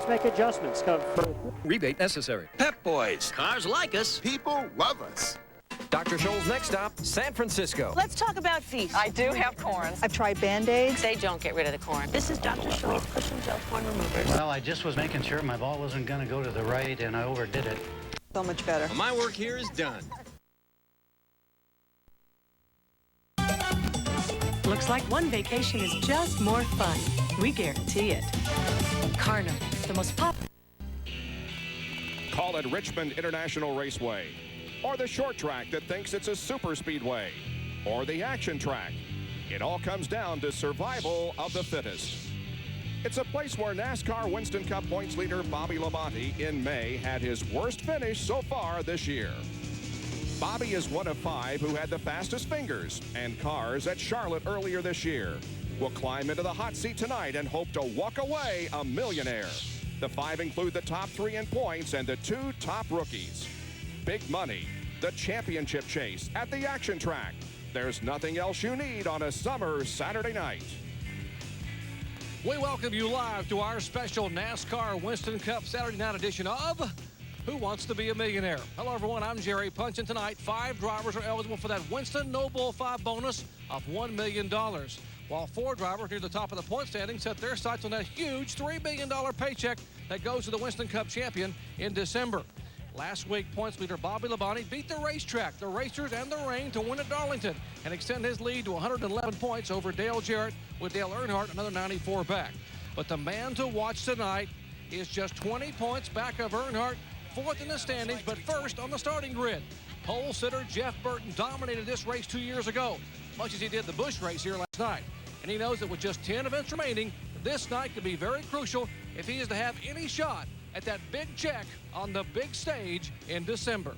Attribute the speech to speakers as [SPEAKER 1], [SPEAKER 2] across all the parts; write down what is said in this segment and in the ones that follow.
[SPEAKER 1] make adjustments. Come from
[SPEAKER 2] Rebate necessary.
[SPEAKER 3] Pep Boys.
[SPEAKER 4] Cars like us.
[SPEAKER 3] People love us.
[SPEAKER 2] Dr. Scholl's next stop, San Francisco.
[SPEAKER 5] Let's talk about feet.
[SPEAKER 6] I do have corns.
[SPEAKER 5] I've tried Band-Aids.
[SPEAKER 6] They don't get rid of the corn. This is Dr. Scholl's cushion gel corn removers.
[SPEAKER 7] Well, I just was making sure my ball wasn't going to go to the right, and I overdid it.
[SPEAKER 5] So much better.
[SPEAKER 4] Well, my work here is done.
[SPEAKER 8] Looks like one vacation is just more fun. We guarantee it. Carnival, the most popular.
[SPEAKER 9] Call it Richmond International Raceway, or the short track that thinks it's a super speedway, or the action track. It all comes down to survival of the fittest. It's a place where NASCAR Winston Cup points leader Bobby Labonte in May had his worst finish so far this year. Bobby is one of 5 who had the fastest fingers and cars at Charlotte earlier this year. Will climb into the hot seat tonight and hope to walk away a millionaire. The 5 include the top 3 in points and the 2 top rookies. Big money, the championship chase at the action track. There's nothing else you need on a summer Saturday night.
[SPEAKER 10] We welcome you live to our special NASCAR Winston Cup Saturday night edition of Who Wants to Be a Millionaire? Hello, everyone. I'm Jerry Punch, and tonight 5 drivers are eligible for that Winston No Bull 5 bonus of $1 million, while 4 drivers near the top of the point standing set their sights on that huge $3 million paycheck that goes to the Winston Cup champion in December. Last week, points leader Bobby Labonte beat the racetrack, the racers, and the rain to win at Darlington and extend his lead to 111 points over Dale Jarrett, with Dale Earnhardt another 94 back. But the man to watch tonight is just 20 points back of Earnhardt, 4th in the standings, but 1st on the starting grid. Pole sitter Jeff Burton dominated this race 2 years ago, much as he did the Busch race here last night. And he knows that with just 10 events remaining, this night could be very crucial if he is to have any shot at that big check on the big stage in December.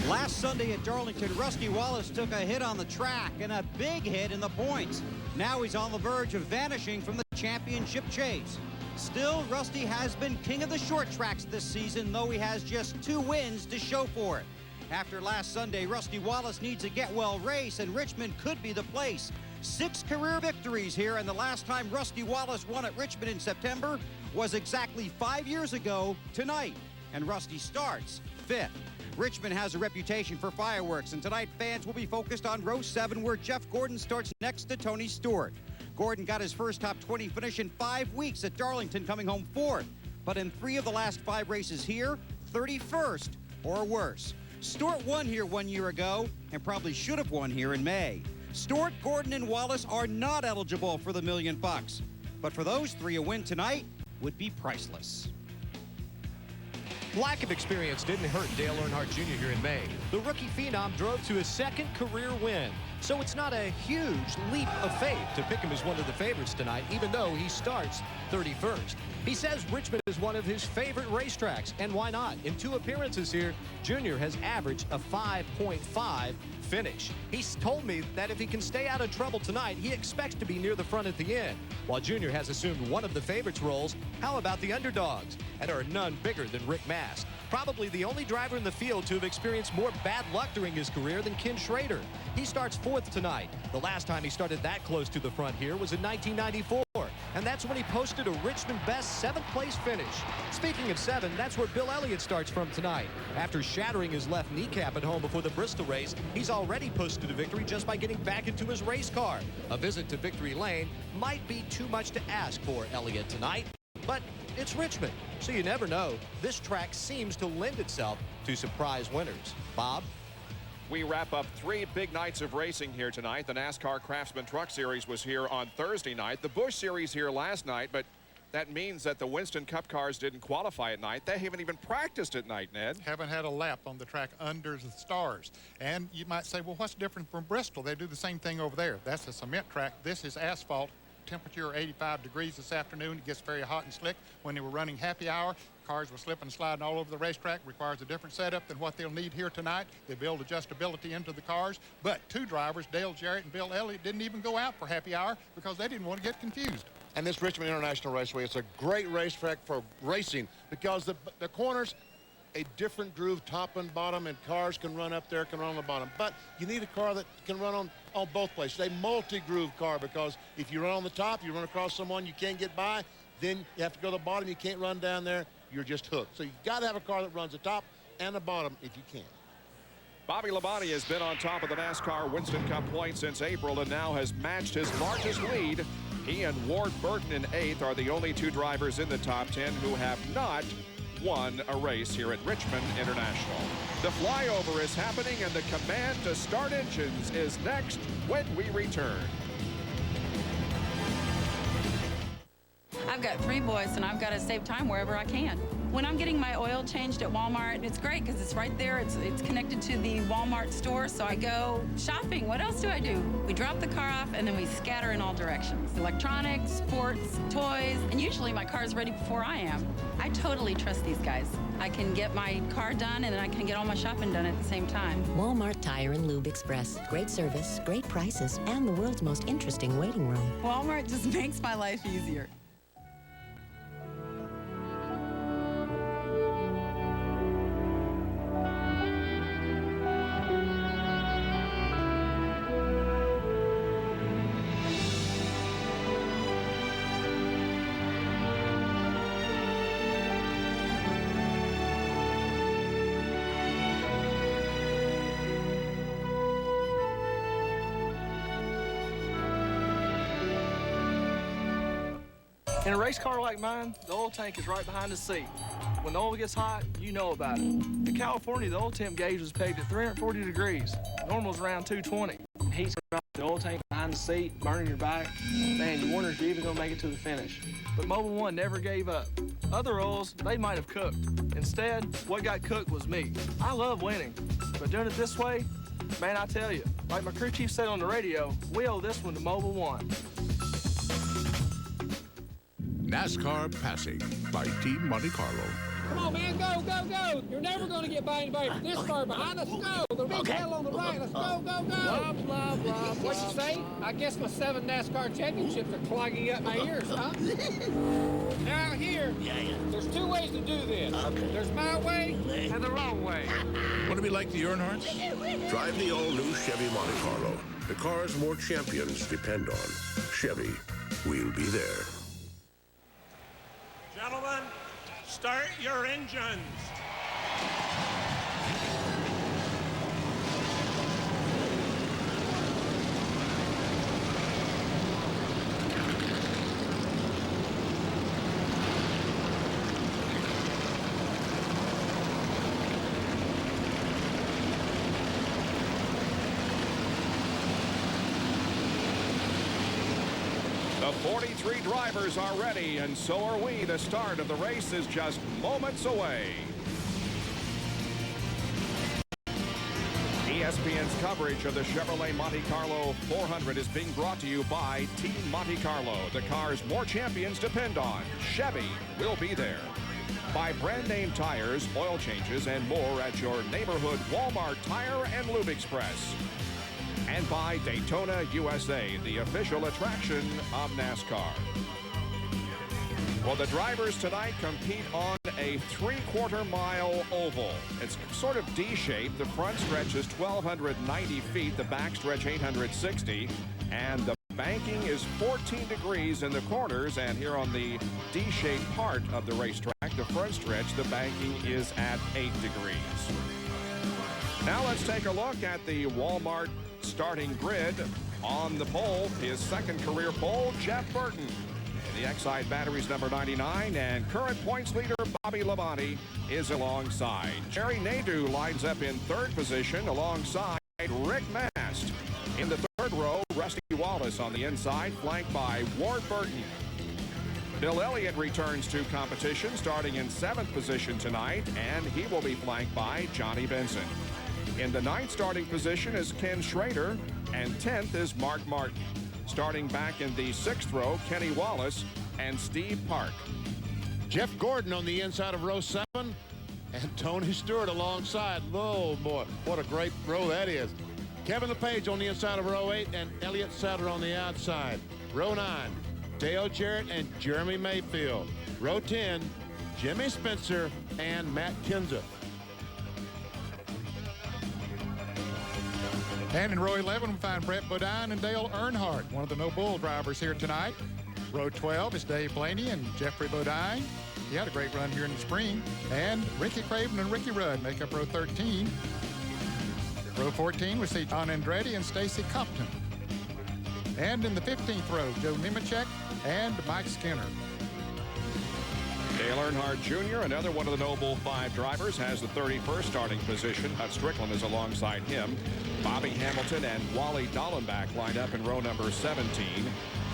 [SPEAKER 11] Last Sunday at Darlington, Rusty Wallace took a hit on the track and a big hit in the points. Now he's on the verge of vanishing from the championship chase. Still, Rusty has been king of the short tracks this season, though he has just 2 wins to show for it. After last Sunday, Rusty Wallace needs a get-well race, and Richmond could be the place. 6 career victories here, and the last time Rusty Wallace won at Richmond in September was exactly 5 years ago tonight. And Rusty starts 5th. Richmond has a reputation for fireworks, and tonight fans will be focused on row 7, where Jeff Gordon starts next to Tony Stewart. Gordon got his first top 20 finish in 5 weeks at Darlington, coming home 4th. But in 3 of the last 5 races here, 31st or worse. Stewart won here 1 year ago and probably should have won here in May. Stewart, Gordon, and Wallace are not eligible for the $1 million. But for those 3, a win tonight would be priceless.
[SPEAKER 12] Lack of experience didn't hurt Dale Earnhardt Jr. here in May. The rookie phenom drove to his 2nd career win. So it's not a huge leap of faith to pick him as one of the favorites tonight, even though he starts 31st. He says Richmond is one of his favorite racetracks, and why not? In 2 appearances here, Junior has averaged a 5.5 finish. He's told me that if he can stay out of trouble tonight, he expects to be near the front at the end. While Junior has assumed one of the favorites roles, how about the underdogs? And are none bigger than Rick Mast. Probably the only driver in the field to have experienced more bad luck during his career than Ken Schrader. He starts 4th tonight. The last time he started that close to the front here was in 1994. And that's when he posted a Richmond best 7th place finish. Speaking of 7, that's where Bill Elliott starts from tonight. After shattering his left kneecap at home before the Bristol race, he's already posted a victory just by getting back into his race car. A visit to Victory Lane might be too much to ask for Elliott tonight, but it's Richmond, so you never know. This track seems to lend itself to surprise winners. Bob?
[SPEAKER 9] We wrap up 3 big nights of racing here tonight. The NASCAR Craftsman Truck Series was here on Thursday night. The Busch Series here last night, but that means that the Winston Cup cars didn't qualify at night. They haven't even practiced at night, Ned.
[SPEAKER 13] Haven't had a lap on the track under the stars. And you might say, well, what's different from Bristol? They do the same thing over there. That's a cement track. This is asphalt. Temperature 85 degrees this afternoon. It gets very hot and slick. When they were running happy hour, cars were slipping and sliding all over the racetrack. Requires a different setup than what they'll need here tonight. They build adjustability into the cars. But 2 drivers, Dale Jarrett and Bill Elliott, didn't even go out for happy hour because they didn't want to get confused.
[SPEAKER 14] And this Richmond International Raceway, it's a great racetrack for racing because the corners, a different groove top and bottom, and cars can run up there, can run on the bottom. But you need a car that can run on on both places. A multi-groove car, because if you run on the top, you run across someone you can't get by, then you have to go to the bottom. You can't run down there. You're just hooked. So you got to have a car that runs the top and the bottom if you can.
[SPEAKER 9] Bobby Labonte has been on top of the NASCAR Winston Cup points since April and now has matched his largest lead. He and Ward Burton in 8th are the only 2 drivers in the top 10 who have not won a race here at Richmond International. The flyover is happening and the command to start engines is next when we return.
[SPEAKER 1] I've got 3 boys and I've got to save time wherever I can. When I'm getting my oil changed at Walmart, it's great because it's right there. It's connected to the Walmart store, so I go shopping. What else do I do? We drop the car off and then we scatter in all directions. Electronics, sports, toys, and usually my car's ready before I am. I totally trust these guys. I can get my car done and then I can get all my shopping done at the same time.
[SPEAKER 15] Walmart Tire and Lube Express. Great service, great prices, and the world's most interesting waiting room.
[SPEAKER 1] Walmart just makes my life easier.
[SPEAKER 16] In a race car like mine, the oil tank is right behind the seat. When the oil gets hot, you know about it. In California, the oil temp gauge was pegged at 340 degrees. Normal's around 220. And heat's around the oil tank behind the seat, burning your back. Man, you wonder if you're even gonna make it to the finish. But Mobil 1 never gave up. Other oils, they might have cooked. Instead, what got cooked was me. I love winning, but doing it this way, man, I tell you, like my crew chief said on the radio, we owe this one to Mobil 1.
[SPEAKER 17] NASCAR Passing by Team Monte Carlo.
[SPEAKER 18] Come on, man, go, go, go. You're never going to get by anybody from this far behind. Let's go. The big hell on the right. Let's go, go, go. Blah, blah, blah. What'd you say? I guess my 7 NASCAR championships are clogging up my ears, huh? Now, here, there's 2 ways to do this. There's my way and the wrong way.
[SPEAKER 17] Want to be like the Earnhardts?
[SPEAKER 19] Drive the all-new Chevy Monte Carlo. The cars more champions depend on. Chevy, we'll be there.
[SPEAKER 20] Gentlemen, start your engines.
[SPEAKER 9] The 43 drivers are ready, and so are we. The start of the race is just moments away. ESPN's coverage of the Chevrolet Monte Carlo 400 is being brought to you by Team Monte Carlo. The cars more champions depend on. Chevy will be there. By brand name tires, oil changes, and more at your neighborhood Walmart Tire and Lube Express. And by Daytona, USA, the official attraction of NASCAR. Well, the drivers tonight compete on a 3/4 mile oval. It's sort of D-shaped. The front stretch is 1,290 feet, the back stretch 860, and the banking is 14 degrees in the corners, and here on the D-shaped part of the racetrack, the front stretch, the banking is at 8 degrees. Now let's take a look at the Walmart starting grid. On the pole, his 2nd career pole, Jeff Burton. The Exide batteries number 99, and current points leader Bobby Labonte is alongside. Jerry Nadeau lines up in 3rd position alongside Rick Mast. In the 3rd row, Rusty Wallace on the inside, flanked by Ward Burton. Bill Elliott returns to competition, starting in 7th position tonight, and he will be flanked by Johnny Benson. In the 9th starting position is Ken Schrader, and 10th is Mark Martin. Starting back in the 6th row, Kenny Wallace and Steve Park.
[SPEAKER 14] Jeff Gordon on the inside of row 7, and Tony Stewart alongside. Oh, boy, what a great row that is. Kevin LePage on the inside of row 8, and Elliott Sadler on the outside. Row 9, Dale Jarrett and Jeremy Mayfield. Row 10, Jimmy Spencer and Matt Kenseth.
[SPEAKER 13] And in row 11, we find Brett Bodine and Dale Earnhardt, one of the No Bull drivers here tonight. Row 12 is Dave Blaney and Jeffrey Bodine. He had a great run here in the spring. And Ricky Craven and Ricky Rudd make up row 13. Row 14, we see John Andretti and Stacy Compton. And in the 15th row, Joe Nemechek and Mike Skinner.
[SPEAKER 9] Dale Earnhardt Jr., another one of the Noble 5 drivers, has the 31st starting position. Hut Strickland is alongside him. Bobby Hamilton and Wally Dallenbach lined up in row number 17.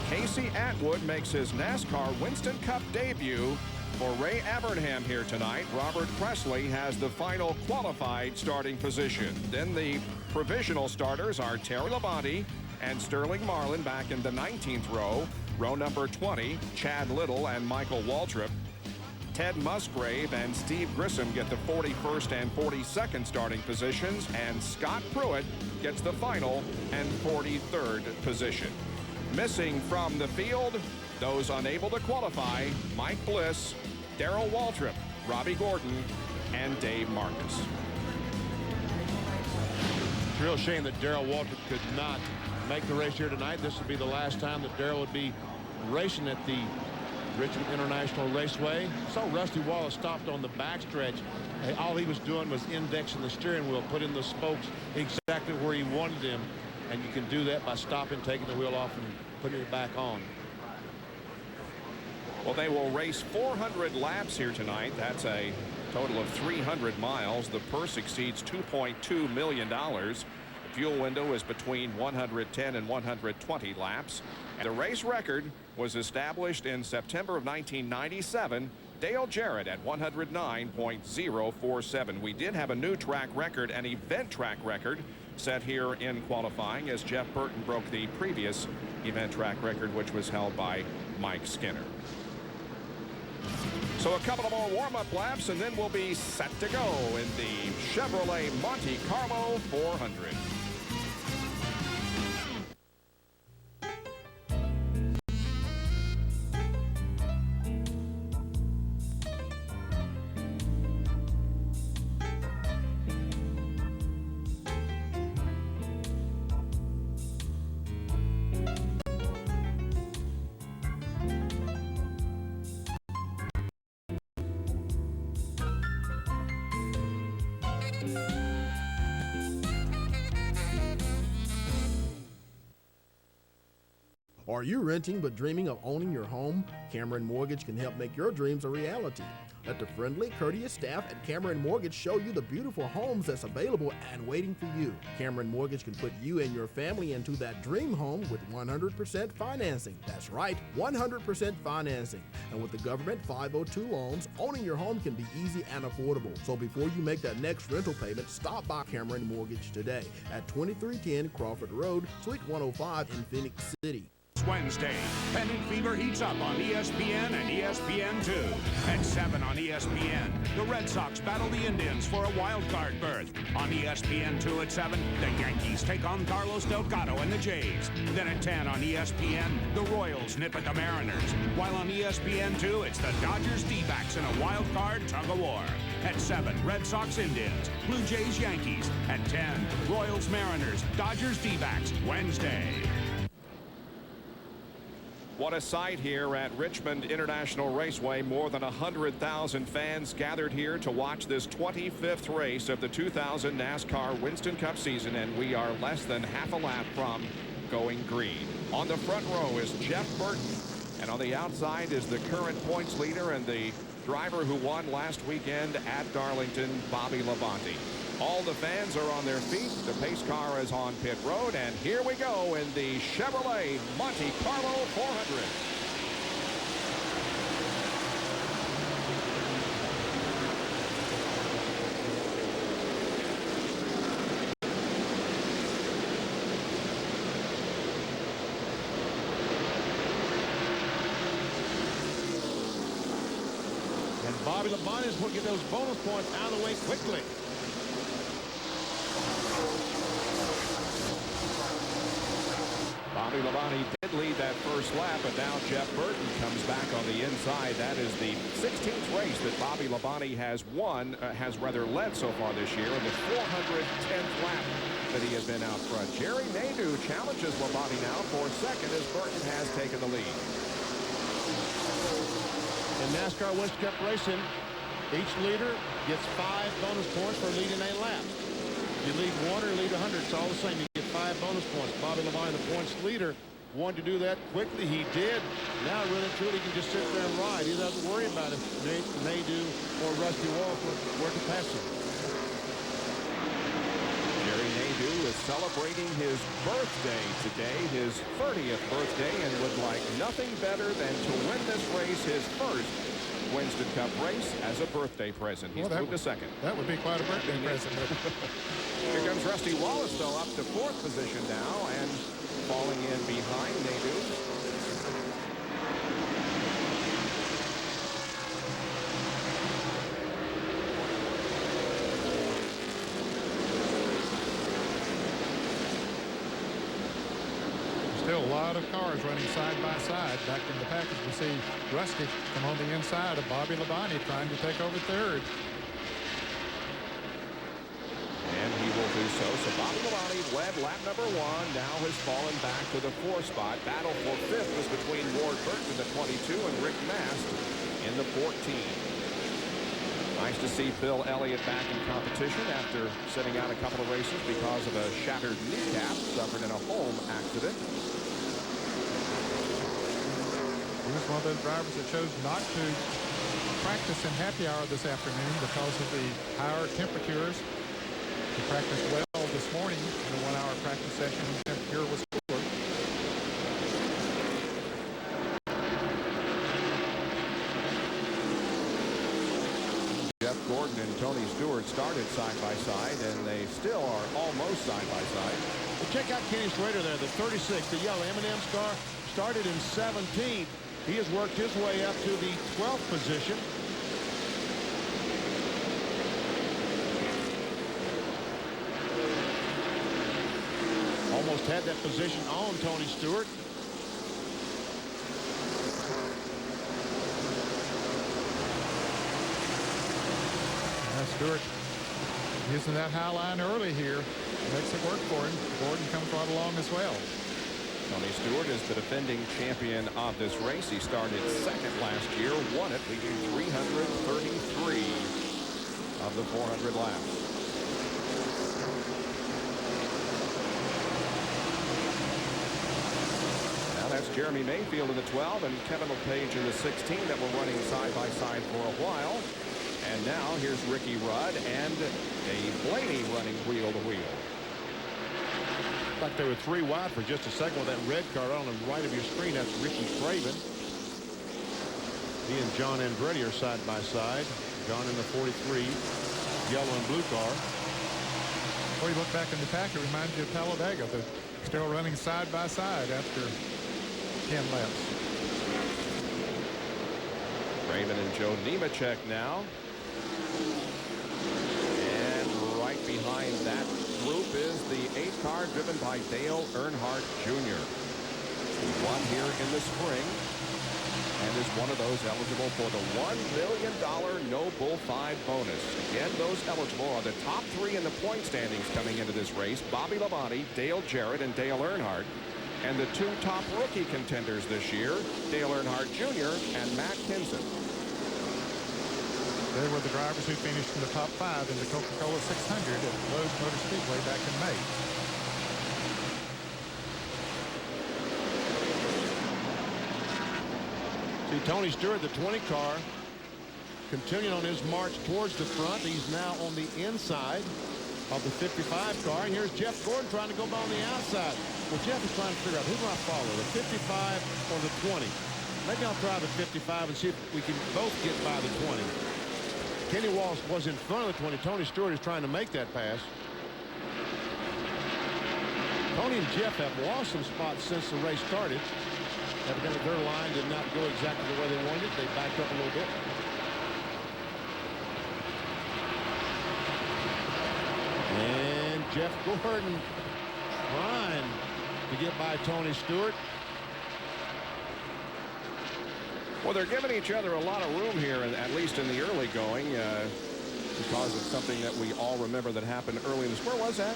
[SPEAKER 9] Casey Atwood makes his NASCAR Winston Cup debut for Ray Abernham here tonight. Robert Presley has the final qualified starting position. Then the provisional starters are Terry Labonte and Sterling Marlin back in the 19th row. Row number 20, Chad Little and Michael Waltrip. Ted Musgrave and Steve Grissom get the 41st and 42nd starting positions, and Scott Pruitt gets the final and 43rd position. Missing from the field, those unable to qualify, Mike Bliss, Darrell Waltrip, Robbie Gordon, and Dave Marcus.
[SPEAKER 14] It's a real shame that Darrell Waltrip could not make the race here tonight. This would be the last time that Darrell would be racing at the Richmond International Raceway. Saw Rusty Wallace stopped on the backstretch. All he was doing was indexing the steering wheel, putting the spokes exactly where he wanted them. And you can do that by stopping, taking the wheel off, and putting it back on.
[SPEAKER 9] Well, they will race 400 laps here tonight. That's a total of 300 miles. The purse exceeds $2.2 million. The fuel window is between 110 and 120 laps. And the race record was established in September of 1997. Dale Jarrett at 109.047. We did have a new track record, an event track record, set here in qualifying, as Jeff Burton broke the previous event track record, which was held by Mike Skinner. So a couple of more warm-up laps, and then we'll be set to go in the Chevrolet Monte Carlo 400.
[SPEAKER 21] Are you renting but dreaming of owning your home? Cameron Mortgage can help make your dreams a reality. Let the friendly, courteous staff at Cameron Mortgage show you the beautiful homes that's available and waiting for you. Cameron Mortgage can put you and your family into that dream home with 100% financing. That's right, 100% financing. And with the government 502 loans, owning your home can be easy and affordable. So before you make that next rental payment, stop by Cameron Mortgage today at 2310 Crawford Road, Suite 105 in Phoenix City.
[SPEAKER 17] Wednesday, Pendant Fever heats up on ESPN and ESPN2. At 7 on ESPN, the Red Sox battle the Indians for a wild card berth. On ESPN2 at 7, the Yankees take on Carlos Delgado and the Jays. Then at 10 on ESPN, the Royals nip at the Mariners. While on ESPN2, it's the Dodgers D-backs in a wild card tug-of-war. At 7, Red Sox Indians, Blue Jays Yankees. At 10, Royals Mariners, Dodgers D-backs, Wednesday.
[SPEAKER 9] What a sight here at Richmond International Raceway. More than 100,000 fans gathered here to watch this 25th race of the 2000 NASCAR Winston Cup season, and we are less than half a lap from going green. On the front row is Jeff Burton, and on the outside is the current points leader and the driver who won last weekend at Darlington, Bobby Labonte. All the fans are on their feet. The pace car is on pit road, and here we go in the Chevrolet Monte Carlo 400.
[SPEAKER 14] And Bobby Labonte will get those bonus points out of the way quickly.
[SPEAKER 9] Bobby Labonte did lead that first lap, but now Jeff Burton comes back on the inside. That is the 16th race that Bobby Labonte has led so far this year, in the 410th lap that he had been out front. Jerry Nadeau challenges Labonte now for second as Burton has taken the lead.
[SPEAKER 14] In NASCAR Winston Cup racing, each leader gets 5 bonus points for leading a lap. If you lead 1 or lead 100, it's all the same. You get 5 bonus points. Bobby Labonte, the points leader, wanted to do that quickly. He did. Now, really, truly, he can just sit there and ride. He doesn't worry about if Nadeau or Rusty Wallace were to pass him.
[SPEAKER 9] Jerry Nadeau is celebrating his birthday today, his 30th birthday, and would like nothing better than to win this race, his first Winston Cup race, as a birthday present. He's moved to second.
[SPEAKER 13] That would be quite a birthday present.
[SPEAKER 9] Here comes Rusty Wallace, though, up to 4th position now, and falling in behind Nadeau.
[SPEAKER 13] Still a lot of cars running side by side. Back in the package, we see Rusty come on the inside of Bobby Labonte trying to take over third.
[SPEAKER 9] And he will do so. So Bobby Labonte led lap number 1, now has fallen back to the 4th spot. Battle for 5th was between Ward Burton in the 22 and Rick Mast in the 14. Nice to see Bill Elliott back in competition after sitting out a couple of races because of a shattered kneecap suffered in a home accident.
[SPEAKER 13] He was one of those drivers that chose not to practice in happy hour this afternoon because of the higher temperatures. He practiced well this morning in the 1-hour practice session. The temperature was cooler.
[SPEAKER 9] Jeff Gordon and Tony Stewart started side by side, and they still are almost side by side.
[SPEAKER 14] Well, check out Kenny Schrader there, the 36, the yellow M&M's car, started in 17th. He has worked his way up to the 12th position. Almost had that position on Tony Stewart.
[SPEAKER 13] Stewart using that high line early here. Makes it work for him. Gordon comes right along as well.
[SPEAKER 9] Tony Stewart is the defending champion of this race. He started second last year, won it, leading 333 of the 400 laps. Now that's Jeremy Mayfield in the 12 and Kevin LePage in the 16 that were running side by side for a while. And now here's Ricky Rudd and Dave Blaney running wheel to wheel.
[SPEAKER 14] Like they were 3 wide for just a second with that red car on the right of your screen. That's Ricky Craven. He and John Andretti are side by side. John in the 43 yellow and blue car.
[SPEAKER 13] Before you look back in the pack, it reminds you of Talladega. They're still running side by side after 10 laps.
[SPEAKER 9] Raven and Joe Nemechek now. And right behind that group is the 8 car driven by Dale Earnhardt Jr. He won here in the spring and is one of those eligible for the $1 million No Bull 5 bonus. Again, those eligible are the top 3 in the point standings coming into this race: Bobby Labonte, Dale Jarrett, and Dale Earnhardt. And the 2 top rookie contenders this year, Dale Earnhardt Jr. and Matt Kinson.
[SPEAKER 13] They were the drivers who finished in the top 5 in the Coca-Cola 600 at Lowe's Motor Speedway back in May.
[SPEAKER 14] See Tony Stewart, the 20 car, continuing on his march towards the front. He's now on the inside of the 55 car. And here's Jeff Gordon trying to go by on the outside. Well, Jeff is trying to figure out who do I follow, the 55 or the 20. Maybe I'll try the 55 and see if we can both get by the 20. Kenny Wallace was in front of the 20. Tony Stewart is trying to make that pass. Tony and Jeff have lost some spots since the race started. Evidently their line did not go exactly the way they wanted. They backed up a little bit. And Jeff Gordon trying to get by Tony Stewart.
[SPEAKER 9] Well, they're giving each other a lot of room here, at least in the early going, because of something that we all remember that happened early in this. Where was that?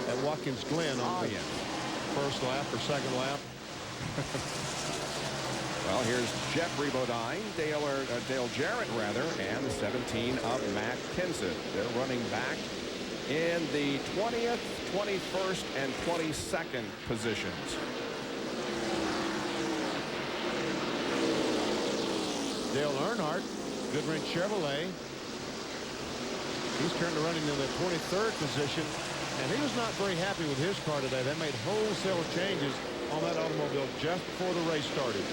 [SPEAKER 14] at Watkins Glen on the first lap or second lap.
[SPEAKER 9] Well, here's Jeffrey Bodine, Dale Jarrett, rather, and the 17 of Matt Kenseth. They're running back in the 20th, 21st, and 22nd positions.
[SPEAKER 14] Dale Earnhardt, Goodwrench Chevrolet. He's turned to running in the 23rd position, and he was not very happy with his car today. They made wholesale changes on that automobile just before the race started.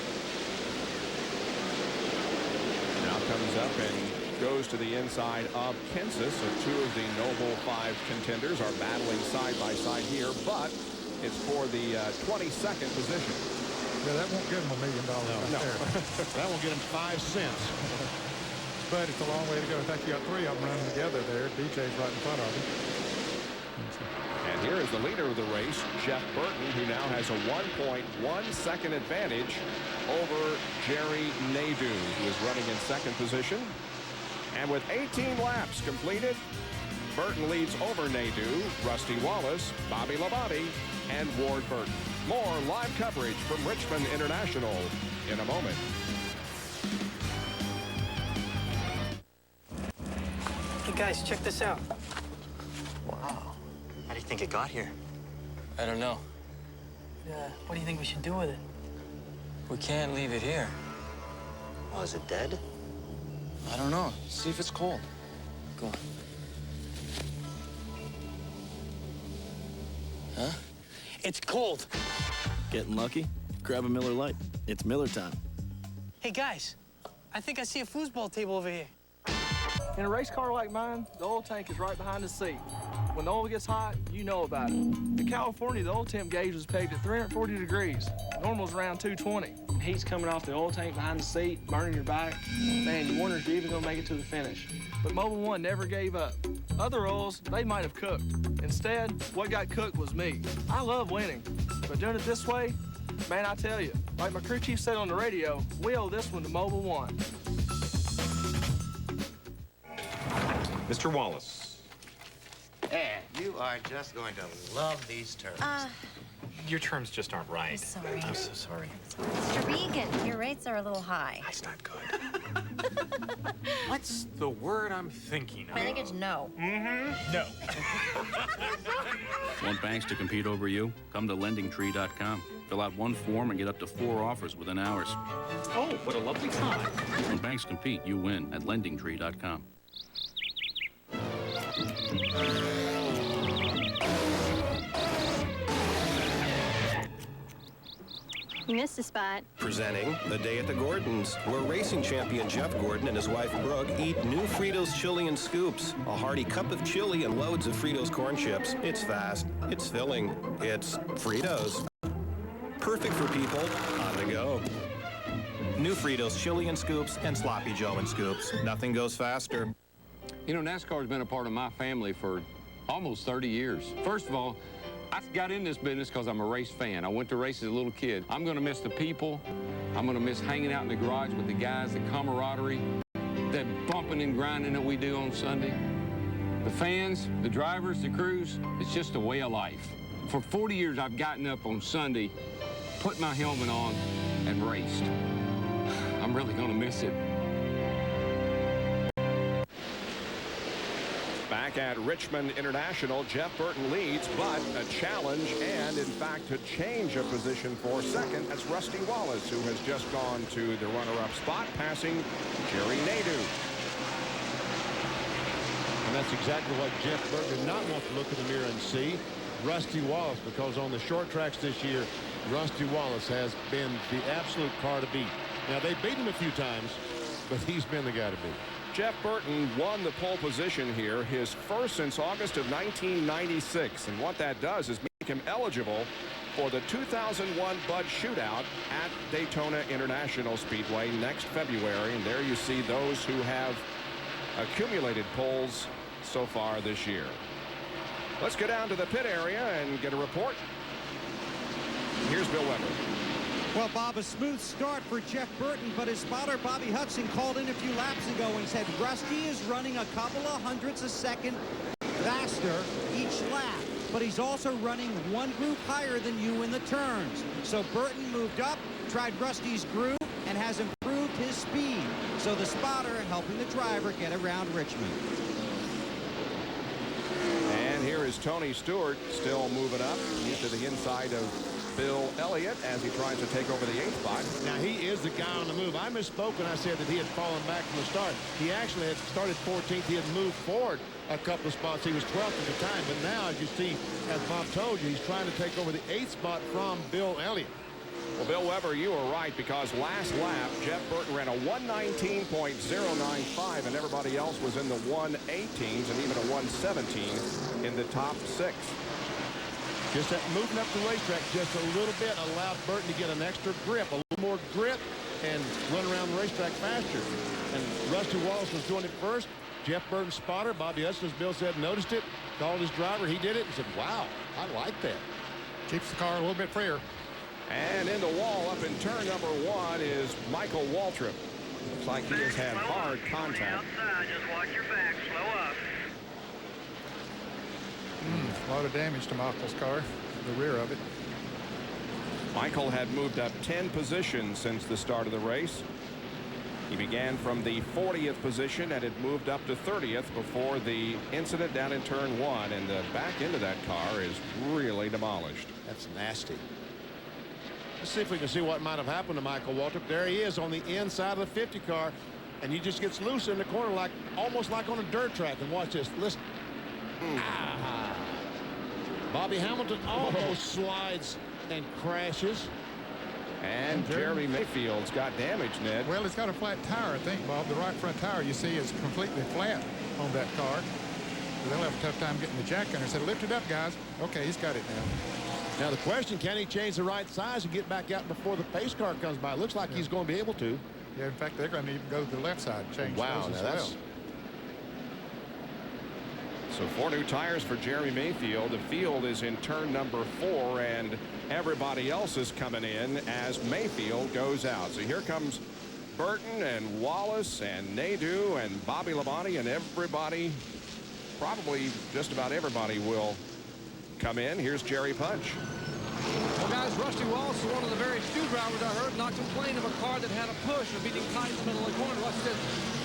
[SPEAKER 9] Now comes up and goes to the inside of Kenseth. So two of the Noble 5 contenders are battling side by side here, but it's for the 22nd position.
[SPEAKER 13] Yeah, that won't give him $1 million right there.
[SPEAKER 14] That won't get him 5 cents.
[SPEAKER 13] But it's a long way to go. In fact, you got three of them running together there. DJ's right in front of him.
[SPEAKER 9] And here is the leader of the race, Jeff Burton, who now has a 1.1 second advantage over Jerry Nadeau, who is running in second position. And with 18 laps completed, Burton leads over Nadeau, Rusty Wallace, Bobby Labonte, and Ward Burton. More live coverage from Richmond International in a moment.
[SPEAKER 3] Hey guys, check this out.
[SPEAKER 4] Wow. How do you think it got here?
[SPEAKER 3] I don't know. What do you think we should do with it? We can't leave it here.
[SPEAKER 4] Oh, is it dead?
[SPEAKER 3] I don't know. See if it's cold. Go on. Huh? It's cold.
[SPEAKER 22] Getting lucky? Grab a Miller Lite. It's Miller time.
[SPEAKER 3] Hey guys, I think I see a foosball table over here.
[SPEAKER 16] In a race car like mine, the oil tank is right behind the seat. When the oil gets hot, you know about it. In California, the oil temp gauge was pegged at 340 degrees. Normal's around 220. Heat's coming off the oil tank behind the seat, burning your back. Man, you wonder if you're even gonna make it to the finish. But Mobil 1 never gave up. Other oils, they might have cooked. Instead, what got cooked was me. I love winning, but doing it this way, man, I tell you, like my crew chief said on the radio, we owe this one to Mobil 1.
[SPEAKER 4] Mr. Wallace. And you are just going to love these terms. Your terms just aren't right.
[SPEAKER 23] I'm sorry.
[SPEAKER 4] I'm so sorry.
[SPEAKER 23] Mr. Regan, your rates are a little high.
[SPEAKER 4] That's not good. What's the word I'm thinking of?
[SPEAKER 23] I think it's no.
[SPEAKER 4] Mm-hmm. No.
[SPEAKER 22] Want banks to compete over you? Come to LendingTree.com. Fill out one form and get up to 4 offers within hours.
[SPEAKER 4] Oh, what a lovely time.
[SPEAKER 22] When banks compete, you win at LendingTree.com.
[SPEAKER 23] You missed a spot.
[SPEAKER 2] Presenting The Day at the Gordons, where racing champion Jeff Gordon and his wife Brooke eat new Fritos chili and scoops. A hearty cup of chili and loads of Fritos corn chips. It's fast, it's filling, it's Fritos. Perfect for people on the go. New Fritos chili and scoops and Sloppy Joe and scoops. Nothing goes faster.
[SPEAKER 24] You know, NASCAR's been a part of my family for almost 30 years. First of all, I got in this business because I'm a race fan. I went to races as a little kid. I'm going to miss the people. I'm going to miss hanging out in the garage with the guys, the camaraderie, that bumping and grinding that we do on Sunday. The fans, the drivers, the crews, it's just a way of life. For 40 years, I've gotten up on Sunday, put my helmet on, and raced. I'm really going to miss it.
[SPEAKER 9] Back at Richmond International, Jeff Burton leads, but a challenge and, in fact, a change of position for second. That's Rusty Wallace, who has just gone to the runner-up spot, passing Jerry Nadeau.
[SPEAKER 14] And that's exactly what Jeff Burton did not want to look in the mirror and see. Rusty Wallace, because on the short tracks this year, Rusty Wallace has been the absolute car to beat. Now, they've beaten him a few times, but he's been the guy to beat.
[SPEAKER 9] Jeff Burton won the pole position here, his first since August of 1996. And what that does is make him eligible for the 2001 Bud Shootout at Daytona International Speedway next February. And there you see those who have accumulated poles so far this year. Let's go down to the pit area and get a report. Here's Bill Weber.
[SPEAKER 11] Well, Bob, a smooth start for Jeff Burton, but his spotter, Bobby Hudson, called in a few laps ago and said Rusty is running a couple of hundredths a second faster each lap. but he's also running one group higher than you in the turns. So Burton moved up, tried Rusty's groove, and has improved his speed. So the spotter helping the driver get around Richmond.
[SPEAKER 9] And here is Tony Stewart still moving up into the inside of Bill Elliott as he tries to take over the 8th spot.
[SPEAKER 14] Now, he is the guy on the move. I misspoke when I said that he had fallen back from the start. He actually had started 14th. He had moved forward a couple of spots. He was 12th at the time. But now, as you see, as Bob told you, he's trying to take over the 8th spot from Bill Elliott.
[SPEAKER 9] Well, Bill Weber, you were right, because last lap, Jeff Burton ran a 119.095, and everybody else was in the 118s and even a 117 in the top 6.
[SPEAKER 14] Just that moving up the racetrack just a little bit allowed Burton to get an extra grip, a little more grip, and run around the racetrack faster. And Rusty Wallace was doing it first. Jeff Burton's spotter, Bobby Hudson, as Bill said, noticed it, called his driver. He did it and said, wow, I like that.
[SPEAKER 13] Keeps the car a little bit freer.
[SPEAKER 9] And in the wall up in turn number 1 is Michael Waltrip. Looks like he has had hard contact.
[SPEAKER 5] Outside, just watch your back, slow up.
[SPEAKER 13] A lot of damage to Michael's car, the rear of it.
[SPEAKER 9] Michael had moved up 10 positions since the start of the race. He began from the 40th position and had moved up to 30th before the incident down in turn 1, and the back end of that car is really demolished.
[SPEAKER 14] That's nasty. Let's see if we can see what might have happened to Michael Waltrip. There he is on the inside of the 50 car, and he just gets loose in the corner, like almost like on a dirt track. And watch this. Listen. Ah. Bobby Hamilton almost slides and crashes.
[SPEAKER 9] And Jeremy Mayfield's got damage, Ned.
[SPEAKER 13] Well, it's got a flat tire, I think, Bob. The right front tire, you see, is completely flat on that car. So they'll have a tough time getting the jack under. Said, lift it up, guys. Okay, he's got it now.
[SPEAKER 14] Now the question, can he change the right size and get back out before the pace car comes by? It looks like he's going to be able to.
[SPEAKER 13] Yeah, in fact, they're going to even go to the left side and change
[SPEAKER 14] wow,
[SPEAKER 13] those as
[SPEAKER 14] that's...
[SPEAKER 13] well.
[SPEAKER 9] So 4 new tires for Jerry Mayfield. The field is in turn number 4, and everybody else is coming in as Mayfield goes out. So here comes Burton and Wallace and Nadeau and Bobby Labonte, and everybody, probably just about everybody, will come in. Here's Jerry Punch.
[SPEAKER 10] Well, guys, Rusty Wallace is one of the very few drivers I heard not complain of a car that had a push of beating tight in the middle of the corner. Rusty said,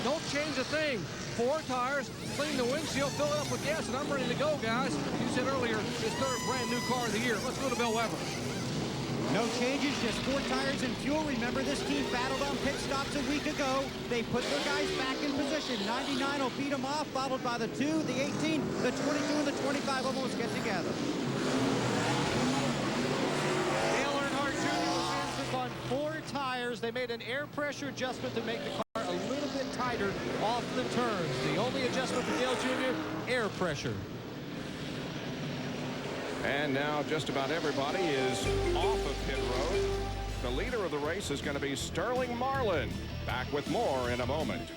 [SPEAKER 10] don't change a thing. 4 tires, clean the windshield, fill it up with gas, and I'm ready to go, guys. You said earlier, his 3rd brand new car of the year. Let's go to Bill Weber.
[SPEAKER 11] No changes, just 4 tires and fuel. Remember, this team battled on pit stops a week ago. They put their guys back in position. 99 will beat them off, followed by the 2, the 18, the 22, and the 25 almost get together.
[SPEAKER 12] On 4 tires. They made an air pressure adjustment to make the car a little bit tighter off the turns. The only adjustment for Dale Jr., air pressure.
[SPEAKER 9] And now just about everybody is off of pit road. The leader of the race is going to be Sterling Marlin. Back with more in a moment.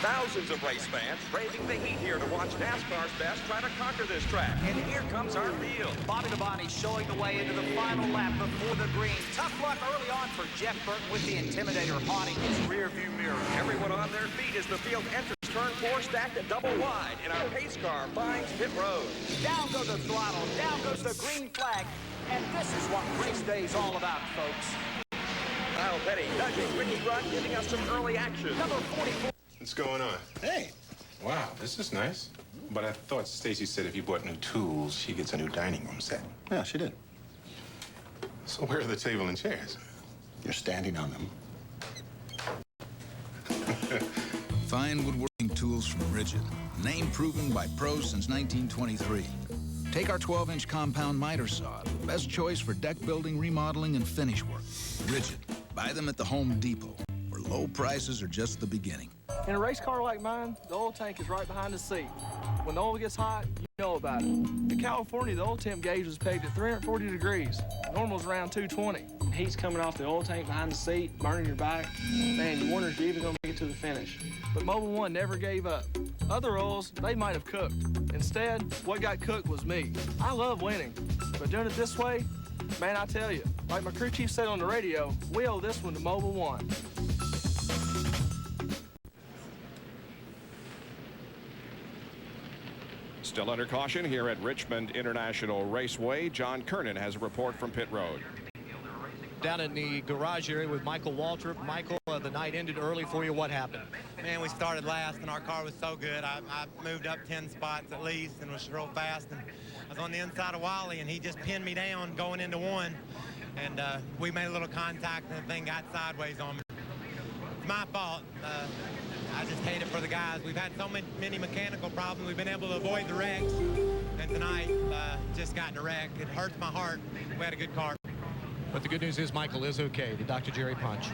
[SPEAKER 6] Thousands of race fans braving the heat here to watch NASCAR's best try to conquer this track. And here comes our field.
[SPEAKER 7] Bobby Labonte showing the way into the final lap before the green. Tough luck early on for Jeff Burton with the Intimidator haunting his rear view mirror.
[SPEAKER 6] Everyone on their feet as the field enters turn 4 stacked at double wide, and our pace car finds pit road.
[SPEAKER 7] Down goes the throttle, down goes the green flag, and this is what race day is all about, folks.
[SPEAKER 6] Kyle Petty nudging Ricky Rudd, giving us some early action.
[SPEAKER 7] Number 44.
[SPEAKER 4] What's going on? Hey. Wow, this is nice. But I thought Stacy said if you bought new tools, she gets a new dining room set.
[SPEAKER 8] Yeah, she did.
[SPEAKER 4] So where are the table and chairs?
[SPEAKER 8] You're standing on them.
[SPEAKER 25] Fine woodworking tools from Rigid. Name proven by pros since 1923. Take our 12-inch compound miter saw, the best choice for deck building, remodeling, and finish work. Rigid. Buy them at the Home Depot or low prices are just the beginning.
[SPEAKER 16] In a race car like mine, the oil tank is right behind the seat. When the oil gets hot, you know about it. In California, the oil temp gauge was pegged at 340 degrees. Normal's around 220. Heat's coming off the oil tank behind the seat, burning your back. Man, you wonder if you're even gonna make it to the finish. But Mobil 1 never gave up. Other oils, they might have cooked. Instead, what got cooked was me. I love winning, but doing it this way, man, I tell you, like my crew chief said on the radio, we owe this one to Mobil 1.
[SPEAKER 9] Still under caution here at Richmond International Raceway. John Kernan has a report from pit road.
[SPEAKER 12] Down in the garage area with Michael Waltrip. Michael, the night ended early for you. What happened?
[SPEAKER 1] Man, we started last, and our car was so good. I moved up 10 spots at least and was real fast. And I was on the inside of Wally, and he just pinned me down going into one. And we made a little contact, and the thing got sideways on me. It's my fault. I just hate it for the guys. We've had so many mechanical problems. We've been able to avoid the wrecks. And tonight, just got in a wreck. It hurts my heart. We had a good car.
[SPEAKER 12] But the good news is Michael is okay, the Dr. Jerry Punch.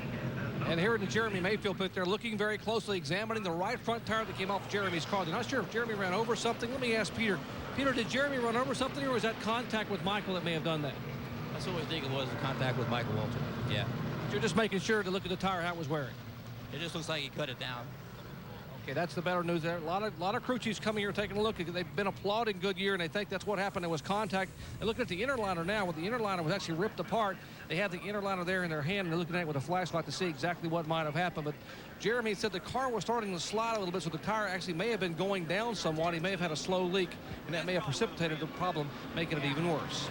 [SPEAKER 10] And here in the Jeremy Mayfield pit, they're looking very closely, examining the right front tire that came off Jeremy's car. They're not sure if Jeremy ran over something. Let me ask Peter. Peter, did Jeremy run over something, or was that contact with Michael that may have done that?
[SPEAKER 3] That's what we think it was, the contact with Michael Walter. Yeah.
[SPEAKER 10] You're just making sure to look at the tire, how it was wearing.
[SPEAKER 3] It just looks like he cut it down.
[SPEAKER 10] Okay, that's the better news there. A lot of crew chiefs coming here taking a look. They've been applauding Goodyear, and they think that's what happened. It was contact. They're looking at the inner liner now. When the inner liner was actually ripped apart, they had the inner liner there in their hand, and they're looking at it with a flashlight to see exactly what might have happened. But Jeremy said the car was starting to slide a little bit, so the tire actually may have been going down somewhat. He may have had a slow leak, and that may have precipitated the problem, making it even worse.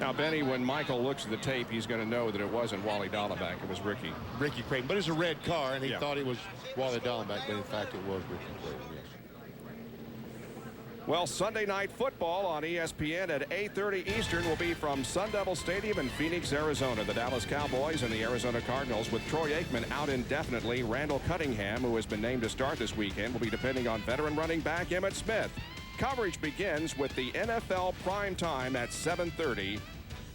[SPEAKER 9] Now, Benny, when Michael looks at the tape, he's going to know that it wasn't Wally Dallenbach. It was Ricky
[SPEAKER 14] Creighton. But it's a red car, and he thought it was Wally Dallenbach, but in fact it was Ricky Creighton, yes.
[SPEAKER 9] Well, Sunday night football on ESPN at 8:30 Eastern will be from Sun Devil Stadium in Phoenix, Arizona. The Dallas Cowboys and the Arizona Cardinals, with Troy Aikman out indefinitely. Randall Cunningham, who has been named to start this weekend, will be depending on veteran running back Emmitt Smith. Coverage begins with the NFL prime time at 7:30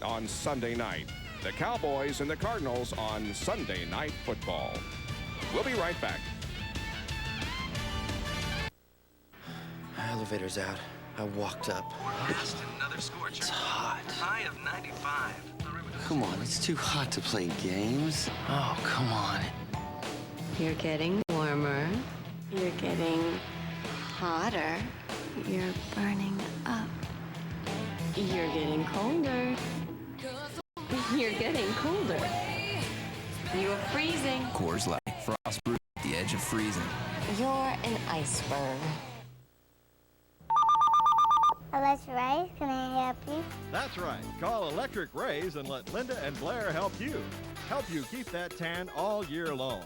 [SPEAKER 9] on Sunday night. The Cowboys and the Cardinals on Sunday Night Football. We'll be right back.
[SPEAKER 15] Elevator's out. I walked up.
[SPEAKER 6] Last, another scorcher.
[SPEAKER 15] It's hot.
[SPEAKER 6] High of 95.
[SPEAKER 15] Come on, it's too hot to play games. Oh, come on.
[SPEAKER 23] You're getting warmer. You're getting hotter. You're burning up. You're getting colder. You're getting colder. You're freezing.
[SPEAKER 25] Coors Light, frost proof at the edge of freezing.
[SPEAKER 23] You're an iceberg.
[SPEAKER 18] Electric Rays, can I help you?
[SPEAKER 19] That's right. Call Electric Rays and let Linda and Blair help you. Help you keep that tan all year long.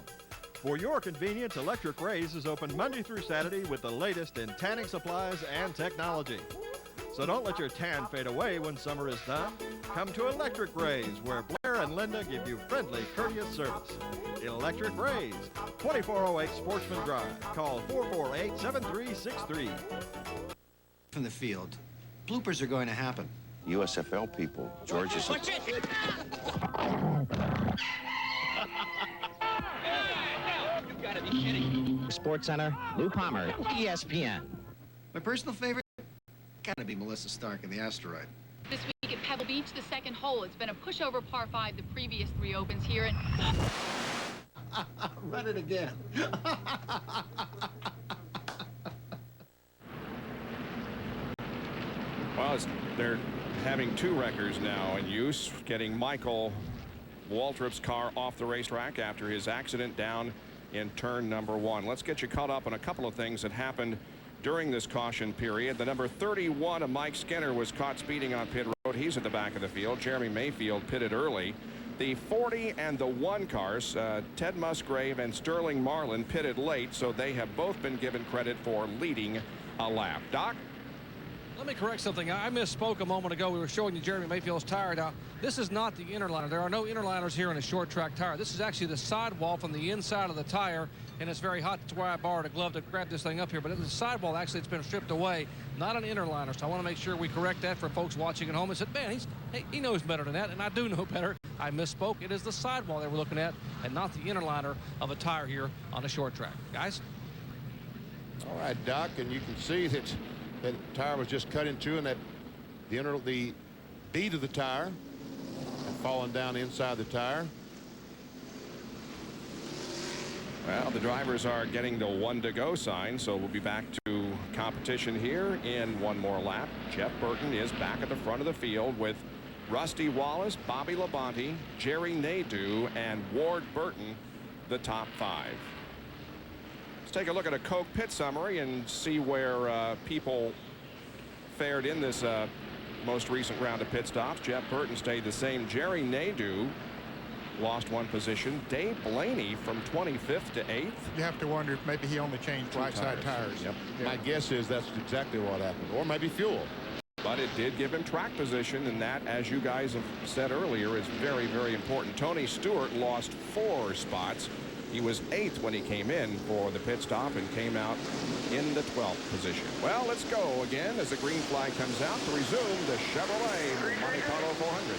[SPEAKER 19] For your convenience, Electric Rays is open Monday through Saturday with the latest in tanning supplies and technology. So don't let your tan fade away when summer is done. Come to Electric Rays, where Blair and Linda give you friendly, courteous service. Electric Rays, 2408 Sportsman Drive. Call 448-7363.
[SPEAKER 20] From the field, bloopers are going to happen.
[SPEAKER 8] USFL people, George is...
[SPEAKER 20] You've got to be kidding. Sports Center, Lou Palmer, ESPN. My personal favorite, gotta be Melissa Stark in the Asteroid.
[SPEAKER 26] This week at Pebble Beach, the second hole. It's been a pushover par 5 the previous 3 opens here. And
[SPEAKER 20] Run it again.
[SPEAKER 9] Well, they're having 2 wreckers now in use, getting Michael Waltrip's car off the racetrack after his accident down in turn number 1. Let's get you caught up on a couple of things that happened during this caution period. The number 31 of Mike Skinner was caught speeding on pit road. He's at the back of the field. Jeremy Mayfield pitted early. The 40 and the 1 cars, Ted Musgrave and Sterling Marlin, pitted late, so they have both been given credit for leading a lap. Doc?
[SPEAKER 10] Let me correct something. I misspoke a moment ago. We were showing you Jeremy Mayfield's tire. Now, this is not the inner liner. There are no inner liners here in a short track tire. This is actually the sidewall from the inside of the tire, and it's very hot. That's why I borrowed a glove to grab this thing up here. But it's the sidewall. Actually, it's been stripped away, not an inner liner. So I want to make sure we correct that for folks watching at home and said, man, he knows better than that, and I do know better. I misspoke. It is the sidewall that we're looking at and not the inner liner of a tire here on a short track. Guys?
[SPEAKER 14] All right, Doc, and you can see that that tire was just cut in two, and that the bead of the tire had fallen down inside the tire.
[SPEAKER 9] Well, the drivers are getting the 1 to go sign, so we'll be back to competition here in one more lap. Jeff Burton is back at the front of the field with Rusty Wallace, Bobby Labonte, Jerry Nadeau, and Ward Burton, the top 5. Let's take a look at a Coke pit summary and see where people fared in this most recent round of pit stops. Jeff Burton stayed the same. Jerry Nadeau lost 1 position. Dave Blaney from 25th to 8th.
[SPEAKER 13] You have to wonder if maybe he only changed right side tires.
[SPEAKER 14] Yep.
[SPEAKER 13] Yeah.
[SPEAKER 14] My guess is that's exactly what happened, or maybe fuel.
[SPEAKER 9] But it did give him track position, and that, as you guys have said earlier, is very, very important. Tony Stewart lost 4 spots. He was 8th when he came in for the pit stop and came out in the 12th position. Well, let's go again as the green flag comes out to resume the Chevrolet Monte Carlo 400.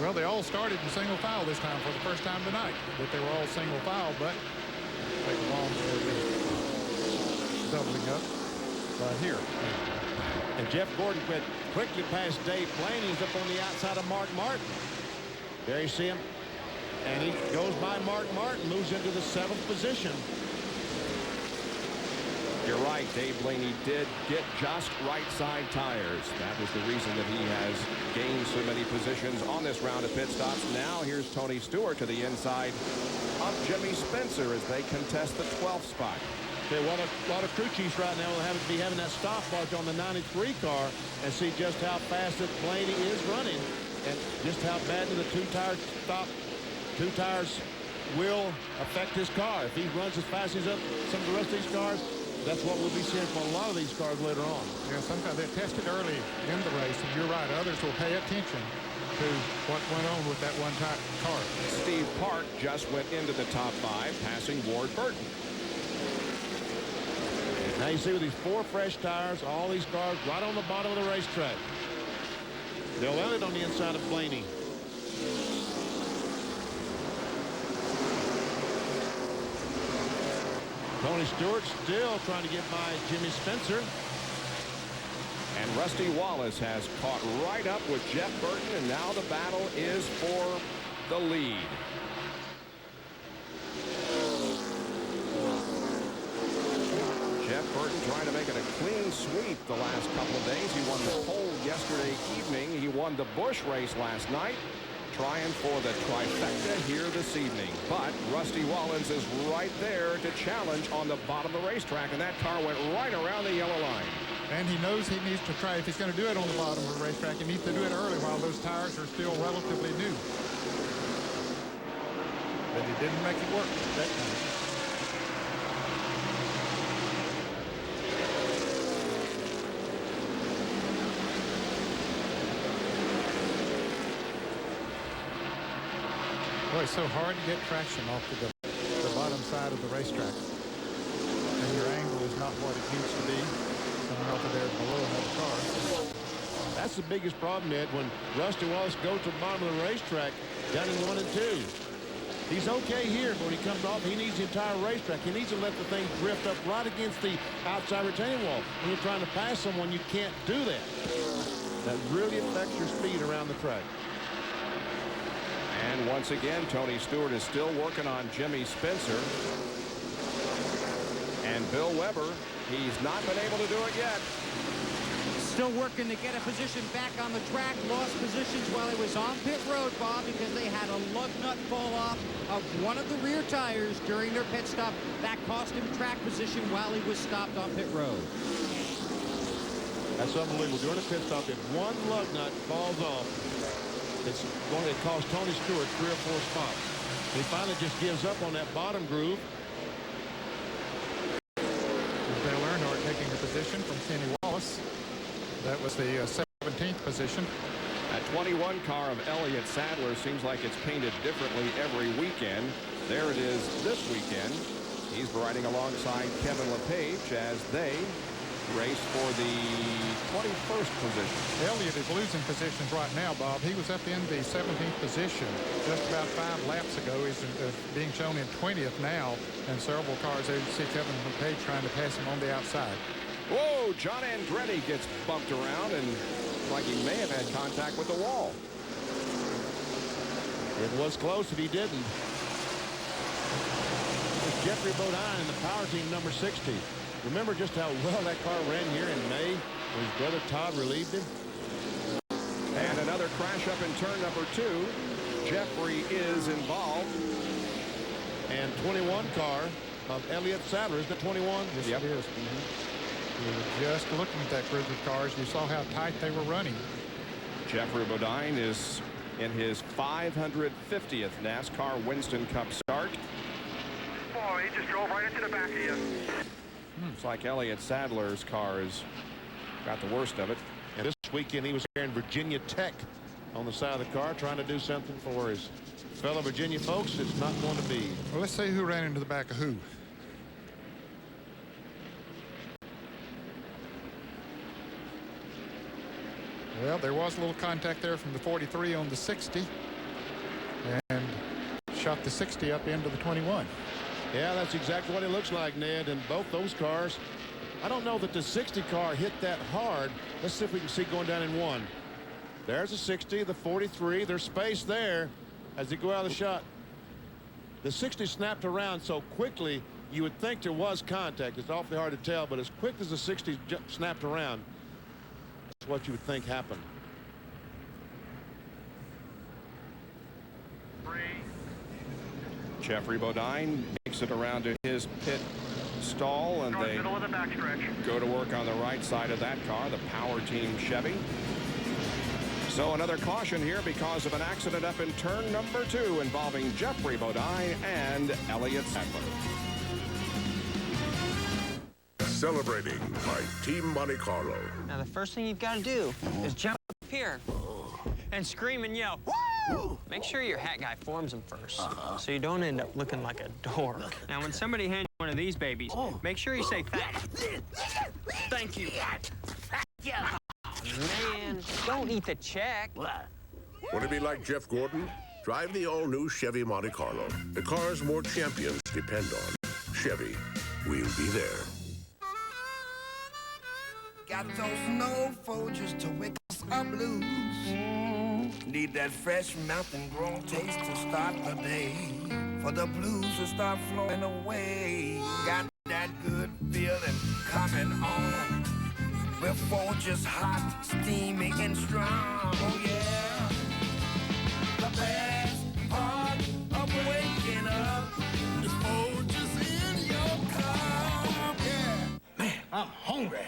[SPEAKER 13] Well, they all started in single file this time for the first time tonight. But they were all single file, but take a long doubling up here.
[SPEAKER 14] And Jeff Gordon went quickly past Dave Blaney. He's up on the outside of Mark Martin. There you see him. And he goes by Mark Martin, moves into the 7th position.
[SPEAKER 9] You're right, Dave Blaney did get just right side tires. That was the reason that he has gained so many positions on this round of pit stops. Now here's Tony Stewart to the inside of Jimmy Spencer as they contest the 12th spot.
[SPEAKER 14] Okay, a lot of crew chiefs right now will be having that stopwatch on the 93 car and see just how fast that Blaney is running and just how badly the 2 tires will affect his car. If he runs as fast as some of the rest of these cars, that's what we'll be seeing from a lot of these cars later on.
[SPEAKER 13] Yeah, sometimes they're tested early in the race, and you're right, others will pay attention to what went on with that one car.
[SPEAKER 9] Steve Park just went into the top 5, passing Ward Burton.
[SPEAKER 14] Now you see with these 4 fresh tires, all these cars right on the bottom of the racetrack. They'll let it on the inside of Blaney. Tony Stewart still trying to get by Jimmy Spencer.
[SPEAKER 9] And Rusty Wallace has caught right up with Jeff Burton, and now the battle is for the lead. Jeff Burton trying to make it a clean sweep the last couple of days. He won the pole yesterday evening. He won the Busch race last night, trying for the trifecta here this evening. But Rusty Wallace is right there to challenge on the bottom of the racetrack, and that car went right around the yellow line.
[SPEAKER 13] And he knows he needs to try, if he's going to do it on the bottom of the racetrack, he needs to do it early while those tires are still relatively new. But he didn't make it work that time. Boy, it's so hard to get traction off to the bottom side of the racetrack. And your angle is not what it needs to be. Coming off of there below another car.
[SPEAKER 14] That's the biggest problem, Ed, when Rusty Wallace goes to the bottom of the racetrack down in 1 and 2. He's okay here, but when he comes off, he needs the entire racetrack. He needs to let the thing drift up right against the outside retaining wall. When you're trying to pass someone, you can't do that. That really affects your speed around the track.
[SPEAKER 9] And once again, Tony Stewart is still working on Jimmy Spencer. And Bill Weber, he's not been able to do it yet.
[SPEAKER 11] Still working to get a position back on the track. Lost positions while he was on pit road, Bob, because they had a lug nut fall off of one of the rear tires during their pit stop. That cost him track position while he was stopped on pit road.
[SPEAKER 14] That's unbelievable. During a pit stop, if one lug nut falls off, It's going to cost Tony Stewart 3 or 4 spots. He finally just gives up on that bottom groove.
[SPEAKER 13] Dale Earnhardt taking a position from Kenny Wallace. That was the 17th position.
[SPEAKER 9] That 21 car of Elliott Sadler seems like it's painted differently every weekend. There it is this weekend. He's riding alongside Kevin LePage as they race for the 21st position.
[SPEAKER 13] Elliott is losing positions right now, Bob. He was up in the 17th position just about 5 laps ago. He's being shown in 20th now, and several cars there. You see Kevin LePage trying to pass him on the outside.
[SPEAKER 9] Whoa, John Andretti gets bumped around and like he may have had contact with the wall.
[SPEAKER 14] It was close if he didn't. It's Jeffrey Bodine in the power team number 60. Remember just how well that car ran here in May when his brother Todd relieved him?
[SPEAKER 9] And another crash up in turn number 2. Jeffrey is involved.
[SPEAKER 14] And 21 car of Elliott Sadler. Is that 21?
[SPEAKER 13] Yes, it is. We were just looking at that group of cars. You saw how tight they were running.
[SPEAKER 9] Jeffrey Bodine is in his 550th NASCAR Winston Cup start.
[SPEAKER 2] Boy, he just drove right into the back of you.
[SPEAKER 9] It's like Elliott Sadler's car has got the worst of it.
[SPEAKER 14] And this weekend he was here in Virginia Tech on the side of the car trying to do something for his fellow Virginia folks. It's not going to be.
[SPEAKER 13] Well, let's see who ran into the back of who. Well, there was a little contact there from the 43 on the 60 and shot the 60 up into the 21.
[SPEAKER 14] Yeah, that's exactly what it looks like, Ned. And both those cars, I don't know that the 60 car hit that hard. Let's see if we can see going down in 1. There's a 60, the 43. There's space there as they go out of the shot. The 60 snapped around so quickly, you would think there was contact. It's awfully hard to tell, but as quick as the 60 snapped around, that's what you would think happened.
[SPEAKER 9] Jeffrey Bodine makes it around to his pit stall, and they go to work on the right side of that car, the power team Chevy. So another caution here because of an accident up in turn number 2 involving Jeffrey Bodine and Elliott Sadler.
[SPEAKER 5] Celebrating by Team Monte Carlo.
[SPEAKER 3] Now, the first thing you've got to do is jump up here and scream and yell, woo! Make sure your hat guy forms them first, so you don't end up looking like a dork. Now, when somebody hands you one of these babies, make sure you say thank you. Man, don't eat the check.
[SPEAKER 5] Want to be like Jeff Gordon? Drive the all-new Chevy Monte Carlo. The cars more champions depend on. Chevy, we'll be there.
[SPEAKER 17] Got those snow folgers to wake us up blues. Need that fresh mountain grown taste to start the day. For the blues to start flowing away. Got that good feeling coming on. We're Folgers hot, steamy, and strong. Oh yeah. The best part of waking up is Folgers in your car. Yeah.
[SPEAKER 15] Man, I'm hungry.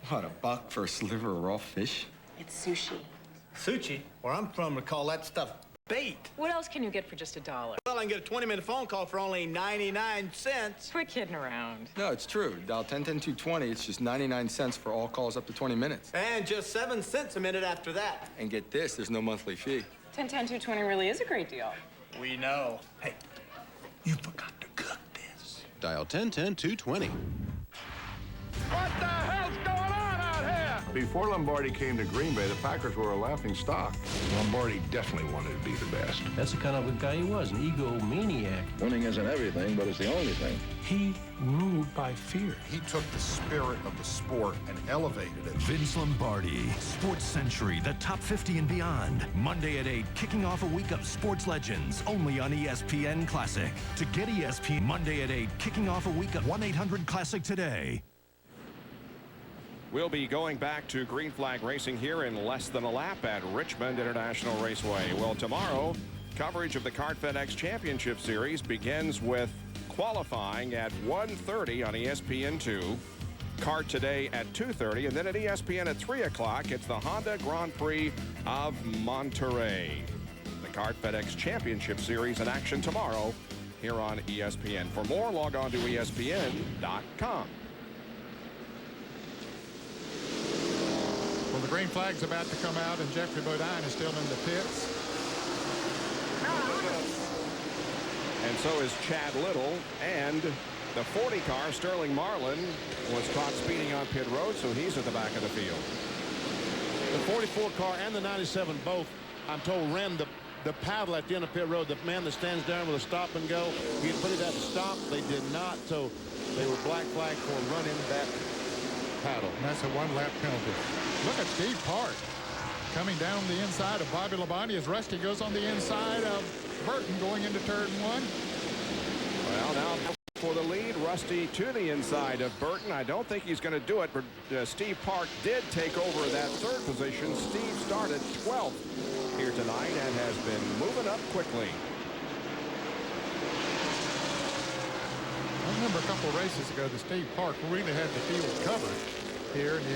[SPEAKER 15] What, $1 for a sliver of raw fish?
[SPEAKER 23] It's sushi.
[SPEAKER 15] Sushi? Where I'm from, we call that stuff bait.
[SPEAKER 21] What else can you get for just $1?
[SPEAKER 15] Well, I can get a 20-minute phone call for only 99 cents.
[SPEAKER 21] Quit kidding around.
[SPEAKER 22] No, it's true. Dial 10-10-220. It's just 99 cents for all calls up to 20 minutes.
[SPEAKER 15] And just 7 cents a minute after that.
[SPEAKER 22] And get this, there's no monthly fee.
[SPEAKER 21] 10-10-220 really is a great deal.
[SPEAKER 15] We know. Hey, you forgot to cook this.
[SPEAKER 24] Dial 10-10-220.
[SPEAKER 2] What the hell's going on out here?
[SPEAKER 27] Before Lombardi came to Green Bay, the Packers were a laughing stock. Lombardi definitely wanted to be the best.
[SPEAKER 28] That's the kind of a guy he was, an egomaniac.
[SPEAKER 27] Winning isn't everything, but it's the only thing.
[SPEAKER 28] He ruled by fear.
[SPEAKER 29] He took the spirit of the sport and elevated it.
[SPEAKER 30] Vince Lombardi, Sports Century, the top 50 and beyond. Monday at 8, kicking off a week of sports legends, only on ESPN Classic. To get ESPN, Monday at 8, kicking off a week of 1-800-CLASSIC today.
[SPEAKER 9] We'll be going back to green flag racing here in less than a lap at Richmond International Raceway. Well, tomorrow, coverage of the Kart FedEx Championship Series begins with qualifying at 1:30 on ESPN2. Kart today at 2:30, and then at ESPN at 3 o'clock, it's the Honda Grand Prix of Monterey. The Kart FedEx Championship Series in action tomorrow here on ESPN. For more, log on to ESPN.com.
[SPEAKER 13] Well, the green flag's about to come out, and Jeffrey Bodine is still in the pits.
[SPEAKER 9] And so is Chad Little, and the 40 car, Sterling Marlin, was caught speeding on pit road, so he's at the back of the field.
[SPEAKER 14] The 44 car and the 97 both, I'm told, ran the paddle at the end of pit road. The man that stands down with a stop and go, he put it at the stop. They did not, so they were black flagged for running that paddle.
[SPEAKER 13] And that's a one-lap penalty. Look at Steve Park coming down the inside of Bobby Labonte as Rusty goes on the inside of Burton going into turn one.
[SPEAKER 9] Well, now for the lead, Rusty to the inside of Burton. I don't think he's going to do it, but Steve Park did take over that third position. Steve started 12th here tonight and has been moving up quickly.
[SPEAKER 13] I remember a couple of races ago that Steve Park really had the field covered here, and he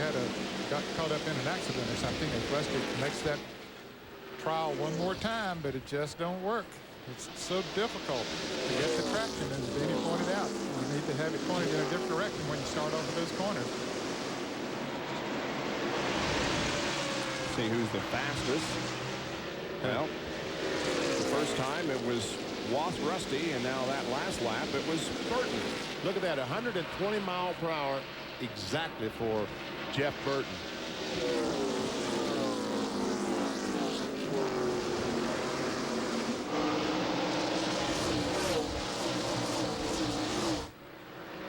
[SPEAKER 13] got caught up in an accident or something. As Rusty makes that trial one more time, but it just don't work. It's so difficult to get the traction, as Danny pointed out. You need to have it pointed in a different direction when you start off of those corners.
[SPEAKER 9] See who's the fastest. Well, the first time it was Rusty, and now that last lap it was Burton.
[SPEAKER 14] Look at that, 120 mile per hour exactly for Jeff Burton.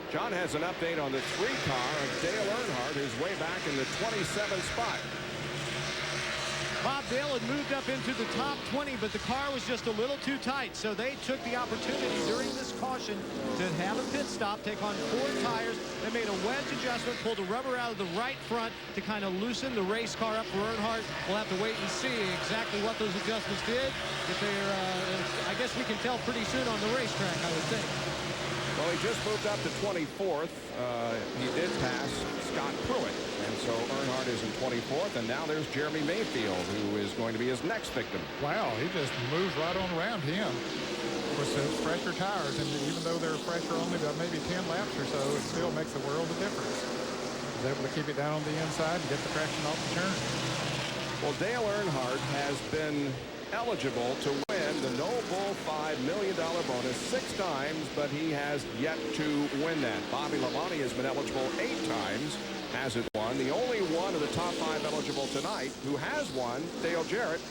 [SPEAKER 9] John has an update on the 3 car of Dale Earnhardt, who's way back in the 27th spot.
[SPEAKER 1] Bob Dale had moved up into the top 20, but the car was just a little too tight, so they took the opportunity during this caution to have a pit stop, take on 4 tires. They made a wedge adjustment, pulled the rubber out of the right front to kind of loosen the race car up for Earnhardt. We'll have to wait and see exactly what those adjustments did. If they're, I guess we can tell pretty soon on the racetrack, I would think.
[SPEAKER 9] Well, he just moved up to 24th. He did pass Scott Pruitt, and so Earnhardt is in 24th, and now there's Jeremy Mayfield, who is going to be his next victim.
[SPEAKER 13] Wow, he just moves right on around him. Of course, it's fresher tires, and even though they're fresher only by maybe 10 laps or so, it still makes a world of difference. He's able to keep it down on the inside and get the traction off the turn.
[SPEAKER 9] Well, Dale Earnhardt has been eligible to win the No Bull $5 million bonus 6 times, but he has yet to win that. Bobby Labonte has been eligible 8 times, hasn't won. The only one of the top 5 eligible tonight who has won, Dale Jarrett,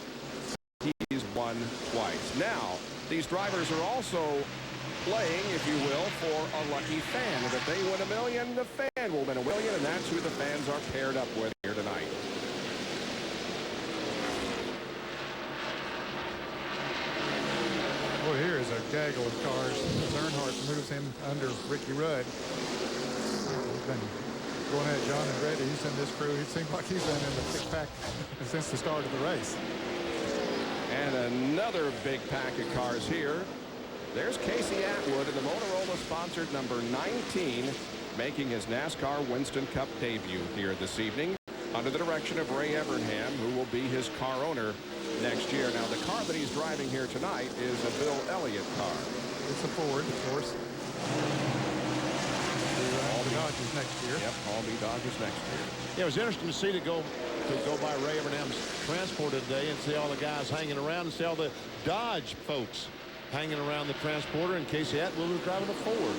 [SPEAKER 9] he's won twice. Now, these drivers are also playing, if you will, for a lucky fan. And if they win $1 million, the fan will win $1 million, and that's who the fans are paired up with here tonight.
[SPEAKER 13] Well, here is a gaggle of cars as Earnhardt moves in under Ricky Rudd. He's been going at John Andretti. He's in this crew. It seems like he's been in the big pack since the start of the race.
[SPEAKER 9] And another big pack of cars here. There's Casey Atwood in the Motorola-sponsored number 19, making his NASCAR Winston Cup debut here this evening under the direction of Ray Evernham, who will be his car owner next year. Now, the car that he's driving here tonight is a Bill Elliott car.
[SPEAKER 13] It's a Ford, of course. All the Dodgers next year.
[SPEAKER 9] Yep, all the Dodgers next year.
[SPEAKER 14] Yeah, it was interesting to see to go by Ray Evernham's transporter today and see all the guys hanging around and see all the Dodge folks hanging around the transporter, and Casey Atwood was driving a Ford.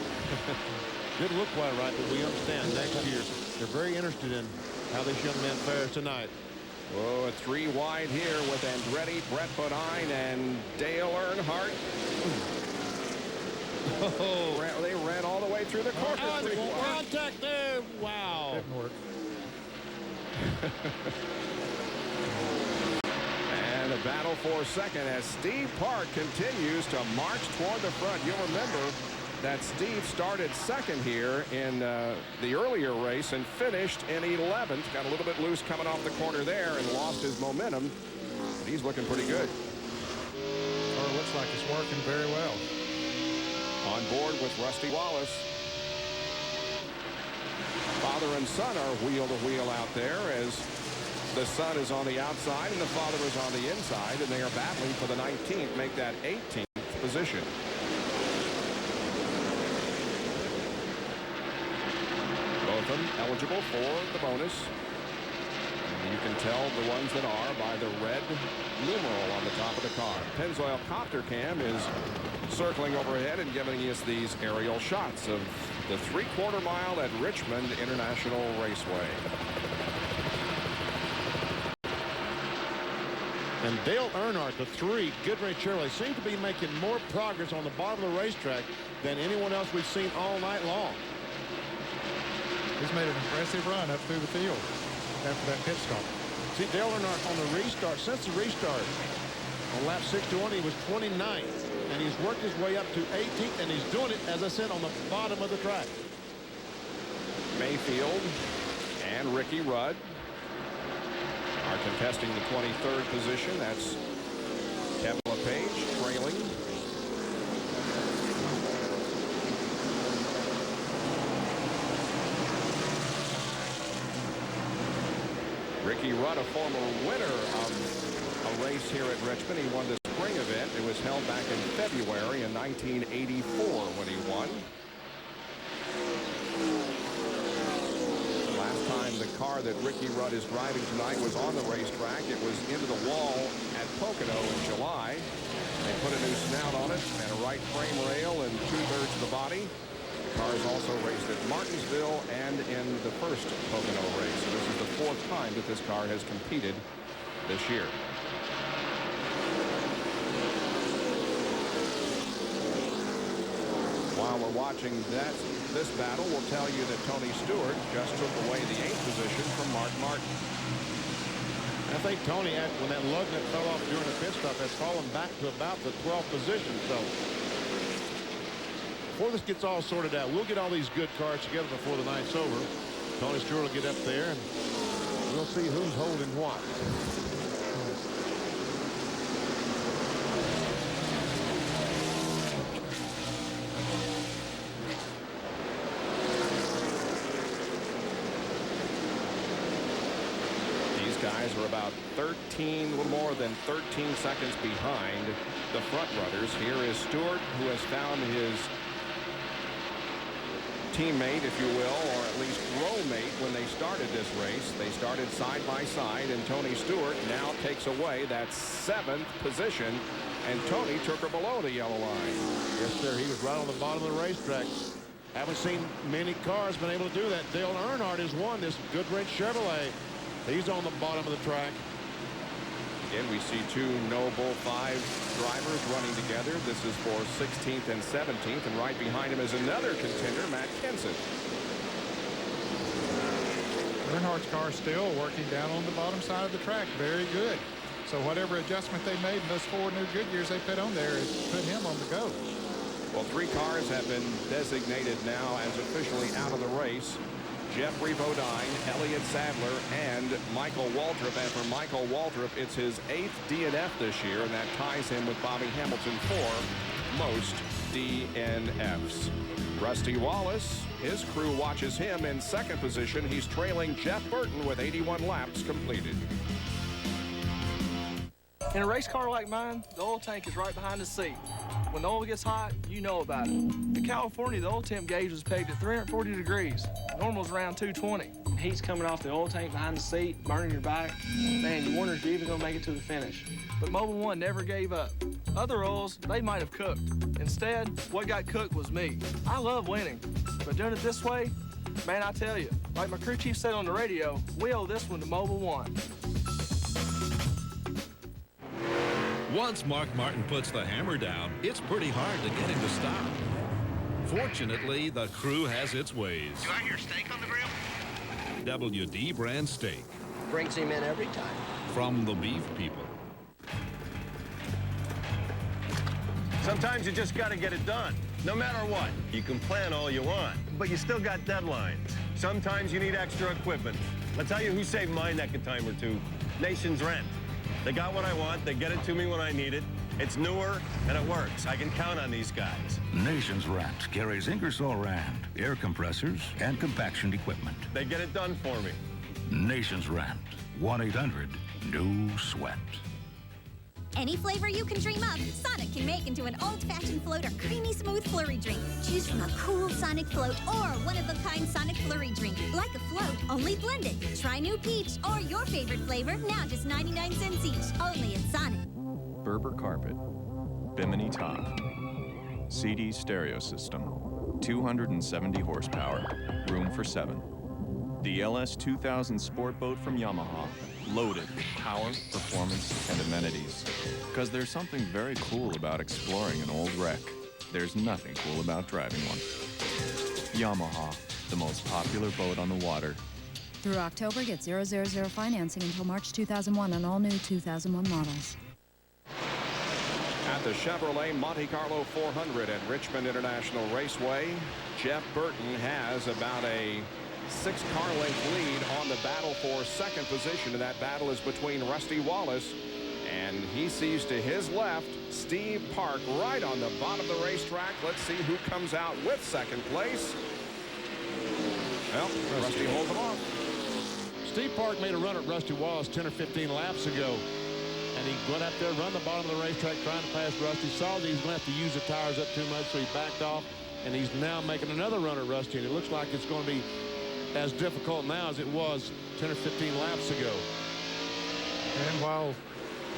[SPEAKER 14] Didn't look quite right, but we understand next year they're very interested in how this young man fares tonight.
[SPEAKER 9] Whoa, a 3 wide here with Andretti, Brett Bodine, and Dale Earnhardt. Oh, they ran all the way through the corner.
[SPEAKER 14] Contact there. Wow.
[SPEAKER 13] Didn't work.
[SPEAKER 9] And a battle for second as Steve Park continues to march toward the front. You'll remember that Steve started second here in the earlier race and finished in 11th. Got a little bit loose coming off the corner there and lost his momentum. But he's looking pretty good.
[SPEAKER 13] Or it looks like it's working very well.
[SPEAKER 9] On board with Rusty Wallace. Father and son are wheel to wheel out there as the son is on the outside and the father is on the inside, and they are battling for the 19th, make that 18th position. Both of them eligible for the bonus. And you can tell the ones that are by the red numeral on the top of the car. Pennzoil Copter Cam is circling overhead and giving us these aerial shots of the 3/4 mile at Richmond International Raceway.
[SPEAKER 14] And Dale Earnhardt, the 3 Goodrich Chevrolet, seem to be making more progress on the bottom of the racetrack than anyone else we've seen all night long.
[SPEAKER 13] He's made an impressive run up through the field after that pit stop.
[SPEAKER 14] See, Dale Earnhardt on the restart, since the restart, on lap 61, he was 29th, and he's worked his way up to 18th, and he's doing it, as I said, on the bottom of the track.
[SPEAKER 9] Mayfield and Ricky Rudd are contesting the 23rd position. That's Kevin LePage trailing. Ricky Rudd, a former winner of a race here at Richmond. He won the spring event. It was held back in February in 1984 when he won. The car that Ricky Rudd is driving tonight was on the racetrack. It was into the wall at Pocono in July. They put a new snout on it and a right frame rail and 2/3 of the body. The car is also raced at Martinsville and in the first Pocono race. So this is the 4th time that this car has competed this year. While we're watching this battle, we'll tell you that Tony Stewart just took away the 8th position from Mark Martin.
[SPEAKER 14] I think Tony, when that lug nut fell off during the pit stop, has fallen back to about the 12th position. So before this gets all sorted out, we'll get all these good cars together before the night's over. Tony Stewart will get up there, and we'll see who's holding what.
[SPEAKER 9] Guys are about 13, a little more than 13 seconds behind the front runners. Here is Stewart, who has found his teammate, if you will, or at least rowmate when they started this race. They started side by side, and Tony Stewart now takes away that 7th position, and Tony took her below the yellow line.
[SPEAKER 14] Yes, sir. He was right on the bottom of the racetrack. Haven't seen many cars been able to do that. Dale Earnhardt has won this Goodrich Chevrolet. He's on the bottom of the track.
[SPEAKER 9] Again, we see 2 Noble 5 drivers running together. This is for 16th and 17th, and right behind him is another contender, Matt Kenseth.
[SPEAKER 13] Earnhardt's car still working down on the bottom side of the track. Very good. So whatever adjustment they made in those 4 new Goodyears they put on there is put him on the go.
[SPEAKER 9] Well, 3 cars have been designated now as officially out of the race. Jeffrey Bodine, Elliott Sadler, and Michael Waltrip. And for Michael Waltrip, it's his 8th DNF this year, and that ties him with Bobby Hamilton for most DNFs. Rusty Wallace, his crew watches him in 2nd position. He's trailing Jeff Burton with 81 laps completed.
[SPEAKER 4] In a race car like mine, the oil tank is right behind the seat. When the oil gets hot, you know about it. In California, the oil temp gauge was pegged at 340 degrees. Normal's around 220. Heat's coming off the oil tank behind the seat, burning your back. Man, you wonder if you're even gonna make it to the finish. But Mobil 1 never gave up. Other oils, they might have cooked. Instead, what got cooked was me. I love winning, but doing it this way, man, I tell you, like my crew chief said on the radio, we owe this one to Mobil 1.
[SPEAKER 6] Once Mark Martin puts the hammer down, it's pretty hard to get him to stop. Fortunately, the crew has its ways.
[SPEAKER 7] Do I hear steak on the grill?
[SPEAKER 6] WD brand steak.
[SPEAKER 20] Brings him in every time.
[SPEAKER 6] From the beef people.
[SPEAKER 8] Sometimes you just got to get it done, no matter what. You can plan all you want, but you still got deadlines. Sometimes you need extra equipment. I'll tell you who saved my neck a time or two. Nation's Rent. They got what I want. They get it to me when I need it. It's newer, and it works. I can count on these guys.
[SPEAKER 3] Nations Rent carries Ingersoll Rand, air compressors, and compaction equipment.
[SPEAKER 8] They get it done for me.
[SPEAKER 3] Nations Rent, 1-800-NEW-SWEAT.
[SPEAKER 7] Any flavor you can dream up, Sonic can make into an old-fashioned float or creamy smooth flurry drink. Choose from a cool Sonic float or one-of-a-kind Sonic flurry drink. Like a float, only blended. Try new peach or your favorite flavor, now just 99 cents each. Only at Sonic.
[SPEAKER 10] Berber carpet, Bimini top, CD stereo system, 270 horsepower, room for 7. The LS 2000 sport boat from Yamaha, loaded with power, performance, and amenities. Because there's something very cool about exploring an old wreck. There's nothing cool about driving one. Yamaha, the most popular boat on the water.
[SPEAKER 11] Through October, get 000 financing until March 2001 on all new 2001 models.
[SPEAKER 9] At the Chevrolet Monte Carlo 400 at Richmond International Raceway, Jeff Burton has about a 6-car length lead on the battle for second position, and that battle is between Rusty Wallace, and he sees to his left Steve Park right on the bottom of the racetrack. Let's see who comes out with second place. Well, Rusty holds him off.
[SPEAKER 14] Steve Park made a run at Rusty Wallace 10 or 15 laps ago, and he went up there, run the bottom of the racetrack trying to pass Rusty. Saw that he's going to have to use the tires up too much, so he backed off, and he's now making another run at Rusty, and it looks like it's going to be as difficult now as it was 10 or 15 laps ago.
[SPEAKER 13] And while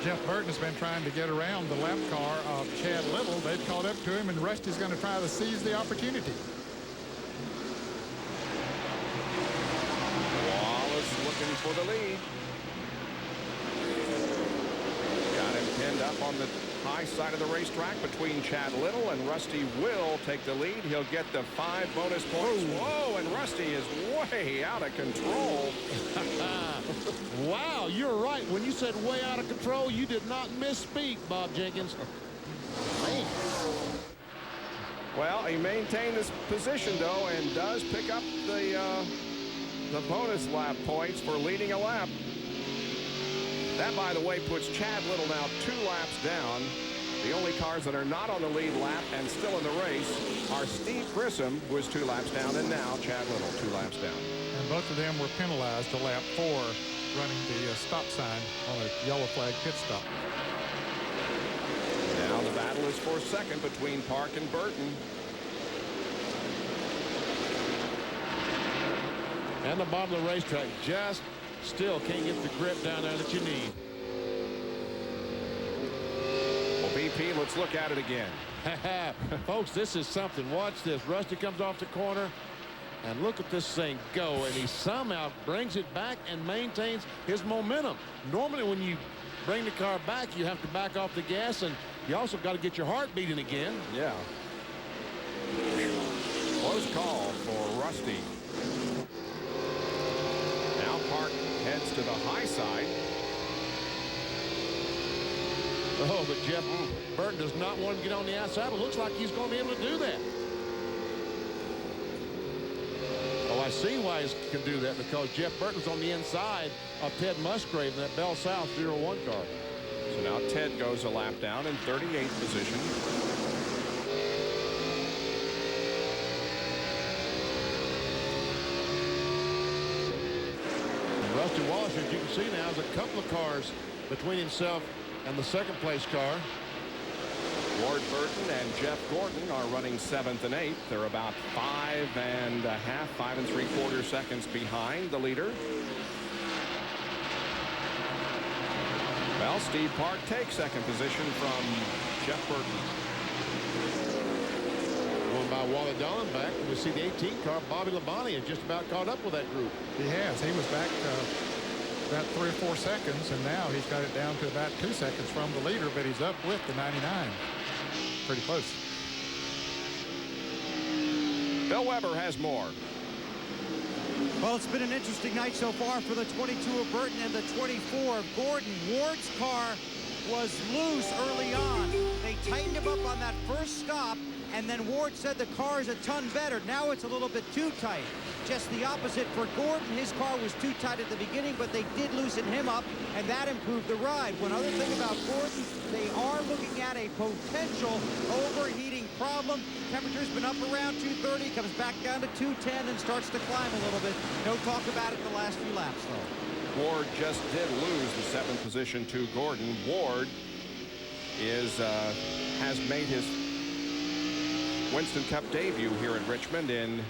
[SPEAKER 13] Jeff Burton has been trying to get around the lap car of Chad Little, they've caught up to him, and Rusty's going to try to seize the opportunity.
[SPEAKER 9] Wallace looking for the lead. Got him pinned up on the high side of the racetrack between Chad Little, and Rusty will take the lead. He'll get the 5 bonus points. Whoa, and Rusty is way out of control.
[SPEAKER 14] Wow, you're right. When you said way out of control, you did not misspeak, Bob Jenkins. Man.
[SPEAKER 9] Well, he maintained his position, though, and does pick up the bonus lap points for leading a lap. That, by the way, puts Chad Little now 2 laps down. The only cars that are not on the lead lap and still in the race are Steve Grissom, who is 2 laps down, and now Chad Little, 2 laps down.
[SPEAKER 13] And both of them were penalized to lap 4, running the stop sign on a yellow flag pit stop.
[SPEAKER 9] Now the battle is for second between Park and Burton.
[SPEAKER 14] And the bottom of the racetrack just still can't get the grip down there that you need.
[SPEAKER 9] Well, BP, let's look at it again.
[SPEAKER 14] Folks, this is something. Watch this. Rusty comes off the corner, and look at this thing go, and he somehow brings it back and maintains his momentum. Normally, when you bring the car back, you have to back off the gas, and you also got to get your heart beating again.
[SPEAKER 9] Yeah. Close call for Rusty. Now Park heads to the high side.
[SPEAKER 14] Oh, but Jeff Burton does not want to get on the outside. It looks like he's going to be able to do that. Oh, I see why he can do that, because Jeff Burton's on the inside of Ted Musgrave in that Bell South 01 car.
[SPEAKER 9] So now Ted goes a lap down in 38th position.
[SPEAKER 14] Rusty Wallace, as you can see now, has a couple of cars between himself and the second place car.
[SPEAKER 9] Ward Burton and Jeff Gordon are running 7th and 8th. They're about 5 3/4 seconds behind the leader. Well, Steve Park takes second position from Jeff Burton.
[SPEAKER 14] Won by Wally Dallenbach. We see the 18 car, Bobby Labonte, has just about caught up with that group.
[SPEAKER 13] He has. He was back about 3 or 4 seconds, and now he's got it down to about 2 seconds from the leader, but he's up with the 99. Pretty close.
[SPEAKER 9] Bill Weber has more.
[SPEAKER 1] Well, it's been an interesting night so far for the 22 of Burton and the 24 of Gordon. Ward's car was loose early on. They tightened him up on that first stop,
[SPEAKER 5] and then Ward said the car is a ton better. Now it's a little bit too tight. Just the opposite for Gordon. His car was too tight at the beginning, but they did loosen him up, and that improved the ride. One other thing about Gordon, they are looking at a potential overheating problem. Temperature's been up around 230, comes back down to 210, and starts to climb a little bit. No talk about it the last few laps, though.
[SPEAKER 9] Ward just did lose the 7th position to Gordon. Ward has made his Winston Cup debut here at Richmond in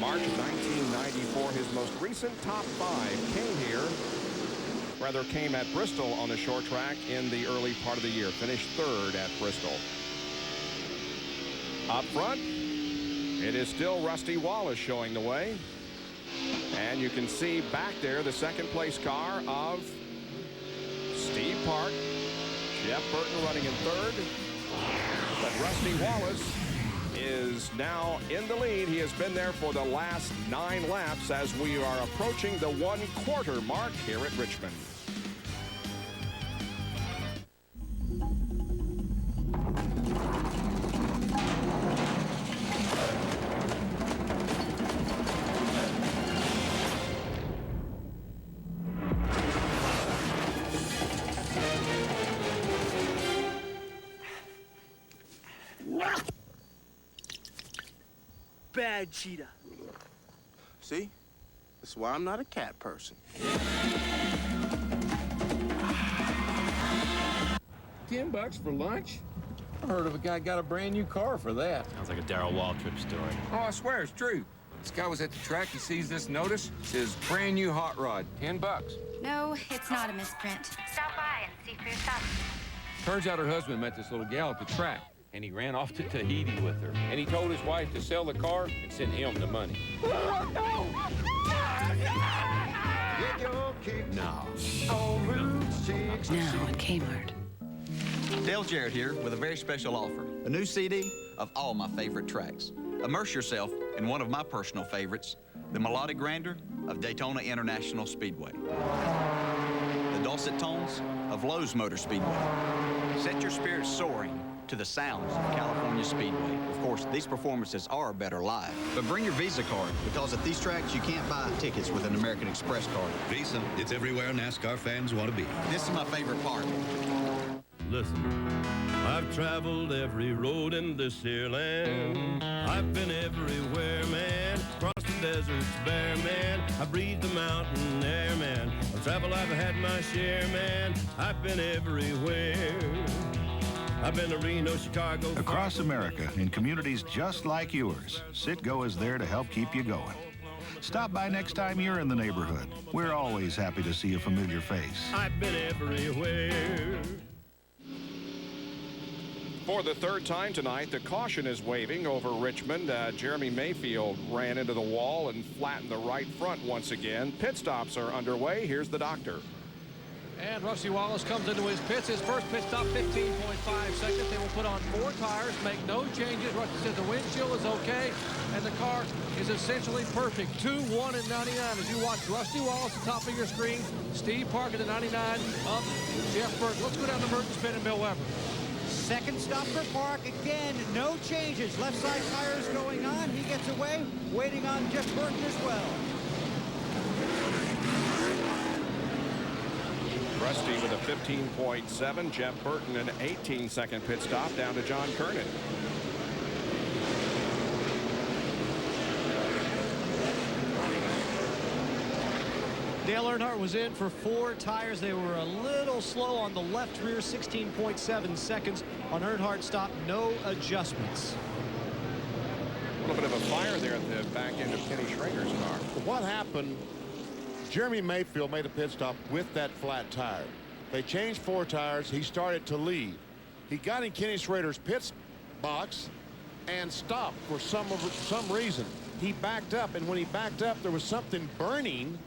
[SPEAKER 9] March of 1994. His most recent top 5 came at Bristol on the short track in the early part of the year. Finished 3rd at Bristol. Up front, it is still Rusty Wallace showing the way. And you can see back there the 2nd place car of Steve Park. Jeff Burton running in 3rd. But Rusty Wallace is now in the lead. He has been there for the last 9 laps as we are approaching the 1/4 mark here at Richmond.
[SPEAKER 12] Bad cheetah.
[SPEAKER 16] See? That's why I'm not a cat person.
[SPEAKER 17] $10 for lunch? I heard of a guy got a brand new car for that.
[SPEAKER 18] Sounds like a Darrell Waltrip story.
[SPEAKER 17] Oh, I swear it's true. This guy was at the track. He sees this notice. It says brand new hot rod, $10.
[SPEAKER 11] No, it's not a misprint.
[SPEAKER 19] Stop by and see for yourself.
[SPEAKER 17] Turns out her husband met this little gal at the track, and he ran off to Tahiti with her. And he told his wife to sell the car and send him the money.
[SPEAKER 18] No.
[SPEAKER 22] Now at Kmart.
[SPEAKER 23] Dale Jarrett here with a very special offer. A new CD of all my favorite tracks. Immerse yourself in one of my personal favorites, the melodic grandeur of Daytona International Speedway. The dulcet tones of Lowe's Motor Speedway. Set your spirits soaring to the sounds of California Speedway. Of course, these performances are better live. But bring your Visa card, because at these tracks, you can't buy tickets with an American Express card.
[SPEAKER 3] Visa, it's everywhere NASCAR fans want to be.
[SPEAKER 23] This is my favorite part.
[SPEAKER 25] Listen, I've traveled every road in this here land. I've been everywhere, man. Crossed the deserts bare, man. I breathed the mountain air, man. Of travel I've had my share, man. I've been everywhere. I've been to Reno, Chicago.
[SPEAKER 3] Across America, in communities just like yours, Citgo is there to help keep you going. Stop by next time you're in the neighborhood. We're always happy to see a familiar face.
[SPEAKER 25] I've been everywhere.
[SPEAKER 9] For the 3rd time tonight, the caution is waving over Richmond. Jeremy Mayfield ran into the wall and flattened the right front once again. Pit stops are underway. Here's the doctor.
[SPEAKER 4] And Rusty Wallace comes into his pits. His first pit stop, 15.5 seconds. They will put on 4 tires, make no changes. Rusty says the windshield is okay, and the car is essentially perfect. 2, 1, and 99 as you watch Rusty Wallace at the top of your screen. Steve Park at the 99 up Jeff Burton. Let's go down to Merton Spin and Bill Weber.
[SPEAKER 5] Second stop for Park. Again, no changes. Left side tires going on. He gets away, waiting on Jeff Burton as well.
[SPEAKER 9] Rusty with a 15.7. Jeff Burton an 18-second pit stop down to John Kernan.
[SPEAKER 1] Dale Earnhardt was in for 4 tires. They were a little slow on the left rear, 16.7 seconds. On Earnhardt's stop, no adjustments.
[SPEAKER 9] A little bit of a fire there at the back end of Kenny Schrager's car.
[SPEAKER 14] What happened, Jeremy Mayfield made a pit stop with that flat tire. They changed 4 tires. He started to lead. He got in Kenny Schrader's pit box and stopped for some reason. He backed up, and when he backed up, there was something burning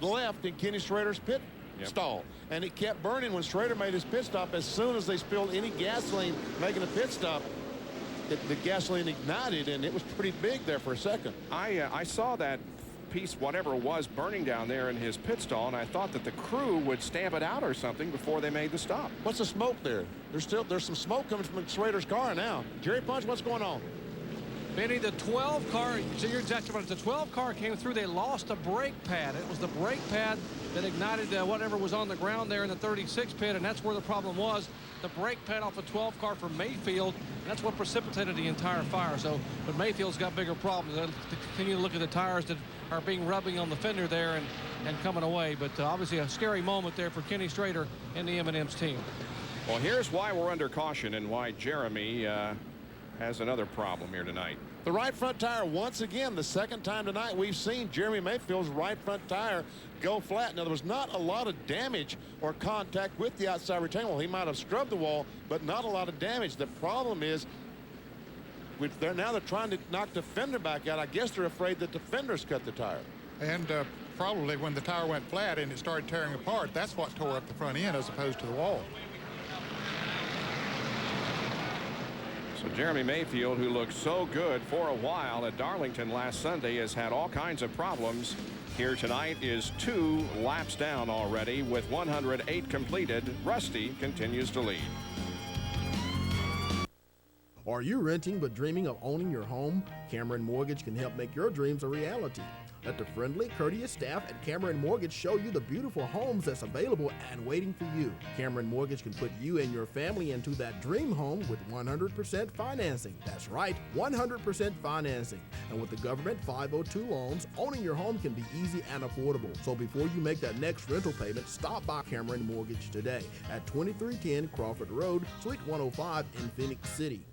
[SPEAKER 14] left in Kenny Schrader's pit stall, and it kept burning when Schrader made his pit stop. As soon as they spilled any gasoline making a pit stop, the gasoline ignited, and it was pretty big there for a second.
[SPEAKER 9] I saw that piece, whatever was burning down there in his pit stall, and I thought that the crew would stamp it out or something before they made the stop.
[SPEAKER 14] What's the smoke there? There's some smoke coming from Schrader's car now. Jerry Punch, what's going on?
[SPEAKER 4] Benny, the 12 car, so you're exactly right. The 12 car came through. They lost a brake pad. It was the brake pad that ignited whatever was on the ground there in the 36 pit, and that's where the problem was. The brake pad off a 12 car from Mayfield, and that's what precipitated the entire fire. So, but Mayfield's got bigger problems. They'll continue to look at the tires that are rubbing on the fender there and coming away. But obviously a scary moment there for Kenny Schrader and the M&M's team.
[SPEAKER 9] Well, here's why we're under caution and why Jeremy has another problem here tonight.
[SPEAKER 14] The right front tire, once again, the second time tonight we've seen Jeremy Mayfield's right front tire go flat. Now, there was not a lot of damage or contact with the outside retaining wall. He might have scrubbed the wall, but not a lot of damage. The problem is, they're trying to knock the fender back out. I guess they're afraid that the fender's cut the tire.
[SPEAKER 13] And probably when the tire went flat and it started tearing apart, that's what tore up the front end as opposed to the wall.
[SPEAKER 9] So Jeremy Mayfield, who looked so good for a while at Darlington last Sunday, has had all kinds of problems. Here tonight is 2 laps down already with 108 completed. Rusty continues to lead.
[SPEAKER 2] Are you renting but dreaming of owning your home? Cameron Mortgage can help make your dreams a reality. Let the friendly, courteous staff at Cameron Mortgage show you the beautiful homes that's available and waiting for you. Cameron Mortgage can put you and your family into that dream home with 100% financing. That's right, 100% financing. And with the government 502 loans, owning your home can be easy and affordable. So before you make that next rental payment, stop by Cameron Mortgage today at 2310 Crawford Road, Suite 105 in Phoenix City.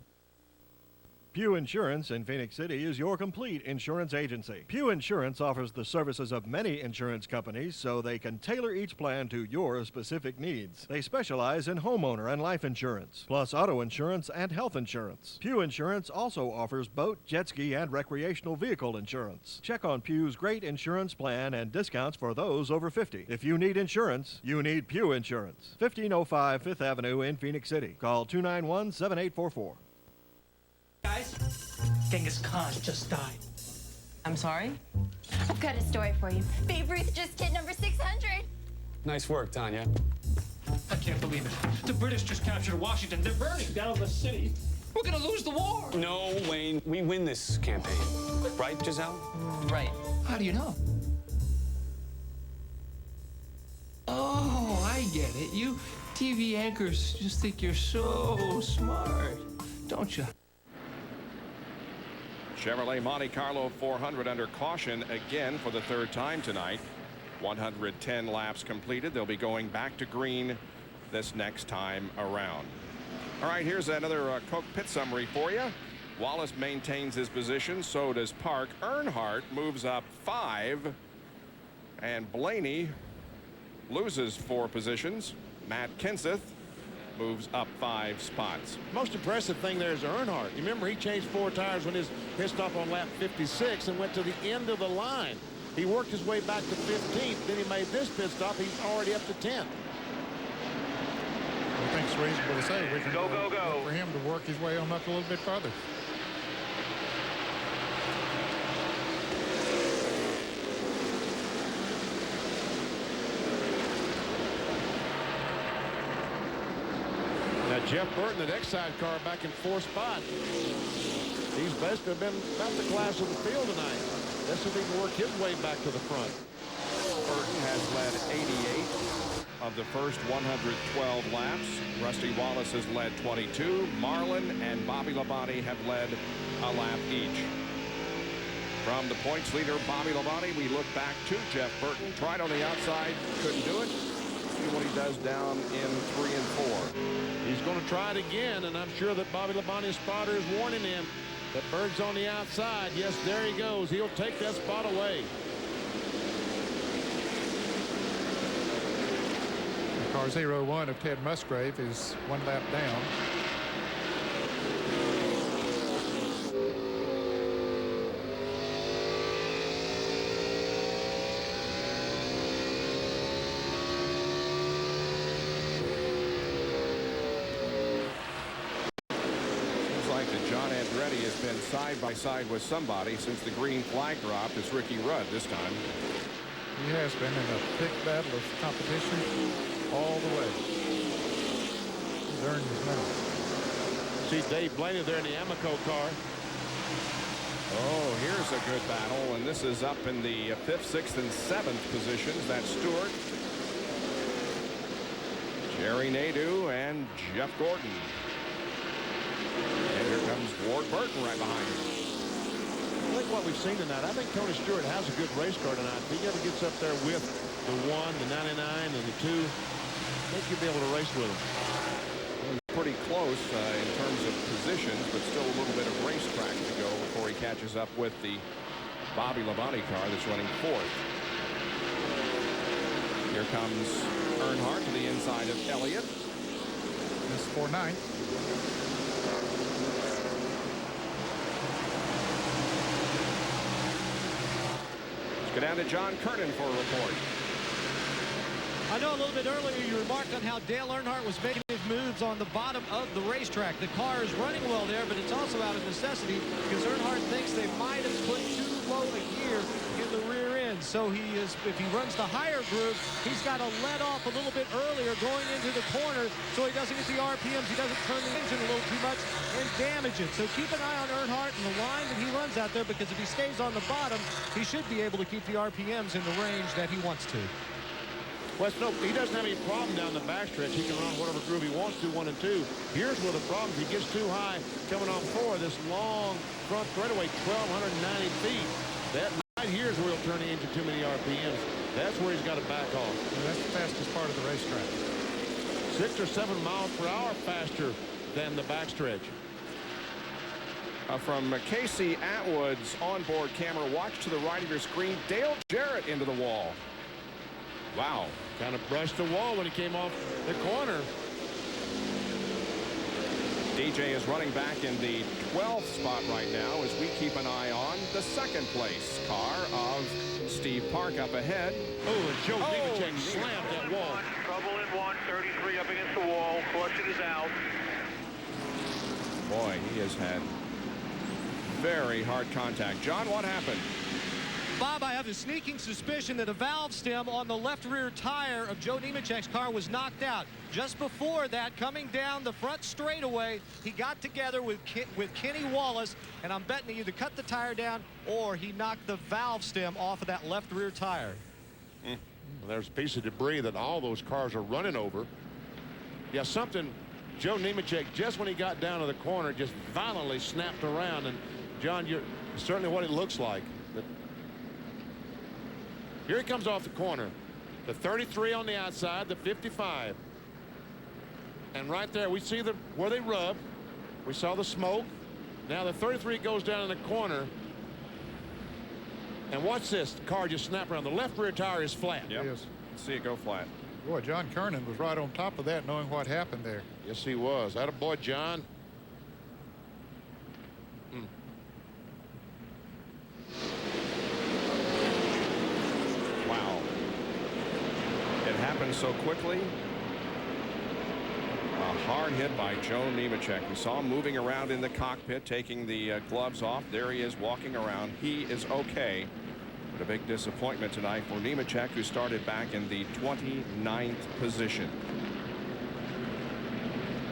[SPEAKER 12] Pew Insurance in Phoenix City is your complete insurance agency. Pew Insurance offers the services of many insurance companies so they can tailor each plan to your specific needs. They specialize in homeowner and life insurance, plus auto insurance and health insurance. Pew Insurance also offers boat, jet ski, and recreational vehicle insurance. Check on Pew's great insurance plan and discounts for those over 50. If you need insurance, you need Pew Insurance. 1505 5th Avenue in Phoenix City. Call 291-7844.
[SPEAKER 15] Guys, Genghis Khan just died.
[SPEAKER 18] I'm sorry?
[SPEAKER 19] I've got a story for you. Babe Ruth just hit number 600.
[SPEAKER 15] Nice work, Tanya. I can't believe it. The British just captured Washington. They're burning down the city. We're gonna lose the war.
[SPEAKER 21] No, Wayne, we win this campaign. Right, Giselle?
[SPEAKER 18] Right.
[SPEAKER 15] How do you know? Oh, I get it. You TV anchors just think you're so smart, don't you?
[SPEAKER 9] Chevrolet Monte Carlo 400 under caution again for the 3rd time tonight. 110 laps completed. They'll be going back to green this next time around. All right, here's another Coke pit summary for you. Wallace maintains his position. So does Park. Earnhardt moves up 5. And Blaney loses 4 positions. Matt Kenseth moves up 5 spots.
[SPEAKER 14] Most impressive thing there is Earnhardt. You remember he changed 4 tires when his pit stop on lap 56 and went to the end of the line. He worked his way back to 15th. Then he made this pit stop. He's already up to 10th.
[SPEAKER 13] I think it's reasonable to say we can
[SPEAKER 8] go
[SPEAKER 13] for him to work his way on up a little bit further.
[SPEAKER 14] Now Jeff Burton, the next side car, back in 4th spot. He's basically been about the class of the field tonight. Let's see if he can work his way back to the front.
[SPEAKER 9] Burton has led 88 of the first 112 laps. Rusty Wallace has led 22. Marlin and Bobby Labonte have led a lap each. From the points leader, Bobby Labonte, we look back to Jeff Burton. Tried on the outside, couldn't do it. See what he does down in 3 and 4.
[SPEAKER 14] He's going to try it again, and I'm sure that Bobby Labonte's spotter is warning him that Berg's on the outside. Yes, there he goes. He'll take that spot away.
[SPEAKER 13] Car 01 of Ted Musgrave is 1 lap down.
[SPEAKER 9] side by side with somebody since the green flag dropped. It's Ricky Rudd this time.
[SPEAKER 13] He has been in a thick battle of competition all the way. He's earned his medal.
[SPEAKER 14] See Dave Blaney there in the Amoco car.
[SPEAKER 9] Oh, here's a good battle, and this is up in the 5th, 6th, and 7th positions. That's Stewart, Jerry Nadeau, and Jeff Gordon. And here comes Ward Burton right behind him.
[SPEAKER 14] I like what we've seen tonight. I think Tony Stewart has a good race car tonight. If he ever gets up there with the 1, the 99, and the 2, I think you'll be able to race with him.
[SPEAKER 9] Pretty close in terms of positions, but still a little bit of racetrack to go before he catches up with the Bobby Labonte car that's running 4th. Here comes Earnhardt to the inside of Elliott.
[SPEAKER 13] This is 4-9.
[SPEAKER 9] Let's go down to John Kernan for a report.
[SPEAKER 1] I know a little bit earlier you remarked on how Dale Earnhardt was making his moves on the bottom of the racetrack. The car is running well there, but it's also out of necessity because Earnhardt thinks they might have put too low a gear in the rear end. So if he runs the higher group, he's got to let off a little bit earlier going into the corner so he doesn't get the RPMs. He doesn't turn the engine a little too much and damage it. So keep an eye on Earnhardt and the line that he runs out there, because if he stays on the bottom, he should be able to keep the RPMs in the range that he wants to.
[SPEAKER 14] Well, he doesn't have any problem down the backstretch. He can run whatever groove he wants to, 1 and 2. Here's where the problem, if he gets too high coming on 4, this long front straightaway, 1,290 feet. That right here is where he'll turn the engine too many RPMs. That's where he's got to back off.
[SPEAKER 13] And that's the fastest part of the racetrack.
[SPEAKER 14] 6 or 7 miles per hour faster than the backstretch.
[SPEAKER 9] From Casey Atwood's onboard camera, watch to the right of your screen. Dale Jarrett into the wall. Wow.
[SPEAKER 14] Kind of brushed the wall when he came off the corner.
[SPEAKER 9] DJ is running back in the 12th spot right now as we keep an eye on the 2nd place car of Steve Park up ahead.
[SPEAKER 14] Oh, and Joe Nemechek slammed that wall.
[SPEAKER 6] Trouble in 1, 33 up against the wall. Caution is out.
[SPEAKER 9] Boy, he has had very hard contact. John, what happened?
[SPEAKER 1] Bob, I have a sneaking suspicion that a valve stem on the left rear tire of Joe Nemechek's car was knocked out. Just before that, coming down the front straightaway, he got together with Kenny Wallace, and I'm betting he either cut the tire down or he knocked the valve stem off of that left rear tire.
[SPEAKER 14] There's a piece of debris that all those cars are running over. Yeah, something, Joe Nemechek, just when he got down to the corner, just violently snapped around. And, John, you're certainly what it looks like. Here he comes off the corner. The 33 on the outside, the 55. And right there, we see where they rub. We saw the smoke. Now the 33 goes down in the corner. And watch this. The car just snapped around. The left rear tire is flat.
[SPEAKER 9] Yep.
[SPEAKER 13] Yes.
[SPEAKER 9] See it go flat.
[SPEAKER 13] Boy, John Kernan was right on top of that, knowing what happened there.
[SPEAKER 14] Yes, he was. Attaboy, John.
[SPEAKER 9] Wow. It happened so quickly. A hard hit by Joe Nemechek. We saw him moving around in the cockpit, taking the gloves off. There he is walking around. He is okay. But a big disappointment tonight for Nemechek, who started back in the 29th position.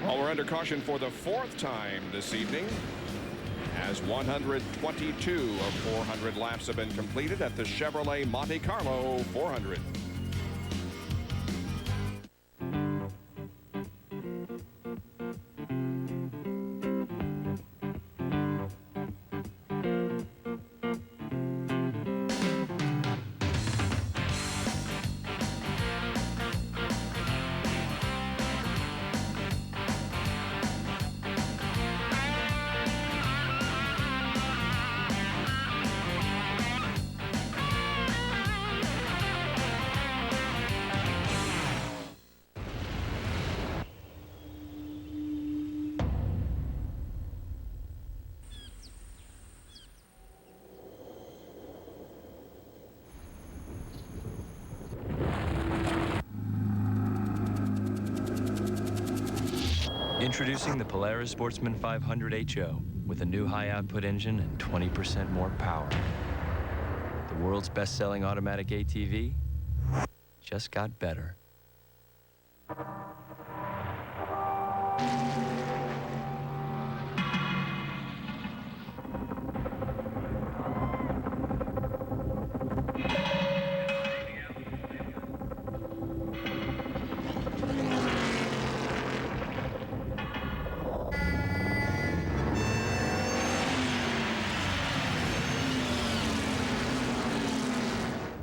[SPEAKER 9] Well, we're under caution for the 4th time this evening, as 122 of 400 laps have been completed at the Chevrolet Monte Carlo 400.
[SPEAKER 7] Introducing the Polaris Sportsman 500 HO. with a new high-output engine and 20% more power. The world's best-selling automatic ATV just got better.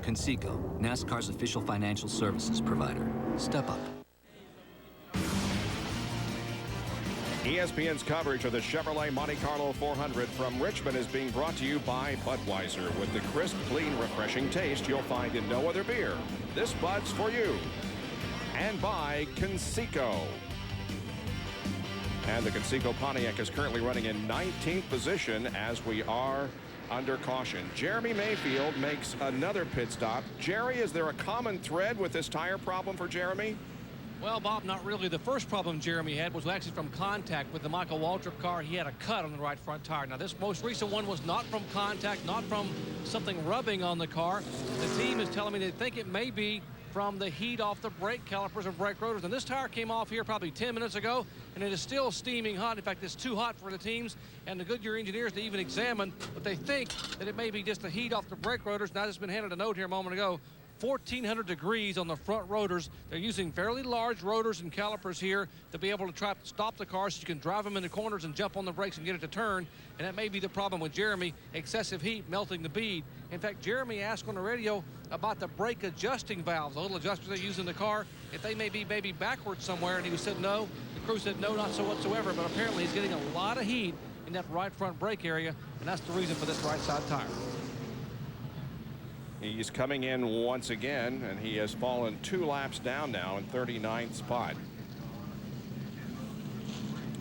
[SPEAKER 10] Conseco, NASCAR's official financial services provider. Step up.
[SPEAKER 9] ESPN's coverage of the Chevrolet Monte Carlo 400 from Richmond is being brought to you by Budweiser. With the crisp, clean, refreshing taste you'll find in no other beer. This Bud's for you. And by Conseco. And the Conseco Pontiac is currently running in 19th position as we are under caution. Jeremy Mayfield makes another pit stop. Jerry, is there a common thread with this tire problem for Jeremy?
[SPEAKER 20] Well, Bob, not really. The first problem Jeremy had was actually from contact with the Michael Waltrip car. He had a cut on the right front tire. Now, this most recent one was not from contact, not from something rubbing on the car. The team is telling me they think it may be from the heat off the brake calipers and brake rotors. And this tire came off here probably 10 minutes ago, and it is still steaming hot. In fact, it's too hot for the teams and the Goodyear engineers to even examine, but they think that it may be just the heat off the brake rotors. Now, I just been handed a note here a moment ago. 1,400 degrees on the front rotors. They're using fairly large rotors and calipers here to be able to try to stop the car so you can drive them in the corners and jump on the brakes and get it to turn. And that may be the problem with Jeremy, excessive heat melting the bead. In fact, Jeremy asked on the radio about the brake adjusting valves, the little adjusters they use in the car, if they may be maybe backwards somewhere, and he said no. The crew said no, not so whatsoever, but apparently he's getting a lot of heat in that right front brake area, and that's the reason for this right side tire.
[SPEAKER 9] He's coming in once again, and he has fallen 2 laps down now in 39th spot.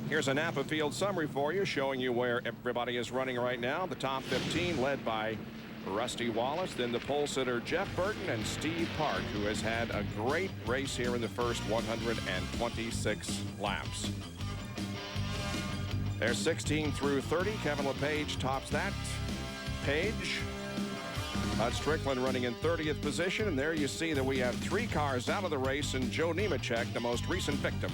[SPEAKER 9] Here's a Napa Field summary for you, showing you where everybody is running right now. The top 15 led by Rusty Wallace, then the pole sitter Jeff Burton and Steve Park, who has had a great race here in the first 126 laps. There's 16 through 30. Kevin LePage tops that. Page. Bud Strickland running in 30th position, and there you see that we have 3 cars out of the race, and Joe Nemechek, the most recent victim.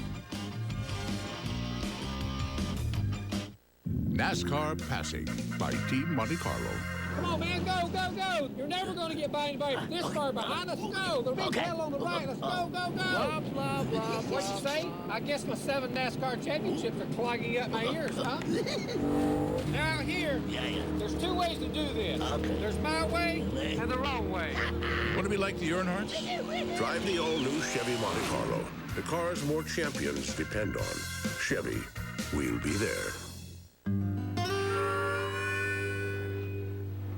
[SPEAKER 22] NASCAR Passing by Team Monte Carlo.
[SPEAKER 24] Come on, man, go, go, go. You're never going to get by anybody this far behind. Let's go. The big hill on the right. Let's go, go, go. Blah, blah, blah. What'd you say? I guess my 7 NASCAR championships are clogging up my ears, huh? Now, here, there's 2 ways to do this. There's my way and the wrong way.
[SPEAKER 22] Want to be like the Earnhardts? Drive the all-new Chevy Monte Carlo. The cars more champions depend on. Chevy, we'll be there.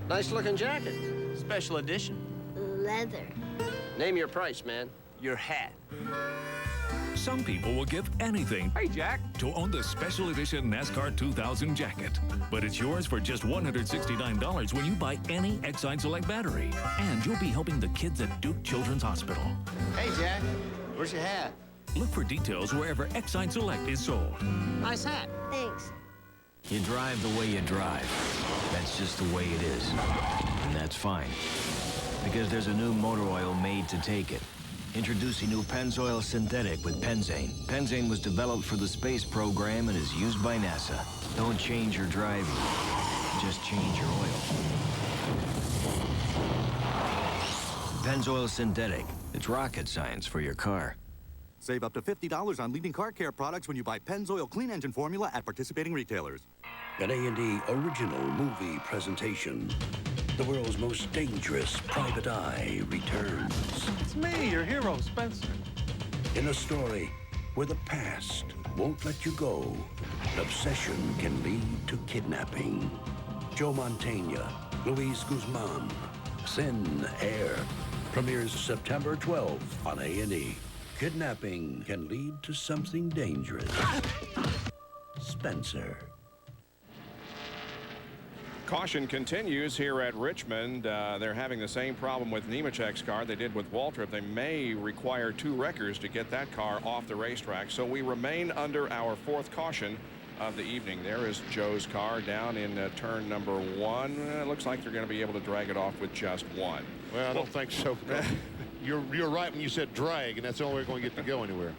[SPEAKER 26] Nice looking jacket.
[SPEAKER 27] Special edition.
[SPEAKER 26] Leather. Name your price, man.
[SPEAKER 27] Your hat.
[SPEAKER 28] Some people will give anything,
[SPEAKER 27] hey Jack,
[SPEAKER 28] to own the special edition NASCAR 2000 jacket. But it's yours for just $169 when you buy any Exide Select battery. And you'll be helping the kids at Duke Children's Hospital.
[SPEAKER 26] Hey, Jack. Where's your hat?
[SPEAKER 28] Look for details wherever Exide Select is sold.
[SPEAKER 26] Nice hat. Thanks.
[SPEAKER 29] You drive the way you drive. That's just the way it is. And that's fine. Because there's a new motor oil made to take it. Introducing new Pennzoil Synthetic with Penzane. Penzane was developed for the space program and is used by NASA. Don't change your driving. Just change your oil. Pennzoil Synthetic. It's rocket science for your car.
[SPEAKER 30] Save up to $50 on leading car care products when you buy Pennzoil Clean Engine Formula at participating retailers.
[SPEAKER 31] An A&E original movie presentation. The world's most dangerous private eye returns.
[SPEAKER 4] It's me, your hero, Spencer.
[SPEAKER 31] In a story where the past won't let you go, obsession can lead to kidnapping. Joe Mantegna, Luis Guzman, Thin Air. Premieres September 12th on A&E. Kidnapping can lead to something dangerous. Spencer.
[SPEAKER 9] Caution continues here at Richmond. They're having the same problem with Nemechek's car they did with Waltrip. They may require 2 wreckers to get that car off the racetrack. So we remain under our 4th caution of the evening. There is Joe's car down in turn number 1. It looks like they're going to be able to drag it off with just one.
[SPEAKER 14] Well, I don't think so. You're right when you said drag, and that's the only way we're going to get to go anywhere.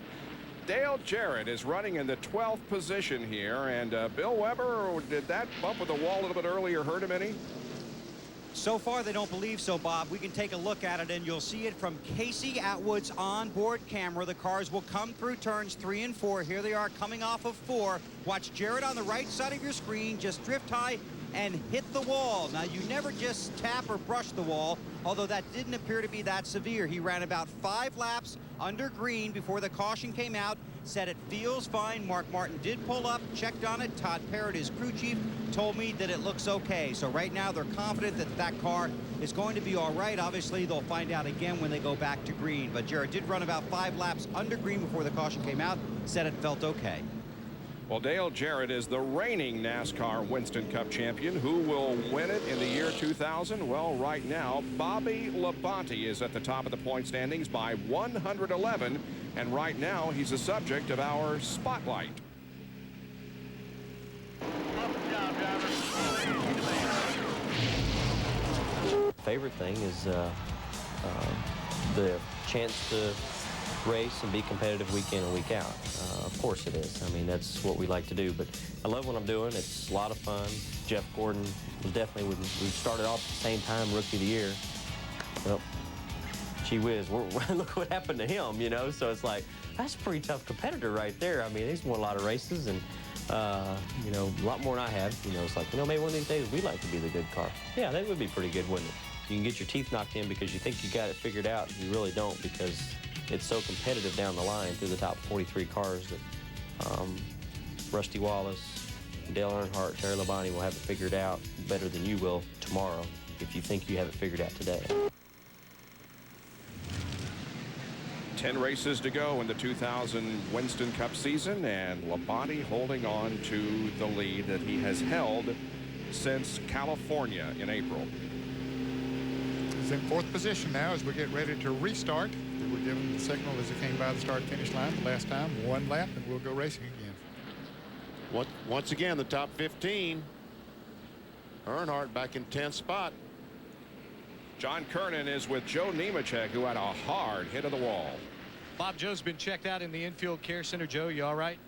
[SPEAKER 9] Dale Jarrett is running in the 12th position here, and Bill Weber, did that bump with the wall a little bit earlier hurt him any?
[SPEAKER 2] So far, they don't believe so, Bob. We can take a look at it, and you'll see it from Casey Atwood's onboard camera. The cars will come through turns 3 and 4. Here they are coming off of 4. Watch Jarrett on the right side of your screen just drift high and hit the wall. Now, you never just tap or brush the wall, although that didn't appear to be that severe. He ran about 5 laps under green before the caution came out, said it feels fine. Mark Martin did pull up, checked on it. Todd Parrott, his crew chief, told me that it looks okay. So right now they're confident that that car is going to be all right. Obviously, they'll find out again when they go back to green. But Jarrett did run about 5 laps under green before the caution came out, said it felt okay.
[SPEAKER 9] Well, Dale Jarrett is the reigning NASCAR Winston Cup champion. Who will win it in the year 2000? Well, right now, Bobby Labonte is at the top of the point standings by 111. And right now, he's the subject of our spotlight.
[SPEAKER 3] Favorite thing is the chance to race and be competitive week in and week out. Of course it is. I mean, that's what we like to do. But I love what I'm doing. It's a lot of fun. Jeff Gordon was definitely, we started off at the same time, Rookie of the Year. Well, gee whiz, look what happened to him, you know? So it's like, that's a pretty tough competitor right there. I mean, he's won a lot of races and, you know, a lot more than I have. You know, it's like, you know, maybe one of these days we'd like to be the good car. Yeah, that would be pretty good, wouldn't it? You can get your teeth knocked in because you think you got it figured out. You really don't, because it's so competitive down the line through the top 43 cars that Rusty Wallace, Dale Earnhardt, Terry Labonte will have it figured out better than you will tomorrow if you think you have it figured out today.
[SPEAKER 9] 10 races to go in the 2000 Winston Cup season, and Labonte holding on to the lead that he has held since California in April.
[SPEAKER 13] He's in 4th position now as we get ready to restart. We're given the signal as he came by the start-finish line the last time. 1 lap, and we'll go racing again.
[SPEAKER 14] Once again, the top 15. Earnhardt back in 10th spot.
[SPEAKER 9] John Kernan is with Joe Nemechek, who had a hard hit of the wall.
[SPEAKER 1] Bob, Joe's been checked out in the infield care center. Joe, you all right?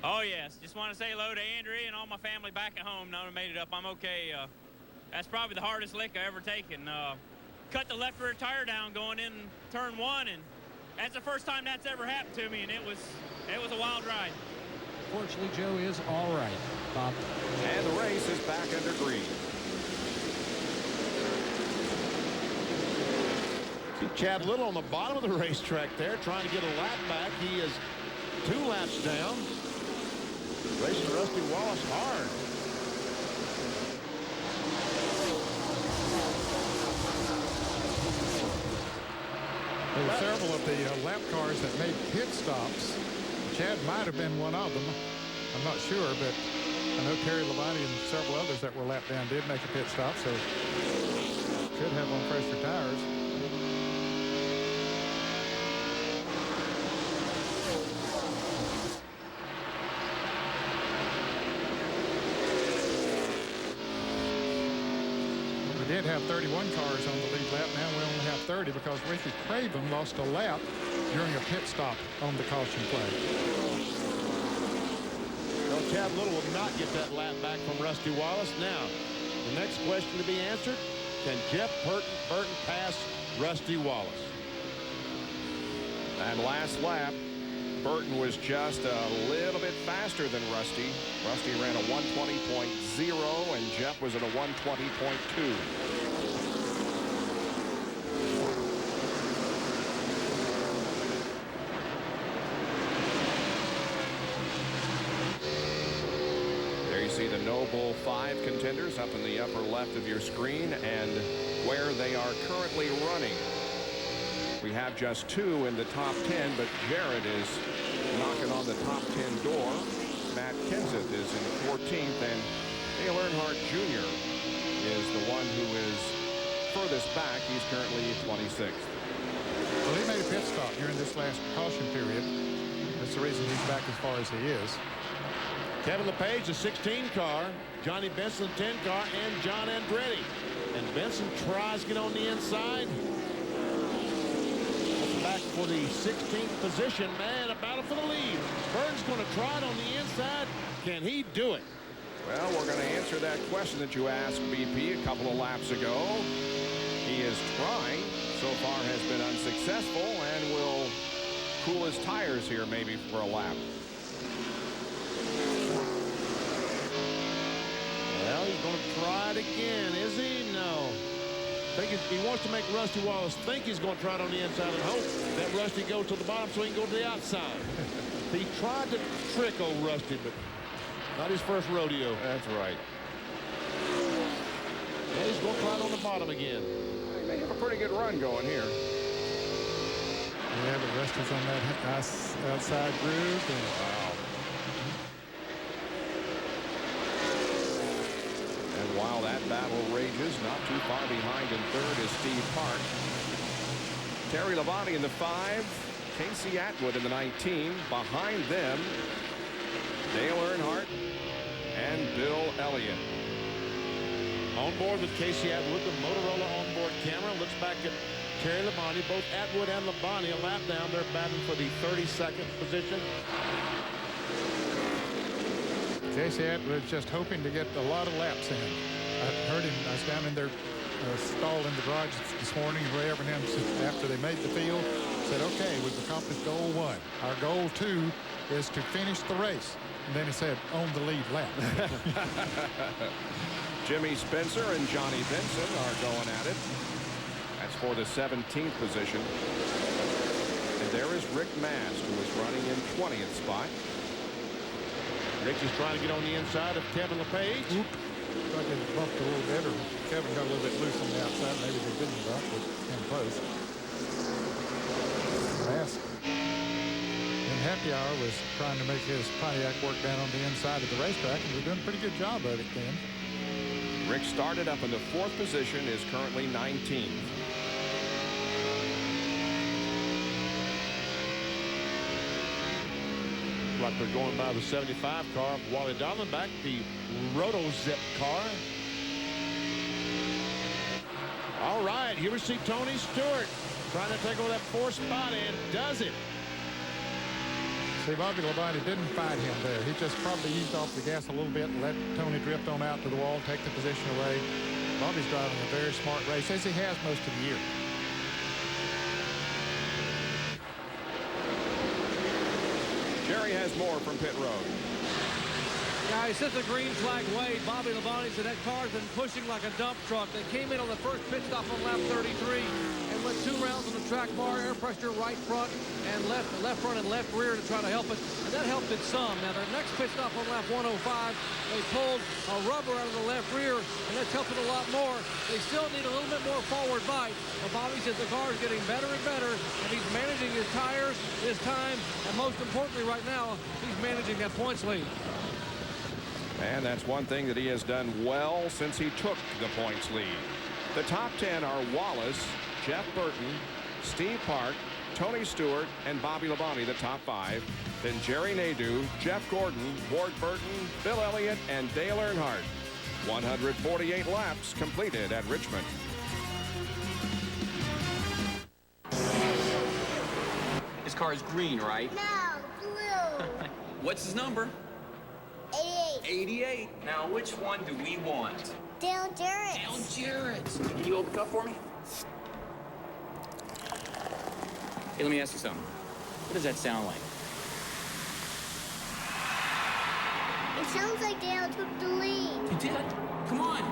[SPEAKER 5] Oh, yes. Just want to say hello to Andrea and all my family back at home. Now I made it up. I'm okay. That's probably the hardest lick I ever taken. Cut the left rear tire down going in turn 1, and that's the first time that's ever happened to me, and it was a wild ride.
[SPEAKER 1] Fortunately, Joe is all right, Bob.
[SPEAKER 9] And the race is back under green.
[SPEAKER 14] See Chad Little on the bottom of the racetrack there, trying to get a lap back. He is 2 laps down. Racing Rusty Wallace hard.
[SPEAKER 13] There were several of the lap cars that made pit stops. Chad might have been one of them. I'm not sure, but I know Terry Labonte and several others that were lapped down did make a pit stop, so should have on fresher tires. We did have 31 cars on the lead lap. Now we only have 30 because Ricky Craven lost a lap during a pit stop on the caution flag.
[SPEAKER 14] Well, Chad Little will not get that lap back from Rusty Wallace. Now, the next question to be answered, can Jeff Burton pass Rusty Wallace?
[SPEAKER 9] And last lap, Burton was just a little bit faster than Rusty. Rusty ran a 120.0 and Jeff was at a 120.2. There you see the Noble 5 contenders up in the upper left of your screen and where they are currently running. We have just 2 in the top 10, but Jarrett is knocking on the top 10 door. Matt Kenseth is in 14th, and Dale Earnhardt Jr. is the one who is furthest back. He's currently 26th.
[SPEAKER 13] Well, he made a pit stop during this last caution period. That's the reason he's back as far as he is.
[SPEAKER 14] Kevin LePage, the 16 car. Johnny Benson, 10 car, and John Andretti. And Benson tries to get on the inside. Back for the 16th position. Man, a battle for the lead. Burton's going to try it on the inside. Can he do it?
[SPEAKER 9] Well, we're going to answer that question that you asked BP a couple of laps ago. He is trying. So far has been unsuccessful and will cool his tires here maybe for a lap.
[SPEAKER 14] Well, he's going to try it again, is he? No. He wants to make Rusty Wallace think he's going to try it on the inside and hope that Rusty goes to the bottom so he can go to the outside. He tried to trick old Rusty, but not his first rodeo.
[SPEAKER 9] That's right.
[SPEAKER 14] Yeah, he's going to try it on the bottom again.
[SPEAKER 9] He may have a pretty good run going here.
[SPEAKER 13] Yeah, but Rusty's on that outside groove. And
[SPEAKER 9] wow. And while that battle rages, not too far behind in third is Steve Park. Terry Labonte in the 5. Casey Atwood in the 19. Behind them, Dale Earnhardt and Bill Elliott.
[SPEAKER 14] On board with Casey Atwood, the Motorola onboard camera looks back at Terry Labonte. Both Atwood and Labonte a lap down. They're battling for the 32nd position.
[SPEAKER 13] Casey Atwood's just hoping to get a lot of laps in. I heard him. I was down in their stall in the garage this morning, Ray Evernham, after they made the field, said, okay, we've accomplished goal 1. Our goal 2 is to finish the race. And then he said, on the lead lap.
[SPEAKER 9] Jimmy Spencer and Johnny Benson are going at it. That's for the 17th position. And there is Rick Mast, who is running in 20th spot.
[SPEAKER 14] Rick is trying to get on the inside of Kevin LePage.
[SPEAKER 13] Oop. I think it bumped a little bit, or Kevin got a little bit loose on the outside. Maybe they didn't bump, but came close. Mast in happy hour was trying to make his Pontiac work down on the inside of the racetrack, and we're doing a pretty good job of it then.
[SPEAKER 9] Rick started up in the 4th position, is currently 19th.
[SPEAKER 14] Like they're going by the 75 car, Wally Dallenbach, the Roto-Zip car. All right, here we see Tony Stewart trying to take over that 4th spot and does it.
[SPEAKER 13] See, Bobby Labonte didn't fight him there. He just probably eased off the gas a little bit and let Tony drift on out to the wall, take the position away. Bobby's driving a very smart race, as he has most of the year.
[SPEAKER 9] Jerry has more from pit road.
[SPEAKER 20] Guys, since the green flag waved, Bobby Labonte said that car's been pushing like a dump truck. They came in on the first pit stop on lap 33 and went 2 rounds on the track bar, air pressure right front and left front and left rear to try to help it, and that helped it some. Now, their next pit stop on lap 105, they pulled a rubber out of the left rear, and that's helped it a lot more. They still need a little bit more forward bite, but Bobby says the car is getting better and better, and he's managing his tires, his time, and most importantly right now, he's managing that points lead.
[SPEAKER 9] And that's one thing that he has done well since he took the points lead. The top 10 are Wallace, Jeff Burton, Steve Park, Tony Stewart, and Bobby Labonte, the top 5. Then Jerry Nadeau, Jeff Gordon, Ward Burton, Bill Elliott, and Dale Earnhardt. 148 laps completed at Richmond.
[SPEAKER 8] His car is green, right?
[SPEAKER 26] No, blue.
[SPEAKER 8] What's his number?
[SPEAKER 26] 88.
[SPEAKER 8] 88. Now, which one do we want?
[SPEAKER 26] Dale Jarrett.
[SPEAKER 8] Dale Jarrett. Can you hold the cup for me? Hey, let me ask you something. What does that sound like?
[SPEAKER 26] It sounds like Dale took the lead.
[SPEAKER 8] He did? Come on.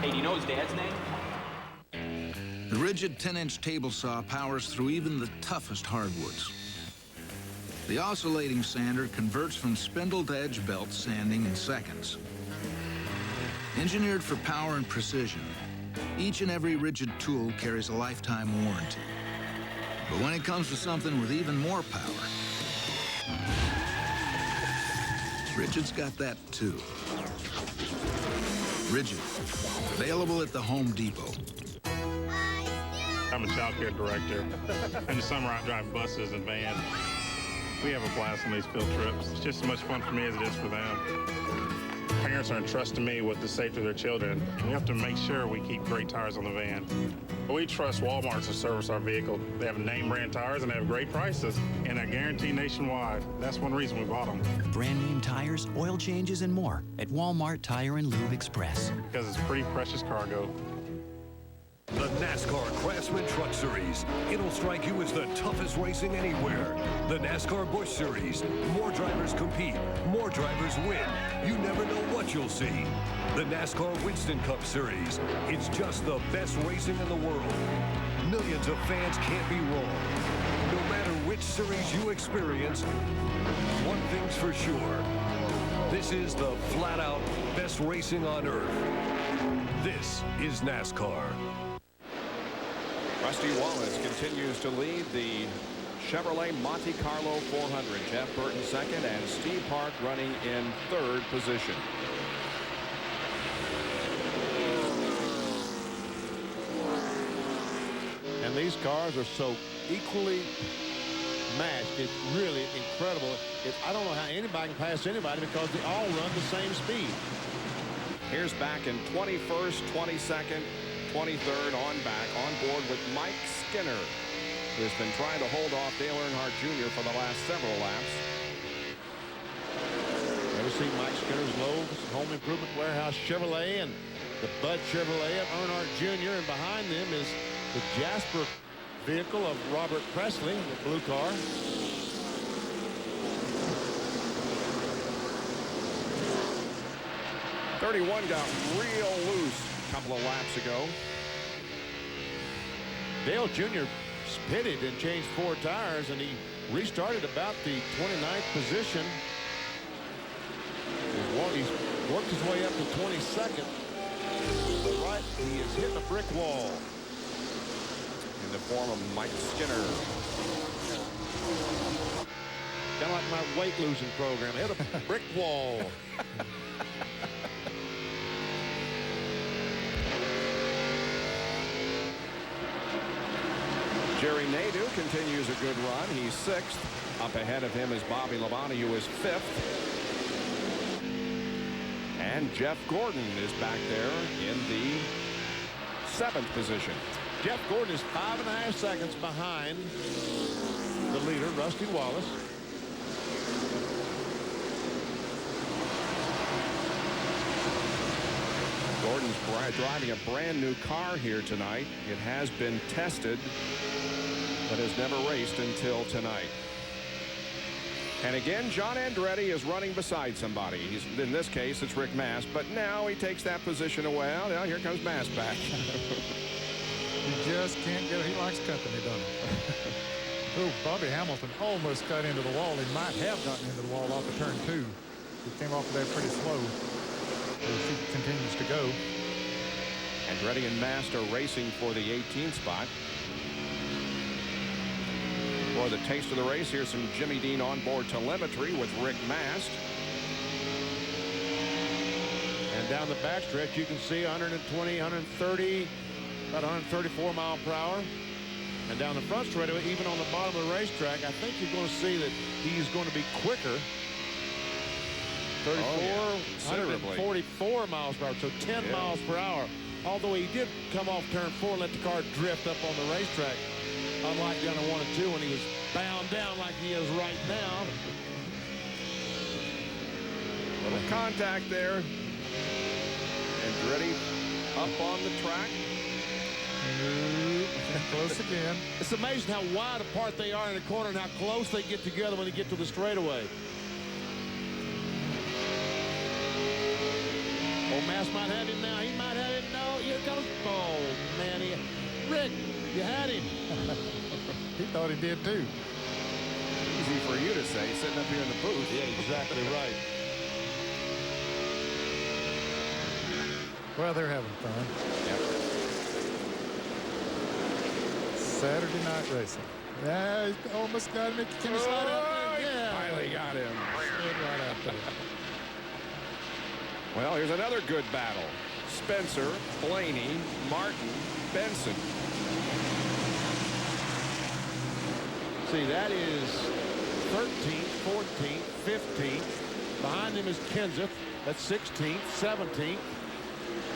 [SPEAKER 8] Hey, do you know his dad's name?
[SPEAKER 11] The rigid 10-inch table saw powers through even the toughest hardwoods. The oscillating sander converts from spindle to edge belt sanding in seconds. Engineered for power and precision, each and every rigid tool carries a lifetime warranty. But when it comes to something with even more power, Rigid's got that too. Rigid, available at the Home Depot.
[SPEAKER 12] I'm a child care director. In the summer, I drive buses and vans.
[SPEAKER 6] We have a blast on these field trips. It's just as much fun for me as it is for them. Parents are entrusting me with the safety of their children. We have to make sure we keep great tires on the van. We trust Walmart to service our vehicle. They have name brand tires and they have great prices and a guarantee nationwide. That's one reason we bought them.
[SPEAKER 7] Brand name tires, oil changes, and more at Walmart Tire and Lube Express.
[SPEAKER 6] Because it's pretty precious cargo.
[SPEAKER 12] The NASCAR Craftsman Truck Series. It'll strike you as the toughest racing anywhere. The NASCAR Busch Series. More drivers compete. More drivers win. You never know what you'll see. The NASCAR Winston Cup Series. It's just the best racing in the world. Millions of fans can't be wrong. No matter which series you experience, one thing's for sure. This is the flat-out best racing on earth. This is NASCAR.
[SPEAKER 9] Rusty Wallace continues to lead the Chevrolet Monte Carlo 400. Jeff Burton second and Steve Park running in third position.
[SPEAKER 14] And these cars are so equally matched. It's really incredible. I don't know how anybody can pass anybody because they all run the same speed.
[SPEAKER 9] Here's back in 21st, 22nd, 23rd on board with Mike Skinner, who's been trying to hold off Dale Earnhardt Jr. for the last several laps.
[SPEAKER 14] Ever see Mike Skinner's Lowe's Home Improvement Warehouse Chevrolet and the Bud Chevrolet of Earnhardt Jr. and behind them is the Jasper vehicle of Robert Presley, the blue car.
[SPEAKER 9] '31 got real loose a couple of laps ago.
[SPEAKER 14] Dale Jr. pitted and changed 4 tires, and he restarted about the 29th position. He's worked his way up to 22nd. Right, he is hitting a brick wall.
[SPEAKER 9] In the form of Mike Skinner.
[SPEAKER 14] Kind of like my weight losing program. Hit a brick wall.
[SPEAKER 9] Jerry Nadeau continues a good run. He's 6th. Up ahead of him is Bobby Labonte, who is 5th. And Jeff Gordon is back there in the 7th position.
[SPEAKER 14] Jeff Gordon is 5.5 seconds behind the leader, Rusty Wallace.
[SPEAKER 9] Gordon's driving a brand new car here tonight. It has been tested, but has never raced until tonight. And again, John Andretti is running beside somebody. In this case, it's Rick Mast, but now he takes that position away. Well, here comes Mast back.
[SPEAKER 13] You just can't go. He likes company, doesn't he? Oh, Bobby Hamilton almost got into the wall. He might have gotten into the wall off of turn 2. He came off of there pretty slow. As he continues to go.
[SPEAKER 9] Andretti and Mast are racing for the 18th spot. For the taste of the race, here's some Jimmy Dean onboard telemetry with Rick Mast.
[SPEAKER 14] And down the backstretch, you can see 120, 130, about 134 mile per hour. And down the front straightaway, even on the bottom of the racetrack, I think you're going to see that he's going to be quicker. 144 miles per hour, so 10 miles per hour. Although he did come off turn 4 and let the car drift up on the racetrack, unlike down in 1 and 2 when he was bound down like he is right now.
[SPEAKER 9] Little contact there. Andretti up on the track.
[SPEAKER 13] Close again.
[SPEAKER 14] It's amazing how wide apart they are in the corner and how close they get together when they get to the straightaway. Oh, Mast might have him now. He might have him. No, here comes. Oh, man. Rick, you had him.
[SPEAKER 13] He thought he did, too.
[SPEAKER 9] Easy for you to say, sitting up here in the booth.
[SPEAKER 14] Yeah, exactly right.
[SPEAKER 13] Well, they're having fun.
[SPEAKER 9] Yep.
[SPEAKER 13] Saturday night racing. Yeah, he almost got him. Can he slide out there? Yeah.
[SPEAKER 9] Finally got him.
[SPEAKER 13] Slid right out there.
[SPEAKER 9] Well, here's another good battle. Spencer, Blaney, Martin, Benson.
[SPEAKER 14] See, that is 13th, 14th, 15th. Behind him is Kenseth. That's 16th, 17th.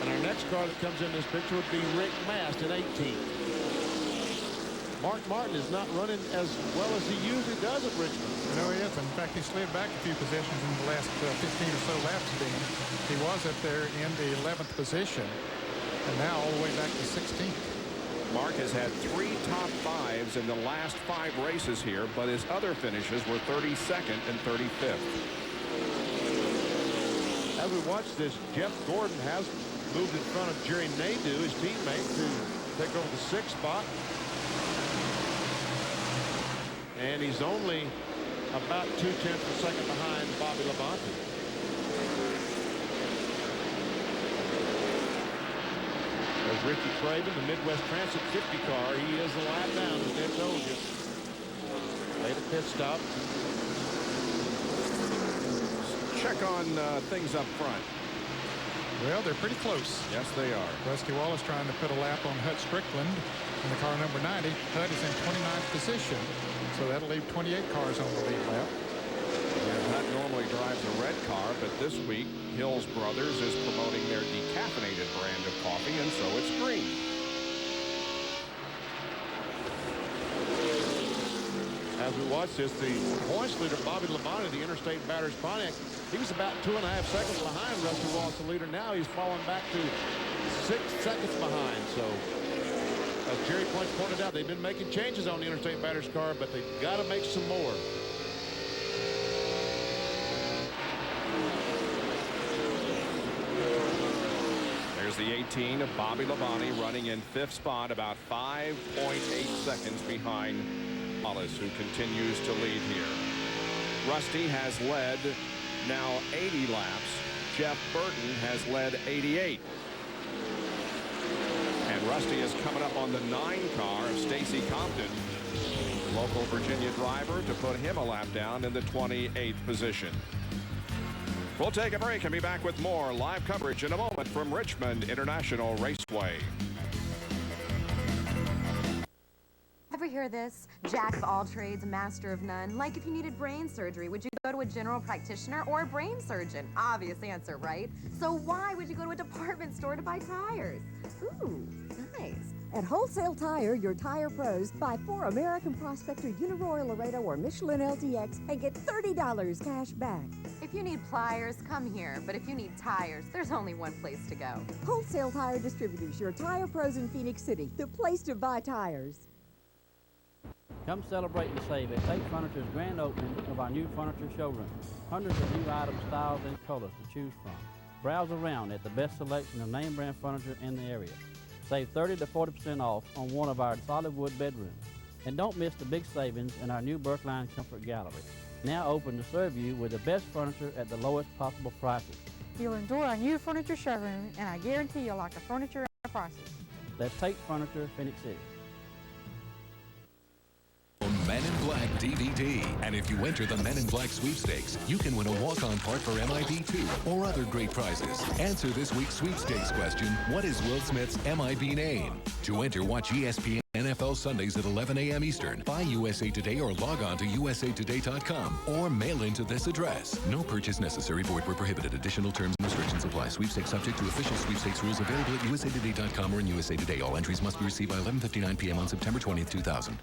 [SPEAKER 14] And our next car that comes in this picture would be Rick Mast at 18th. Mark Martin is not running as well as he usually does at Richmond.
[SPEAKER 13] No, he isn't. In fact, he slid back a few positions in the last 15 or so laps, Dean. He was up there in the 11th position, and now all the way back to 16th.
[SPEAKER 9] Mark has had 3 top 5s in the last 5 races here, but his other finishes were 32nd and 35th.
[SPEAKER 14] As we watch this, Jeff Gordon has moved in front of Jerry Nadeau, his teammate, to take over the 6th spot. And he's only about 0.2 of a second behind Bobby Labonte. There's Ricky Craven, the Midwest Transit 50 car. He is a lap down, as Ned told you. Made a pit stop.
[SPEAKER 9] Check on things up front.
[SPEAKER 13] Well, they're pretty close.
[SPEAKER 9] Yes, they are.
[SPEAKER 13] Rusty Wallace trying to put a lap on Hut Strickland in the car number 90. Hut is in 29th position, so that'll leave 28 cars on the lead lap.
[SPEAKER 9] Yeah, Hut normally drives a red car, but this week, Hills Brothers is promoting their decaffeinated brand of coffee, and so it's green.
[SPEAKER 14] As we watch this, the points leader, Bobby Labonte, the Interstate Batters Pontiac, he was about 2.5 seconds behind Rusty Wallace, the leader. Now he's fallen back to 6 seconds behind. So, as Jerry Points pointed out, they've been making changes on the Interstate Batters car, but they've got to make some more.
[SPEAKER 9] There's the 18 of Bobby Labonte running in 5th spot, about 5.8 seconds behind Wallace, who continues to lead here. Rusty has led now 80 laps. Jeff Burton has led 88. And Rusty is coming up on the 9 car of Stacy Compton, local Virginia driver, to put him a lap down in the 28th position. We'll take a break and be back with more live coverage in a moment from Richmond International Raceway.
[SPEAKER 10] Ever hear this? Jack of all trades, master of none. Like if you needed brain surgery, would you go to a general practitioner or a brain surgeon? Obvious answer, right? So why would you go to a department store to buy tires? Ooh, nice.
[SPEAKER 15] At Wholesale Tire, your tire pros, buy 4 American Prospector Uniroyal Laredo or Michelin LTX and get $30 cash back.
[SPEAKER 10] If you need pliers, come here. But if you need tires, there's only one place to go.
[SPEAKER 15] Wholesale Tire Distributors, your tire pros in Phoenix City, the place to buy tires.
[SPEAKER 16] Come celebrate and save at Tate Furniture's grand opening of our new furniture showroom. Hundreds of new items, styles, and colors to choose from. Browse around at the best selection of name brand furniture in the area. Save 30 to 40% off on one of our solid wood bedrooms. And don't miss the big savings in our new Berkline Comfort Gallery. Now open to serve you with the best furniture at the lowest possible prices.
[SPEAKER 17] You'll enjoy our new furniture showroom, and I guarantee you'll like the furniture and the prices.
[SPEAKER 16] That's Tate Furniture, Phoenix City.
[SPEAKER 28] Men in Black DVD. And if you enter the Men in Black sweepstakes, you can win a walk-on part for MIB 2 or other great prizes. Answer this week's sweepstakes question, what is Will Smith's MIB name? To enter, watch ESPN NFL Sundays at 11 a.m. Eastern. Buy USA Today or log on to usatoday.com or mail into this address. No purchase necessary. Void where prohibited. Additional terms and restrictions apply. Sweepstakes subject to official sweepstakes rules available at usatoday.com or in USA Today. All entries must be received by 11:59 p.m. on September 20th, 2000.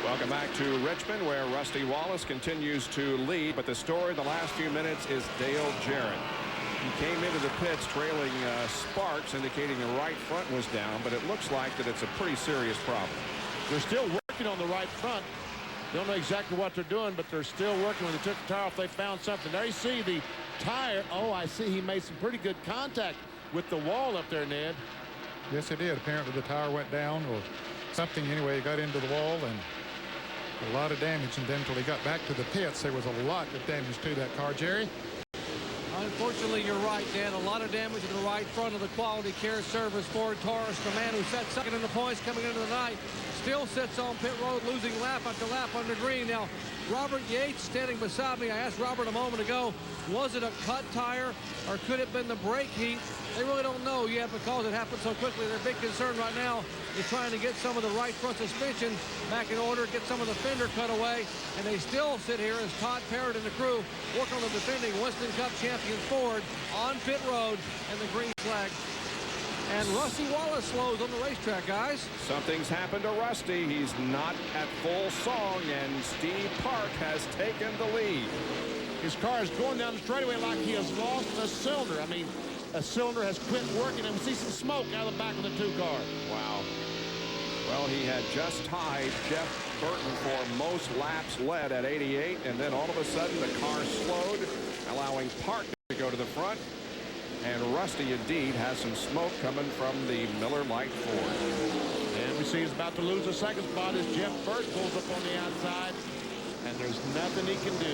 [SPEAKER 9] Welcome back to Richmond, where Rusty Wallace continues to lead, but the story the last few minutes is Dale Jarrett. He came into the pits trailing sparks, indicating the right front was down, but it looks like that it's a pretty serious problem.
[SPEAKER 14] They're still working on the right front. Don't know exactly what they're doing, but they're still working. When they took the tire off, they found something. There you see the tire. Oh, I see he made some pretty good contact with the wall up there, Ned.
[SPEAKER 13] Yes, it did. Apparently the tire went down or something. Anyway, it got into the wall and a lot of damage. And then until he got back to the pits, there was a lot of damage to that car. Jerry?
[SPEAKER 20] Unfortunately, you're right, Dan. A lot of damage to the right front of the Quality Care Service Ford Taurus. The man who sat second in the points coming into the night still sits on pit road, losing lap after lap under green. Now, Robert Yates standing beside me. I asked Robert a moment ago, was it a cut tire or could it have been the brake heat? They really don't know yet because it happened so quickly. Their big concern right now is trying to get some of the right front suspension back in order, get some of the fender cut away, and they still sit here as Todd Parrott and the crew work on the defending Winston Cup champion Ford on pit road and the green flag. And Rusty Wallace slows on the racetrack, guys.
[SPEAKER 9] Something's happened to Rusty. He's not at full song, and Steve Park has taken the lead.
[SPEAKER 14] His car is going down the straightaway like he has lost a cylinder. I mean, a cylinder has quit working, and we see some smoke out of the back of the 2-car.
[SPEAKER 9] Wow. Well, he had just tied Jeff Burton for most laps led at 88, and then all of a sudden the car slowed, allowing Park to go to the front. And Rusty indeed has some smoke coming from the Miller Lite Ford.
[SPEAKER 14] And we see he's about to lose a second spot as Jeff Burton pulls up on the outside. And there's nothing he can do.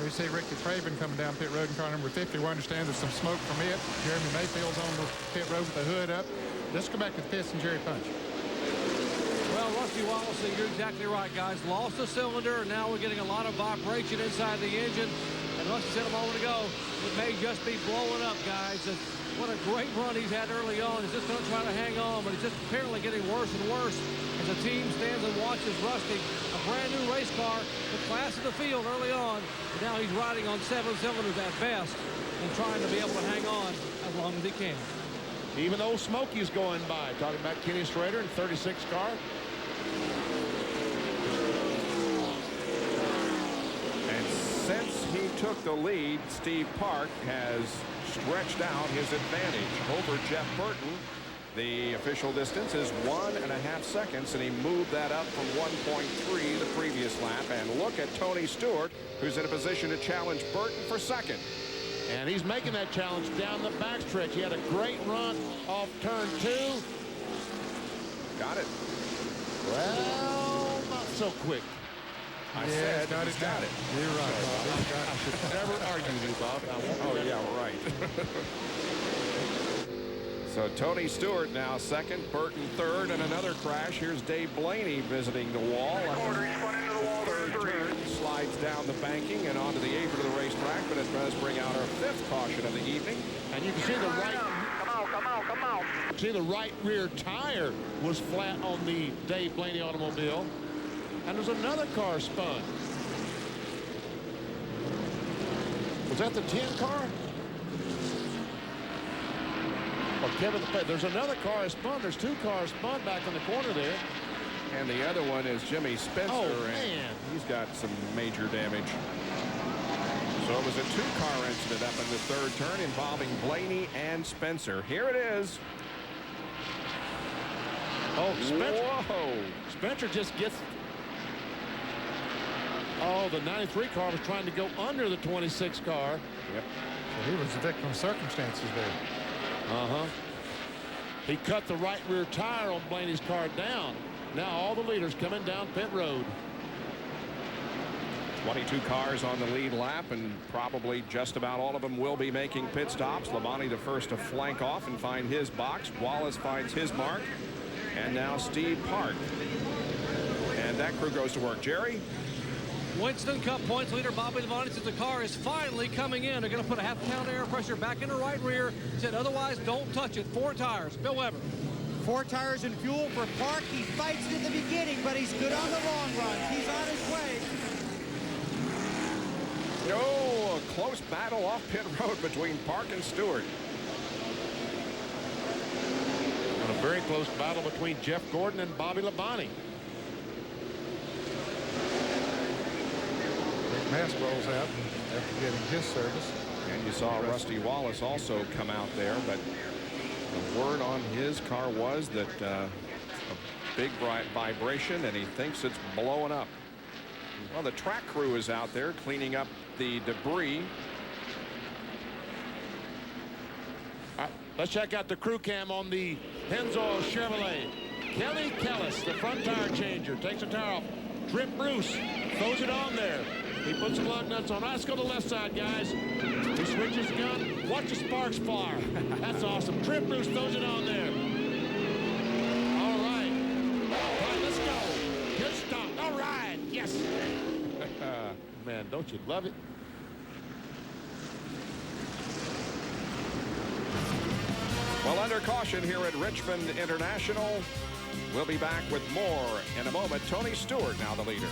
[SPEAKER 13] There we see Ricky Craven coming down pit road in car number 50. We understand there's some smoke from it. Jeremy Mayfield's on the pit road with the hood up. Let's go back to the pits and Jerry Punch.
[SPEAKER 20] Well, Rusty Wallace, you're exactly right, guys. Lost a cylinder, and now we're getting a lot of vibration inside the engine. And Rusty said a moment ago, it may just be blowing up, guys. And what a great run he's had early on. He's just going to try to hang on, but it's just apparently getting worse and worse as the team stands and watches Rusty, a brand new race car, the class of the field early on. And now he's riding on 7 cylinders at best and trying to be able to hang on as long as he can.
[SPEAKER 14] Even old Smokey's going by. Talking about Kenny Schrader in 36 car.
[SPEAKER 9] And since he took the lead, Steve Park has stretched out his advantage over Jeff Burton. The official distance is 1.5 seconds, and he moved that up from 1.3 the previous lap. And look at Tony Stewart, who's in a position to challenge Burton for second.
[SPEAKER 14] And he's making that challenge down the backstretch. He had a great run off turn 2.
[SPEAKER 9] Got it.
[SPEAKER 14] Well, not so quick.
[SPEAKER 9] I said got it.
[SPEAKER 13] You're right, Bob.
[SPEAKER 14] I should never argue with you, Bob.
[SPEAKER 9] Oh, yeah, right. So Tony Stewart now second, Burton third, and another crash. Here's Dave Blaney visiting the wall. Third turn slides down the banking and onto the apron of the racetrack, but it does bring out our 5th caution of the evening.
[SPEAKER 14] And you can see the right. Come on. See the right rear tire was flat on the Dave Blaney automobile. And there's another car spun. Was that the 10 car? Or Kevin the There's another car spun. There's 2 cars spun back in the corner there.
[SPEAKER 9] And the other one is Jimmy Spencer.
[SPEAKER 14] Oh, man.
[SPEAKER 9] And he's got some major damage. So it was a 2-car incident up in the 3rd turn involving Blaney and Spencer. Here it is.
[SPEAKER 14] Oh, Spencer.
[SPEAKER 9] Whoa.
[SPEAKER 14] Spencer just gets. Oh, the 93 car was trying to go under the 26 car.
[SPEAKER 9] Yep.
[SPEAKER 13] So he was the victim of circumstances there.
[SPEAKER 14] Uh-huh. He cut the right rear tire on Blaney's car down. Now all the leaders coming down pit road.
[SPEAKER 9] 22 cars on the lead lap, and probably just about all of them will be making pit stops. Labonte the first to flank off and find his box. Wallace finds his mark. And now Steve Park. And that crew goes to work. Jerry?
[SPEAKER 20] Winston Cup points leader Bobby Labonte says the car is finally coming in. They're going to put a half-pound air pressure back in the right rear. Said otherwise don't touch it. 4 tires. Bill Weber.
[SPEAKER 2] 4 tires and fuel for Park. He fights it at the beginning, but he's good on the long run. He's on his way.
[SPEAKER 9] Oh, a close battle off pit road between Park and Stewart.
[SPEAKER 14] And a very close battle between Jeff Gordon and Bobby Labonte.
[SPEAKER 13] Mass rolls out after getting his service.
[SPEAKER 9] And you saw Rusty Wallace also come out there, but the word on his car was that a big vibration, and he thinks it's blowing up. Well, the track crew is out there cleaning up the debris.
[SPEAKER 14] Let's check out the crew cam on the Pennzoil Chevrolet. Kelly Kellis, the front tire changer, takes the tire off. Trip Bruce throws it on there. He puts the lug nuts on. Let's go to the left side, guys. He switches the gun. Watch the sparks fly. That's awesome. Trip Bruce throws it on there. All right. All right, let's go. Good stop. All right. Yes. man. Don't you love it?
[SPEAKER 9] Well, under caution here at Richmond International. We'll be back with more in a moment. Tony Stewart now the leader.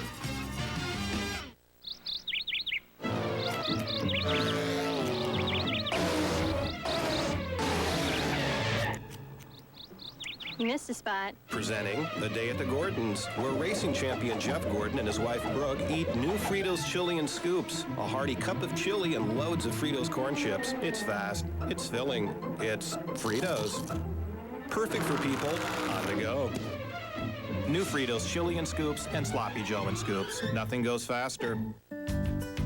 [SPEAKER 4] You missed a spot.
[SPEAKER 18] Presenting The Day at the Gordons, where racing champion Jeff Gordon and his wife Brooke eat new Fritos chili and scoops. A hearty cup of chili and loads of Fritos corn chips. It's fast, it's filling, it's Fritos. Perfect for people on the go. New Fritos chili and scoops and Sloppy Joe and scoops. Nothing goes faster.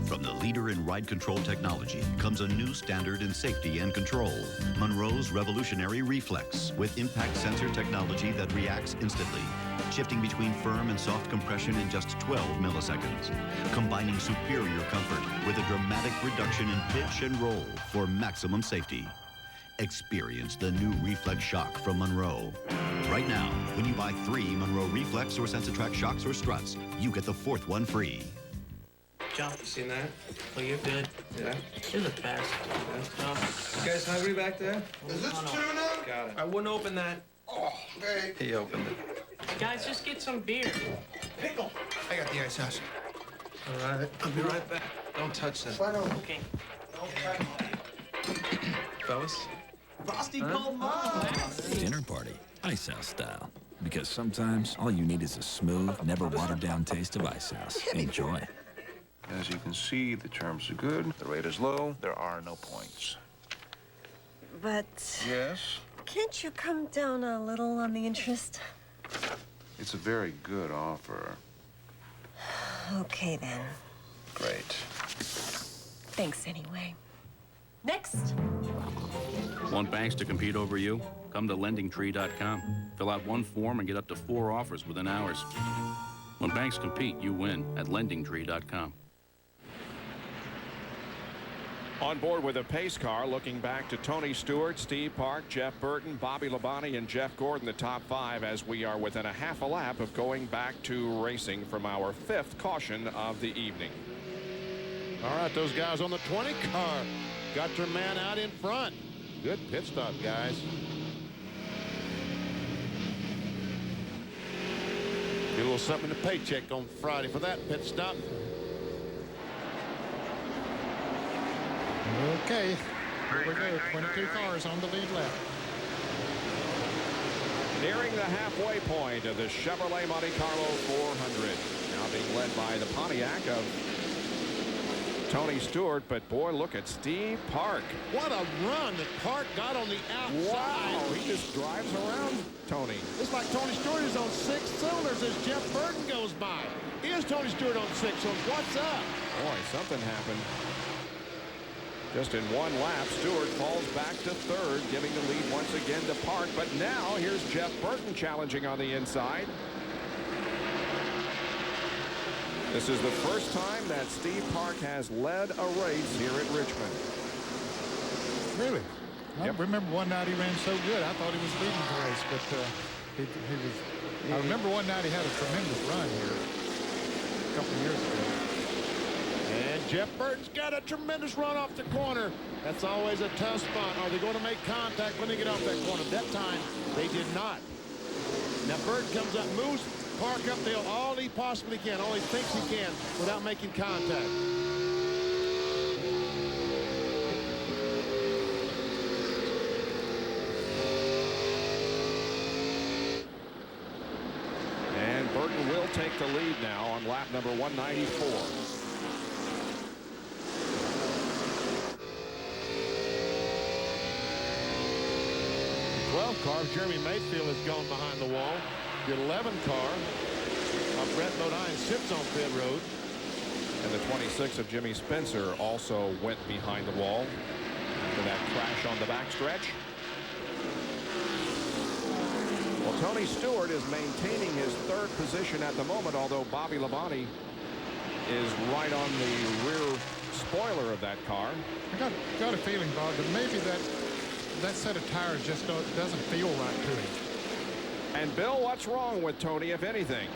[SPEAKER 19] From the leader in ride control technology comes a new standard in safety and control. Monroe's revolutionary Reflex with impact sensor technology that reacts instantly, shifting between firm and soft compression in just 12 milliseconds, combining superior comfort with a dramatic reduction in pitch and roll for maximum safety. Experience the new Reflex Shock from Monroe. Right now, when you buy 3 Monroe Reflex or SensaTrack shocks or struts, you get the 4th one free.
[SPEAKER 21] John, you seen that? Oh, you're good.
[SPEAKER 19] Yeah?
[SPEAKER 21] You're the best.
[SPEAKER 19] You guys hungry back there?
[SPEAKER 21] Is this tuna?
[SPEAKER 19] Got it.
[SPEAKER 21] I wouldn't open that.
[SPEAKER 19] Oh, hey. He opened it.
[SPEAKER 21] Guys, just get some beer.
[SPEAKER 19] Pickle. I got the ice house.
[SPEAKER 21] All right. I'll be right back.
[SPEAKER 19] Don't touch that.
[SPEAKER 21] Okay.
[SPEAKER 19] Fellas?
[SPEAKER 21] Frosty cold mom.
[SPEAKER 22] Dinner party, Ice House style. Because sometimes all you need is a smooth, never watered down taste of Ice House. Enjoy.
[SPEAKER 23] As you can see, the terms are good. The rate is low. There are no points.
[SPEAKER 24] But...
[SPEAKER 23] Yes?
[SPEAKER 24] Can't you come down a little on the interest?
[SPEAKER 23] It's a very good offer.
[SPEAKER 24] Okay, then.
[SPEAKER 23] Great.
[SPEAKER 24] Thanks anyway. Next.
[SPEAKER 25] Want banks to compete over you? Come to LendingTree.com. Fill out one form and get up to 4 offers within hours. When banks compete, you win at LendingTree.com.
[SPEAKER 9] On board with a pace car, looking back to Tony Stewart, Steve Park, Jeff Burton, Bobby Labonte, and Jeff Gordon, the top 5, as we are within a half a lap of going back to racing from our 5th caution of the evening.
[SPEAKER 14] All right, those guys on the 20 car got your man out in front. Good pit stop, guys. Get a little something in the paycheck on Friday for that pit stop. Okay, here we go. 22 cars on the lead lap.
[SPEAKER 9] Nearing the halfway point of the Chevrolet Monte Carlo 400. Now being led by the Pontiac of Tony Stewart, but boy, look at Steve Park.
[SPEAKER 14] What a run that Park got on the outside.
[SPEAKER 9] Wow, he just drives around Tony.
[SPEAKER 14] It's like Tony Stewart is on 6 cylinders as Jeff Burton goes by. Is Tony Stewart on 6 cylinders? What's up?
[SPEAKER 9] Boy, something happened. Just in one lap, Stewart falls back to 3rd, giving the lead once again to Park. But now here's Jeff Burton challenging on the inside. This is the first time that Steve Park has led a race here at Richmond.
[SPEAKER 13] Really? I remember one night he ran so good, I thought he was leading the race, but he was. I remember one night he had a tremendous run here a couple of years ago.
[SPEAKER 14] And Jeff Burton's got a tremendous run off the corner. That's always a tough spot. Are they going to make contact when they get off that corner? That time, they did not. Now Burton comes up, moves Park uphill all he possibly can, all he thinks he can, without making contact.
[SPEAKER 9] And Burton will take the lead now on lap number 194.
[SPEAKER 14] 12 car, Jeremy Mayfield has gone behind the wall. The 11 car, Brett Bodine sits on pit road.
[SPEAKER 9] And the 26 of Jimmy Spencer also went behind the wall after that crash on the backstretch. Well, Tony Stewart is maintaining his 3rd position at the moment, although Bobby Labonte is right on the rear spoiler of that car.
[SPEAKER 13] I got a feeling, Bob, that maybe that set of tires just doesn't feel right to him.
[SPEAKER 9] And Bill, what's wrong with Tony, if anything?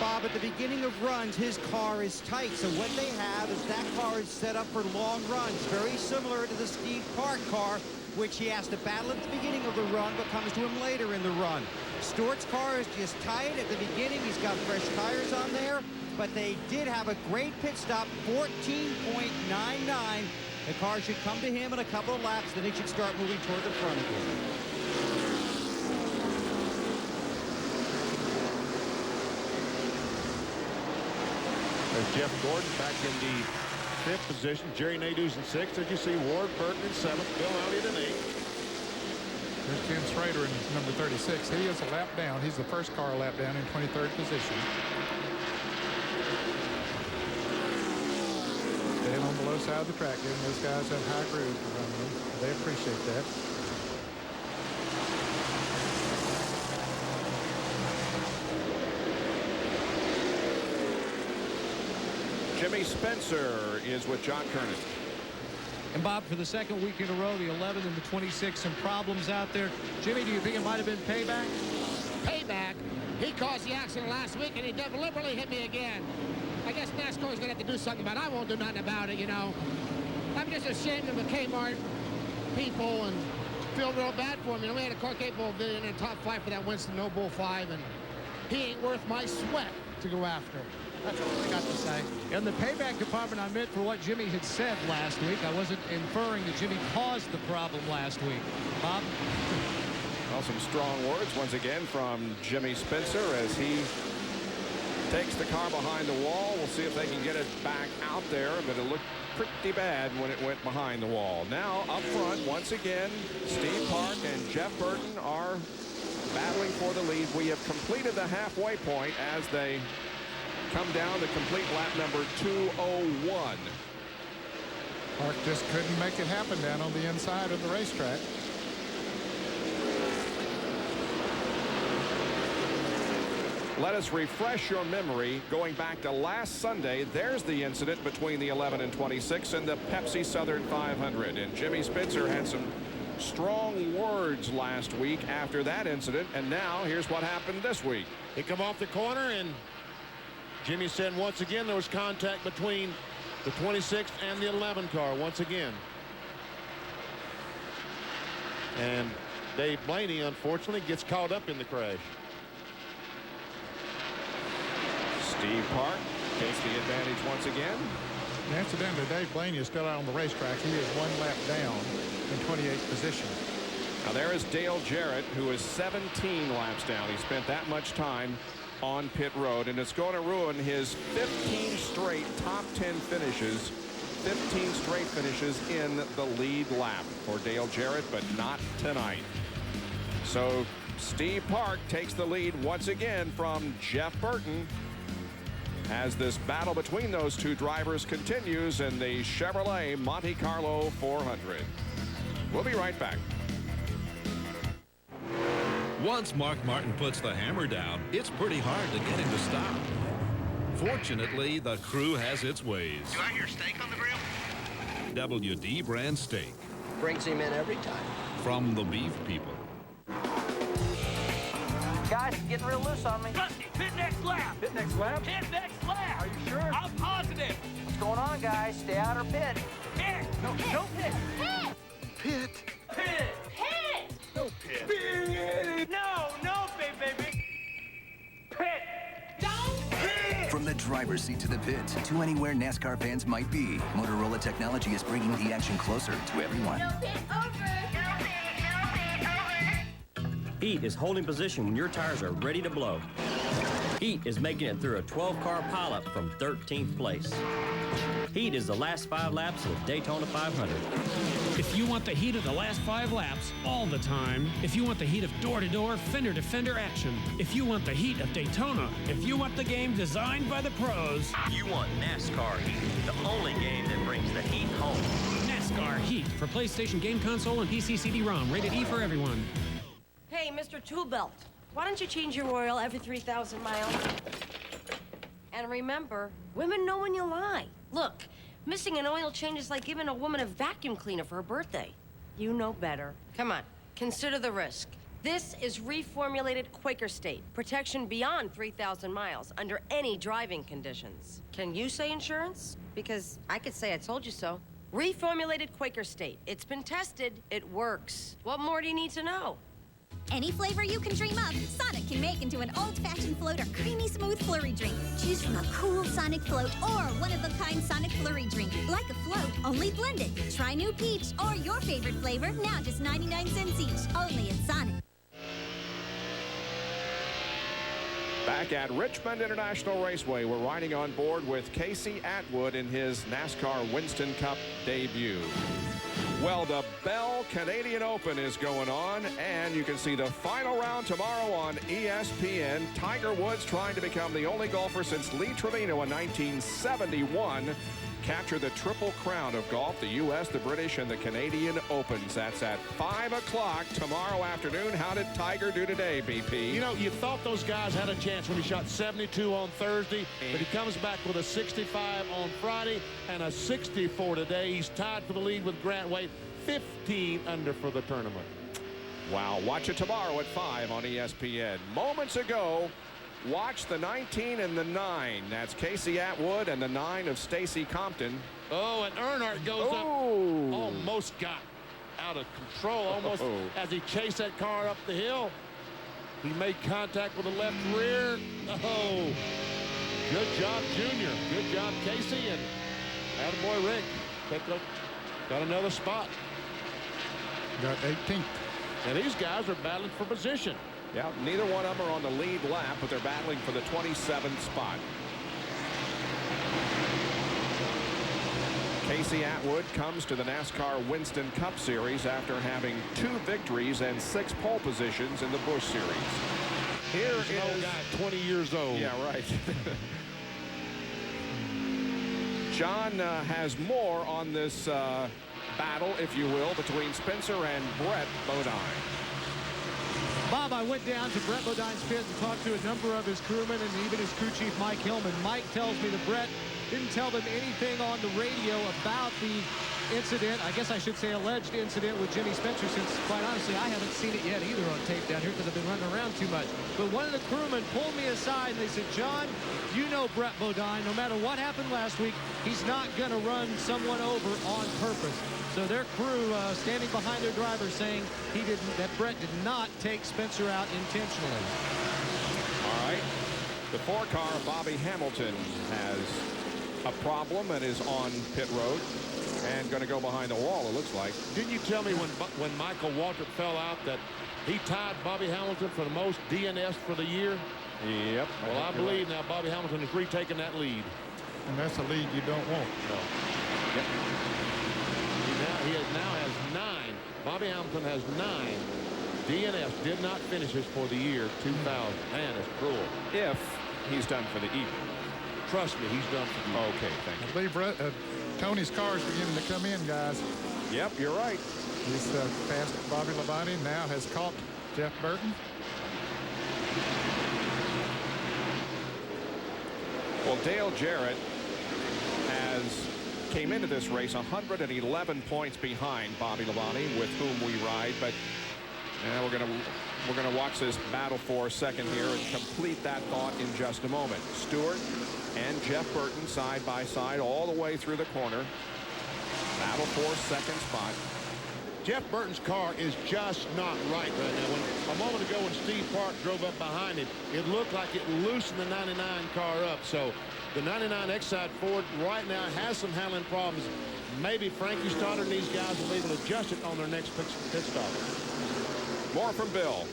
[SPEAKER 2] Bob, at the beginning of runs, his car is tight. So what they have is that car is set up for long runs, very similar to the Steve Park car, which he has to battle at the beginning of the run, but comes to him later in the run. Stewart's car is just tight at the beginning. He's got fresh tires on there, but they did have a great pit stop, 14.99. The car should come to him in a couple of laps, then he should start moving toward the front again.
[SPEAKER 14] There's Jeff Gordon back in the 5th position. Jerry Nadeau's in 6th. As you see, Ward Burton in 7th. Bill Elliott in 8th.
[SPEAKER 13] There's Tim Schrader in number 36. He is a lap down. He's the first car lap down in 23rd position. Staying on the low side of the track, giving those guys that high groove to run them. They appreciate that.
[SPEAKER 9] Jimmy Spencer is with John Kernan.
[SPEAKER 1] And Bob, for the second week in a row, the 11 and the 26, some problems out there. Jimmy, do you think it might have been payback?
[SPEAKER 3] Payback? He caused the accident last week, and he deliberately hit me again. I guess NASCAR's going to have to do something about it. I won't do nothing about it, you know. I'm just ashamed of the Kmart people and feel real bad for him. You know, we had a car capable of being in the top 5 for that Winston No Bull 5, and he ain't worth my sweat to go after. That's all I got to say.
[SPEAKER 1] In the payback department, I meant for what Jimmy had said last week. I wasn't inferring that Jimmy caused the problem last week. Bob?
[SPEAKER 9] Well, some strong words once again from Jimmy Spencer as he takes the car behind the wall. We'll see if they can get it back out there, but it looked pretty bad when it went behind the wall. Now, up front, once again, Steve Park and Jeff Burton are battling for the lead. We have completed the halfway point as they come down to complete lap number 201.
[SPEAKER 13] Park just couldn't make it happen down on the inside of the racetrack.
[SPEAKER 9] Let us refresh your memory. Going back to last Sunday, there's the incident between the 11 and 26 and the Pepsi Southern 500. And Jimmy Spencer had some strong words last week after that incident. And now here's what happened this week.
[SPEAKER 14] He come off the corner, and Jimmy said once again there was contact between the 26th and the 11 car once again. And Dave Blaney, unfortunately, gets caught up in the crash.
[SPEAKER 9] Steve Park takes the advantage once again.
[SPEAKER 13] Incidentally, Dave Blaney is still out on the racetrack. He is 1 lap down in 28th position.
[SPEAKER 9] Now there is Dale Jarrett, who is 17 laps down. He spent that much time on pit road, and it's going to ruin his 15 straight top 10 finishes, 15 straight finishes in the lead lap for Dale Jarrett, but not tonight. So Steve Park takes the lead once again from Jeff Burton as this battle between those two drivers continues in the Chevrolet Monte Carlo 400. We'll be right back.
[SPEAKER 22] Once Mark Martin puts the hammer down, it's pretty hard to get him to stop. Fortunately, the crew has its ways.
[SPEAKER 21] Do I hear steak on the grill?
[SPEAKER 22] WD brand steak.
[SPEAKER 21] Brings him in every time.
[SPEAKER 22] From the beef people.
[SPEAKER 4] Guys, it's getting real loose on me.
[SPEAKER 21] Rusty, pit next lap.
[SPEAKER 4] Pit next lap?
[SPEAKER 21] Pit next lap.
[SPEAKER 4] Are you sure?
[SPEAKER 21] I'm positive.
[SPEAKER 4] What's going on, guys? Stay out or pit.
[SPEAKER 21] Pit. No pit.
[SPEAKER 4] Pit.
[SPEAKER 21] Pit. Pit. Pit. No pit. Pit. No baby. Pit. Don't pit.
[SPEAKER 5] From the driver's seat to the pit, to anywhere NASCAR fans might be, Motorola technology is bringing the action closer to everyone.
[SPEAKER 8] No pit over.
[SPEAKER 11] Heat is holding position when your tires are ready to blow. Heat is making it through a 12-car pileup from 13th place. Heat is the last 5 laps of the Daytona 500.
[SPEAKER 26] If you want the heat of the last 5 laps all the time, if you want the heat of door-to-door, fender-to-fender action, if you want the heat of Daytona, if you want the game designed by the pros,
[SPEAKER 11] you want NASCAR Heat, the only game that brings the heat home.
[SPEAKER 26] NASCAR Heat for PlayStation Game Console and PC CD-ROM, rated E for everyone.
[SPEAKER 24] Hey, Mr. Two-Belt, why don't you change your oil every 3,000 miles? And remember, women know when you lie. Look, missing an oil change is like giving a woman a vacuum cleaner for her birthday. You know better. Come on, consider the risk. This is reformulated Quaker State. Protection beyond 3,000 miles under any driving conditions. Can you say insurance? Because I could say I told you so. Reformulated Quaker State. It's been tested. It works. What more do you need to know?
[SPEAKER 6] Any flavor you can dream up, Sonic can make into an old-fashioned float or creamy smooth flurry drink. Choose from a cool Sonic float or one-of-a-kind Sonic flurry drink. Like a float, only blended. Try new peach or your favorite flavor, now just 99 cents each. Only at Sonic.
[SPEAKER 9] Back at Richmond International Raceway, we're riding on board with Casey Atwood in his NASCAR Winston Cup debut. Well, the Bell Canadian Open is going on, and you can see the final round tomorrow on ESPN. Tiger Woods trying to become the only golfer since Lee Trevino in 1971 capture the triple crown of golf, the U.S., the British, and the Canadian Opens. That's at 5 o'clock tomorrow afternoon. How did Tiger do today, BP?
[SPEAKER 14] You know, you thought those guys had a chance when he shot 72 on Thursday, but he comes back with a 65 on Friday and a 64 today. He's tied for the lead with Grant Wade, 15 under for the tournament.
[SPEAKER 9] Wow, watch it tomorrow at 5 on ESPN. Moments ago, watch the 19 and the 9. That's Casey Atwood and the 9 of Stacy Compton.
[SPEAKER 14] Oh, and Earnhardt goes up. Almost got out of control. Almost as he chased that car up the hill. He made contact with the left rear. Oh, good job, Junior. Good job, Casey. And attaboy, Rick. Got another spot.
[SPEAKER 13] Got 18th.
[SPEAKER 14] And these guys are battling for position.
[SPEAKER 9] Yeah, neither one of them are on the lead lap, but they're battling for the 27th spot. Casey Atwood comes to the NASCAR Winston Cup Series after having 2 victories and 6 pole positions in the Busch Series. Here is
[SPEAKER 14] an old guy, 20 years old.
[SPEAKER 9] Yeah, right. John has more on this battle, if you will, between Spencer and Brett Bodine.
[SPEAKER 1] Bob, I went down to Brett Bodine's pit and talked to a number of his crewmen and even his crew chief, Mike Hillman. Mike tells me that Brett didn't tell them anything on the radio about the incident. I guess I should say alleged incident with Jimmy Spencer, since, quite honestly, I haven't seen it yet either on tape down here because I've been running around too much. But one of the crewmen pulled me aside and they said, John, you know Brett Bodine, no matter what happened last week, he's not going to run someone over on purpose. So their crew standing behind their driver saying that Brett did not take Spencer out intentionally.
[SPEAKER 9] All right. The 4-car, Bobby Hamilton, has a problem and is on pit road and going to go behind the wall, it looks like.
[SPEAKER 14] Didn't you tell me when Michael Waltrip fell out that he tied Bobby Hamilton for the most DNS for the year?
[SPEAKER 9] Yep.
[SPEAKER 14] Well, I believe now Bobby Hamilton is retaking that lead.
[SPEAKER 13] And that's a lead you don't want.
[SPEAKER 14] No. Yep. He now has 9. Bobby Hamilton has 9. DNS did not finish this for the year 2000. Man, it's cruel.
[SPEAKER 9] If he's done for the evening.
[SPEAKER 14] Trust me, he's done for the evening.
[SPEAKER 9] Okay, thank you.
[SPEAKER 13] I believe Tony's car is beginning to come in, guys.
[SPEAKER 9] Yep, you're right.
[SPEAKER 13] He's passed Bobby Labonte, now has caught Jeff Burton.
[SPEAKER 9] Well, Dale Jarrett came into this race 111 points behind Bobby Labonte, with whom we ride, but we're gonna watch this battle for a second here and complete that thought in just a moment. Stewart and Jeff Burton side by side all the way through the corner. Battle for second spot.
[SPEAKER 14] Jeff Burton's car is just not right now. A moment ago when Steve Park drove up behind him, it looked like it loosened the 99 car up. So the 99 Exide Ford right now has some handling problems. Maybe Frankie Stoddard and these guys will be able to adjust it on their next pit stop.
[SPEAKER 9] More from Bill.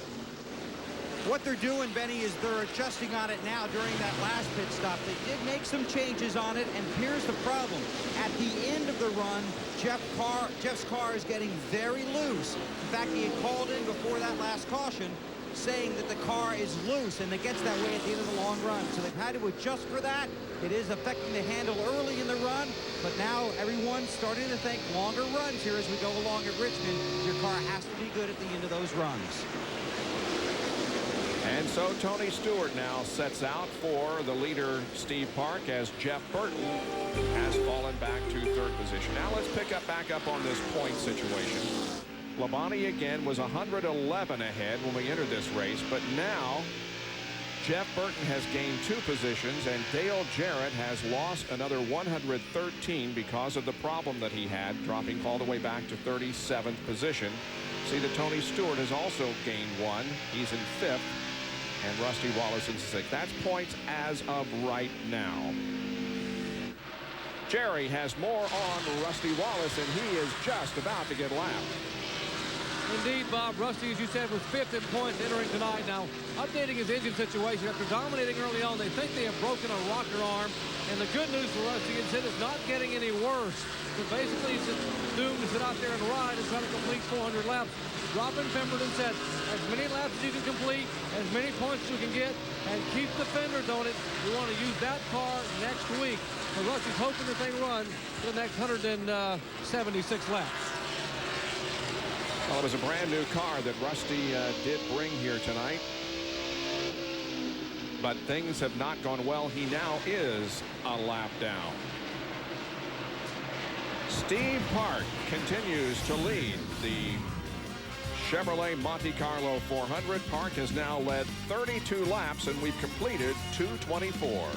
[SPEAKER 2] What they're doing, Benny, is they're adjusting on it now during that last pit stop. They did make some changes on it, and here's the problem. At the end of the run, Jeff's car is getting very loose. In fact, he had called in before that last caution saying that the car is loose, and it gets that way at the end of the long run. So they've had to adjust for that. It is affecting the handle early in the run, but now everyone's starting to think longer runs here as we go along at Richmond. Your car has to be good at the end of those runs.
[SPEAKER 9] And so Tony Stewart now sets out for the leader, Steve Park, as Jeff Burton has fallen back to third position. Now let's back up on this point situation. Labonte again was 111 ahead when we entered this race, but now Jeff Burton has gained 2 positions, and Dale Jarrett has lost another 113 because of the problem that he had, dropping all the way back to 37th position. See that Tony Stewart has also gained 1. He's in 5th, and Rusty Wallace in 6th. That's points as of right now. Jerry has more on Rusty Wallace, and he is just about to get lapped.
[SPEAKER 20] Indeed, Bob. Rusty, as you said, was 5th in points entering tonight. Now, updating his engine situation after dominating early on, they think they have broken a rocker arm. And the good news for Rusty is that it's not getting any worse. So basically, he's just doomed to sit out there and ride and try to complete 400 laps. Robin Pemberton said, as many laps as you can complete, as many points as you can get, and keep the fenders on it. We want to use that car next week. So Rusty's hoping the thing runs for the next 176 laps.
[SPEAKER 9] Well, it was a brand new car that Rusty did bring here tonight. But things have not gone well. He now is a lap down. Steve Park continues to lead the Chevrolet Monte Carlo 400. Park has now led 32 laps, and we've completed 224.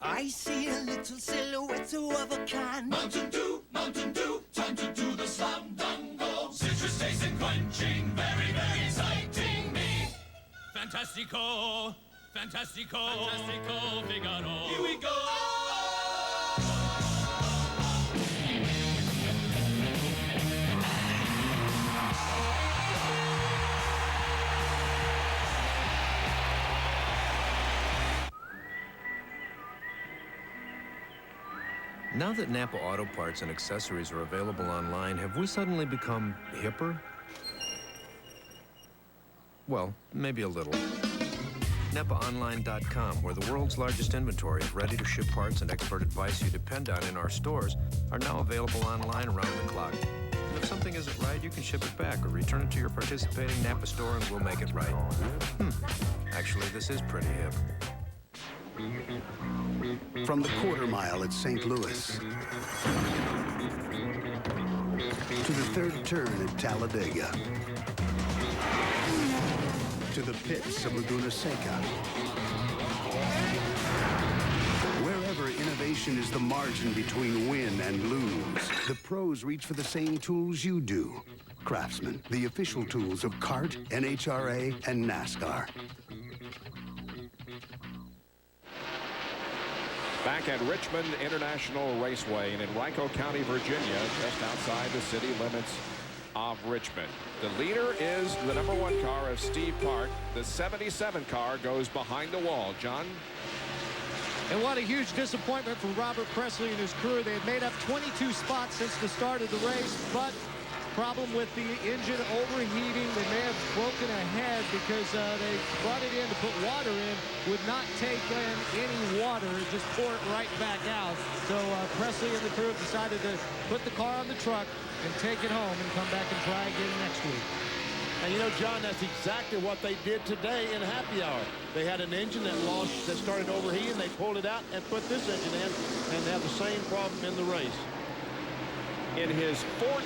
[SPEAKER 21] I see a little silhouette of a kind. Mountain Dew, time to do the slam dunk go. Citrus taste and quenching, very, very exciting me. Fantastico, Figaro. Here we go.
[SPEAKER 7] Now that Napa Auto Parts and accessories are available online, have we suddenly become hipper? Well, maybe a little. NapaOnline.com, where the world's largest inventory of ready-to-ship parts and expert advice you depend on in our stores, are now available online around the clock. And if something isn't right, you can ship it back or return it to your participating Napa store and we'll make it right. Actually, this is pretty hip.
[SPEAKER 8] From the quarter mile at St. Louis to the third turn at Talladega to the pits of Laguna Seca. Wherever innovation is the margin between win and lose, the pros reach for the same tools you do. Craftsman, the official tools of CART, NHRA, and NASCAR.
[SPEAKER 9] Back at Richmond International Raceway in Henrico County, Virginia, just outside the city limits of Richmond. The leader is the #1 car of Steve Park. The 77 car goes behind the wall. John?
[SPEAKER 1] And what a huge disappointment for Robert Presley and his crew. They had made up 22 spots since the start of the race, but problem with the engine overheating. They may have broken a head because they brought it in to put water in, would not take in any water, just pour it right back out. So Presley and the crew decided to put the car on the truck and take it home and come back and try again next week.
[SPEAKER 14] And you know, John, that's exactly what they did today in happy hour. They had an engine that started overheating. They pulled it out and put this engine in, and they have the same problem in the race.
[SPEAKER 9] In his 14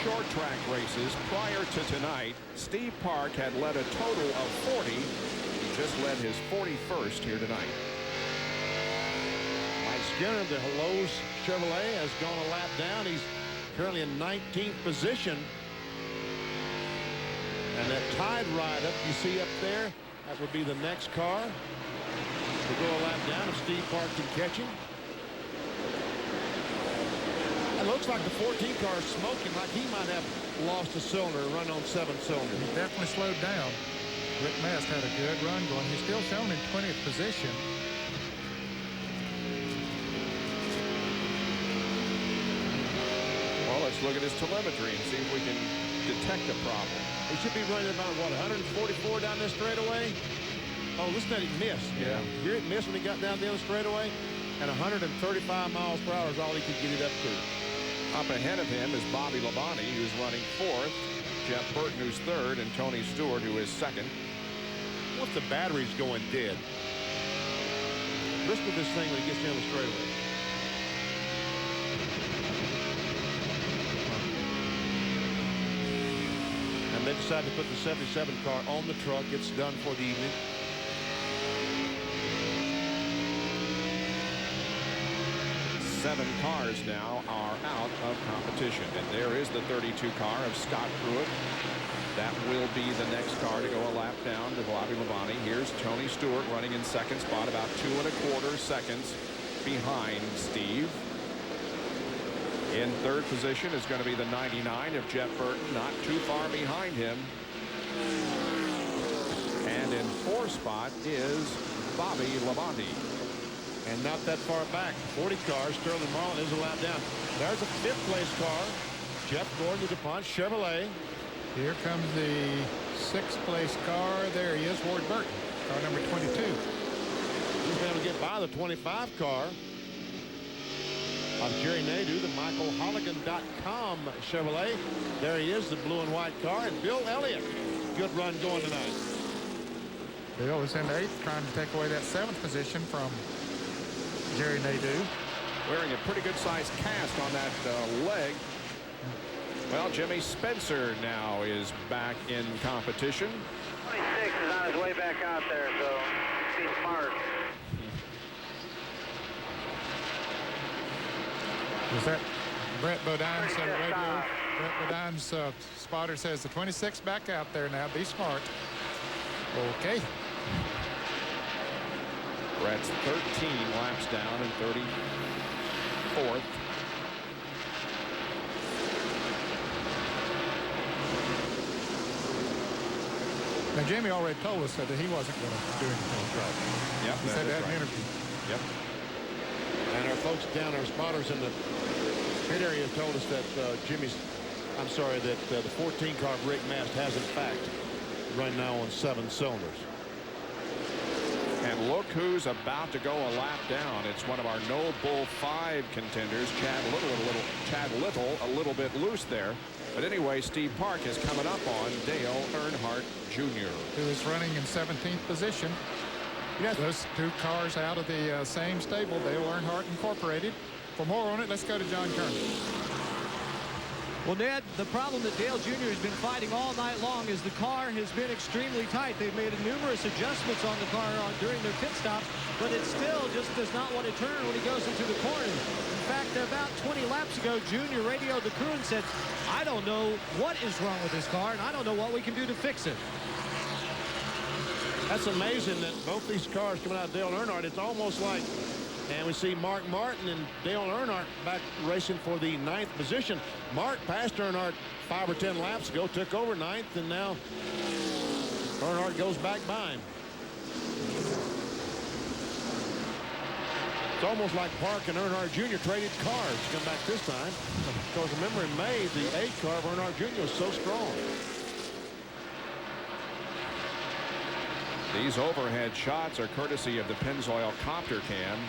[SPEAKER 9] short track races prior to tonight, Steve Park had led a total of 40. He just led his 41st here tonight.
[SPEAKER 14] Mike Skinner, the Lowe's Chevrolet, has gone a lap down. He's currently in 19th position. And that Tide ride up you see up there, that would be the next car to go a lap down if Steve Park can catch him. It looks like the 14 car is smoking, like he might have lost a cylinder and run on 7 cylinders.
[SPEAKER 13] He's definitely slowed down. Rick Mast had a good run going. He's still shown in 20th position.
[SPEAKER 9] look at his telemetry and see if we can detect a problem.
[SPEAKER 14] He should be running about, what, 144 down this straightaway? Oh, listen to that, he missed.
[SPEAKER 9] Yeah.
[SPEAKER 14] Hear it missed when he got down the other straightaway? And 135 miles per hour is all he could get it up to.
[SPEAKER 9] Up ahead of him is Bobby Labonte, who's running 4th. Jeff Burton, who's 3rd, and Tony Stewart, who is 2nd.
[SPEAKER 14] Once the battery's going dead. Listen to this thing when he gets down the straightaway. And they decided to put the 77 car on the truck. It's done for the evening.
[SPEAKER 9] Seven cars now are out of competition. And there is the 32 car of Scott Pruitt. That will be the next car to go a lap down to Bobby Labonte. Here's Tony Stewart running in 2nd spot, about 2¼ seconds behind Steve. In 3rd position is going to be the 99 of Jeff Burton, not too far behind him. And in 4th spot is Bobby Labonte.
[SPEAKER 14] And not that far back, 40 cars. Sterling Marlin is a lap down. There's a 5th place car. Jeff Gordon, the DuPont Chevrolet.
[SPEAKER 13] Here comes the 6th place car. There he is, Ward Burton, car number 22.
[SPEAKER 14] He's been able to get by the 25 car of Jerry Nadeau, the MichaelHolligan.com Chevrolet. There he is, the blue and white car. And Bill Elliott, good run going tonight.
[SPEAKER 13] Bill is in 8th, trying to take away that 7th position from Jerry Nadeau.
[SPEAKER 9] Wearing a pretty good sized cast on that leg. Well, Jimmy Spencer now is back in competition.
[SPEAKER 4] 26 is on his way back out there, so be smart.
[SPEAKER 13] Is that Brett Bodine's radio? Brett Bodine's spotter says the 26 back out there now. Be smart. Okay.
[SPEAKER 9] Brett's 13 laps down and 34th.
[SPEAKER 13] Now, Jimmy already told us that he wasn't going to do anything.
[SPEAKER 14] Right.
[SPEAKER 13] Yep, he said that in an interview.
[SPEAKER 9] Yep.
[SPEAKER 14] And our folks down, our spotters in the pit area told us that that the 14 car of Rick Mast has in fact right now on 7 cylinders.
[SPEAKER 9] And look who's about to go a lap down. It's one of our No Bull 5 contenders, Chad Little, a little bit loose there. But anyway, Steve Park is coming up on Dale Earnhardt Jr.,
[SPEAKER 13] who is running in 17th position. Yes. Those 2 cars out of the same stable, Dale Earnhardt Incorporated. For more on it, let's go to John Kernan.
[SPEAKER 1] Well, Ned, the problem that Dale Jr. has been fighting all night long is the car has been extremely tight. They've made numerous adjustments on the car during their pit stop, but it still just does not want to turn when he goes into the corner. In fact, about 20 laps ago, Jr. radioed the crew and said, I don't know what is wrong with this car, and I don't know what we can do to fix it.
[SPEAKER 14] That's amazing that both these cars coming out of Dale Earnhardt, it's almost like, and we see Mark Martin and Dale Earnhardt back racing for the 9th position. Mark passed Earnhardt 5 or 10 laps ago, took over 9th, and now Earnhardt goes back by him. It's almost like Park and Earnhardt Jr. traded cars to come back this time. Because remember in May, the 8 car of Earnhardt Jr. was so strong.
[SPEAKER 9] These overhead shots are courtesy of the Pennzoil Copter Cam.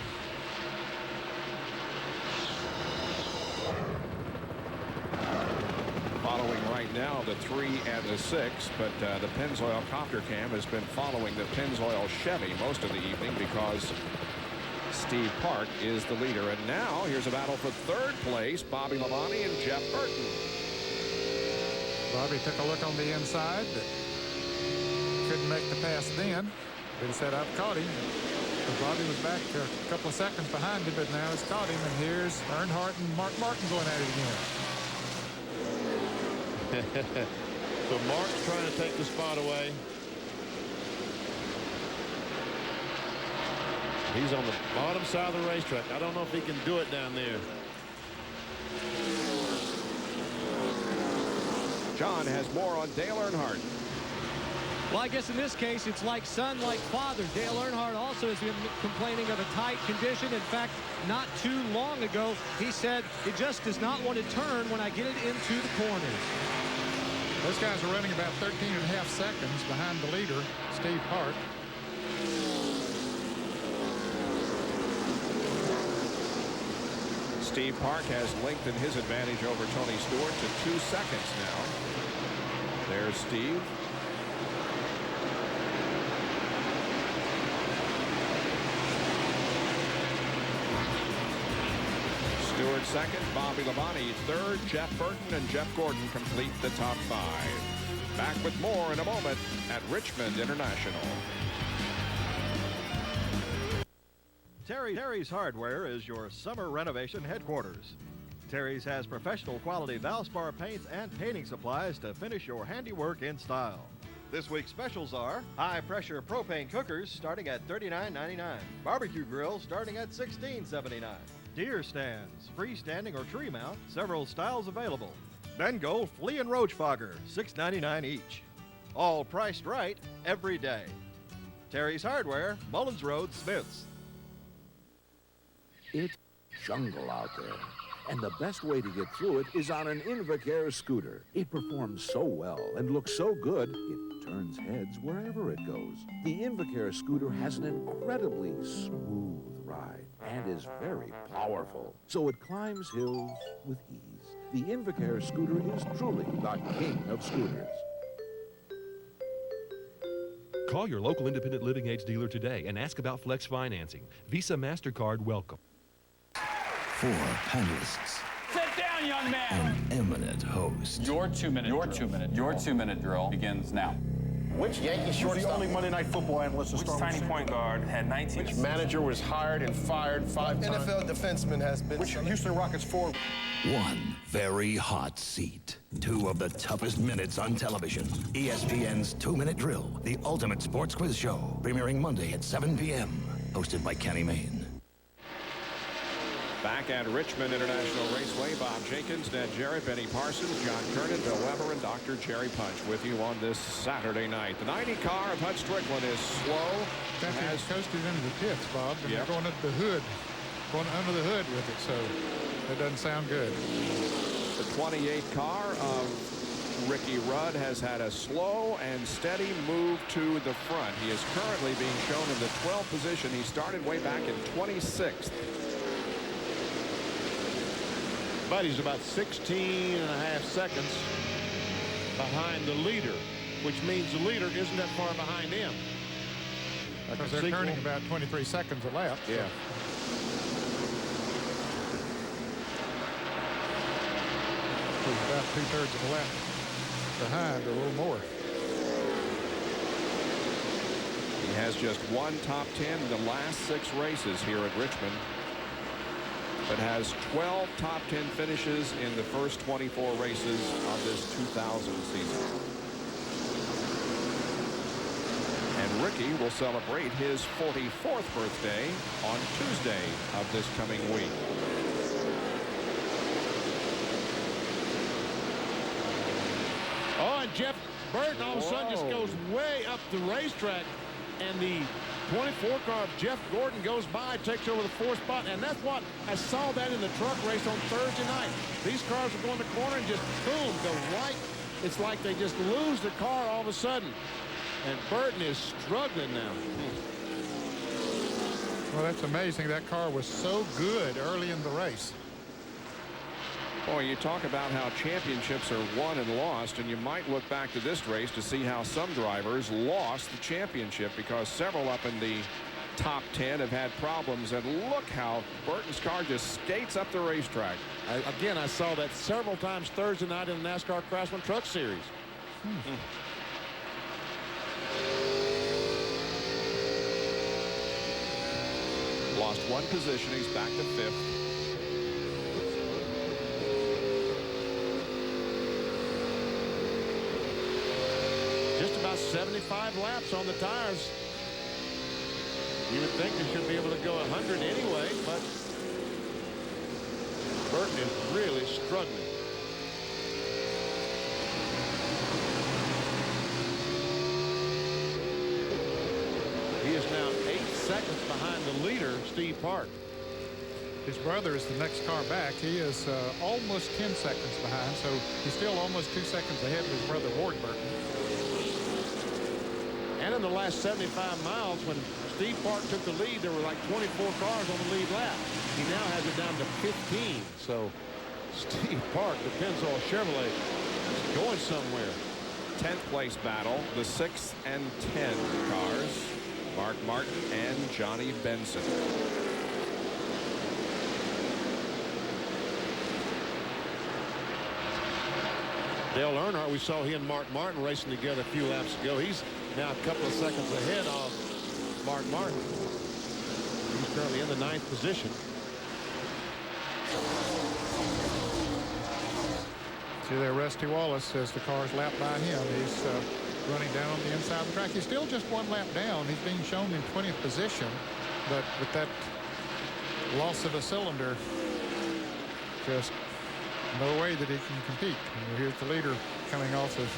[SPEAKER 9] Following right now the 3 and the 6, but the Pennzoil Copter Cam has been following the Pennzoil Chevy most of the evening because Steve Park is the leader. And now here's a battle for 3rd place, Bobby Labonte and Jeff Burton.
[SPEAKER 13] Bobby took a look on the inside, but couldn't make the pass then. But he said, I've caught him. So Bobby was back a couple of seconds behind him, but now he's caught him. And here's Earnhardt and Mark Martin going at it again.
[SPEAKER 14] So Mark's trying to take the spot away. He's on the bottom side of the racetrack. I don't know if he can do it down there.
[SPEAKER 9] John has more on Dale Earnhardt.
[SPEAKER 1] Well, I guess in this case, it's like son, like father. Dale Earnhardt also has been complaining of a tight condition. In fact, not too long ago, he said, it just does not want to turn when I get it into the corners.
[SPEAKER 13] Those guys are running about 13.5 seconds behind the leader, Steve Hart.
[SPEAKER 9] Steve Park has lengthened his advantage over Tony Stewart to 2 seconds now. There's Steve. Stewart second, Bobby Labonte third, Jeff Burton and Jeff Gordon complete the top 5. Back with more in a moment at Richmond International.
[SPEAKER 10] Terry's Hardware is your summer renovation headquarters. Terry's has professional quality Valspar paints and painting supplies to finish your handiwork in style. This week's specials are high-pressure propane cookers starting at $39.99, barbecue grills starting at $16.79, deer stands, freestanding or tree mount, several styles available. Bengal flea and roach fogger, $6.99 each. All priced right every day. Terry's Hardware, Mullins Road, Smiths.
[SPEAKER 12] It's jungle out there, and the best way to get through it is on an Invacare scooter. It performs so well and looks so good, it turns heads wherever it goes. The Invacare scooter has an incredibly smooth ride and is very powerful, so it climbs hills with ease. The Invacare scooter is truly the king of scooters.
[SPEAKER 15] Call your local independent living aids dealer today and ask about flex financing. Visa MasterCard welcome.
[SPEAKER 16] 4 panelists.
[SPEAKER 17] Sit down, young man.
[SPEAKER 16] An eminent host.
[SPEAKER 17] Your 2-minute drill begins now.
[SPEAKER 18] Which Yankee shortstop? The only Monday Night Football analyst.
[SPEAKER 17] Which tiny point guard had 19?
[SPEAKER 18] Which manager was hired and fired 5 times?
[SPEAKER 27] NFL defenseman has been.
[SPEAKER 18] Which Houston Rockets forward?
[SPEAKER 16] 1 very hot seat. 2 of the toughest minutes on television. ESPN's 2-Minute Drill, the ultimate sports quiz show, premiering Monday at 7 p.m. Hosted by Kenny Mayne.
[SPEAKER 9] Back at Richmond International Raceway, Bob Jenkins, Ned Jarrett, Benny Parsons, John Kernan, Bill Weber, and Dr. Jerry Punch with you on this Saturday night. The 90 car of Hut Strickland is slow.
[SPEAKER 13] Has coasted into the pits, Bob, and they're going under the hood, going under the hood with it, so that doesn't sound good.
[SPEAKER 9] The 28 car of Ricky Rudd has had a slow and steady move to the front. He is currently being shown in the 12th position. He started way back in 26th.
[SPEAKER 14] But he's about 16.5 seconds behind the leader, which means the leader isn't that far behind him.
[SPEAKER 13] Because they're turning about 23 seconds a lap.
[SPEAKER 14] Yeah.
[SPEAKER 13] So he's about 2/3 of a lap behind, or a little more.
[SPEAKER 9] He has just 1 top 10 in the last 6 races here at Richmond, but has 12 top 10 finishes in the first 24 races of this 2000 season. And Ricky will celebrate his 44th birthday on Tuesday of this coming week.
[SPEAKER 14] Oh, and Jeff Burton all of a sudden just goes way up the racetrack, and the 24 car of Jeff Gordon goes by, takes over the 4th spot, and that's what I saw that in the truck race on Thursday night. These cars are going to the corner and just boom, go right. It's like they just lose the car all of a sudden. And Burton is struggling now.
[SPEAKER 13] Well, that's amazing. That car was so good early in the race.
[SPEAKER 9] Boy, you talk about how championships are won and lost, and you might look back to this race to see how some drivers lost the championship, because several up in the top 10 have had problems. And look how Burton's car just skates up the racetrack.
[SPEAKER 14] Again, I saw that several times Thursday night in the NASCAR Craftsman Truck Series.
[SPEAKER 9] Lost 1 position. He's back to 5th.
[SPEAKER 14] Just about 75 laps on the tires. You would think they should be able to go 100 anyway, but Burton is really struggling. seconds behind the leader, Steve Park.
[SPEAKER 13] His brother is the next car back. He is almost 10 seconds behind, so he's still almost 2 seconds ahead of his brother Ward Burton.
[SPEAKER 14] And in the last 75 miles, when Steve Park took the lead, there were like 24 cars on the lead lap. He now has it down to 15. So Steve Park, the Pennzoil Chevrolet, is going somewhere.
[SPEAKER 9] 10th place battle, the 6 and 10 cars, Mark Martin and Johnny Benson.
[SPEAKER 14] Dale Earnhardt, we saw he and Mark Martin racing together a few laps ago. He's now a couple of seconds ahead of Mark Martin. He's currently in the 9th position.
[SPEAKER 13] See there, Rusty Wallace, as the cars lap by him, he's running down on the inside of the track. He's still just 1 lap down. He's being shown in 20th position, but with that loss of a cylinder, just no way that he can compete. And here's the leader coming off of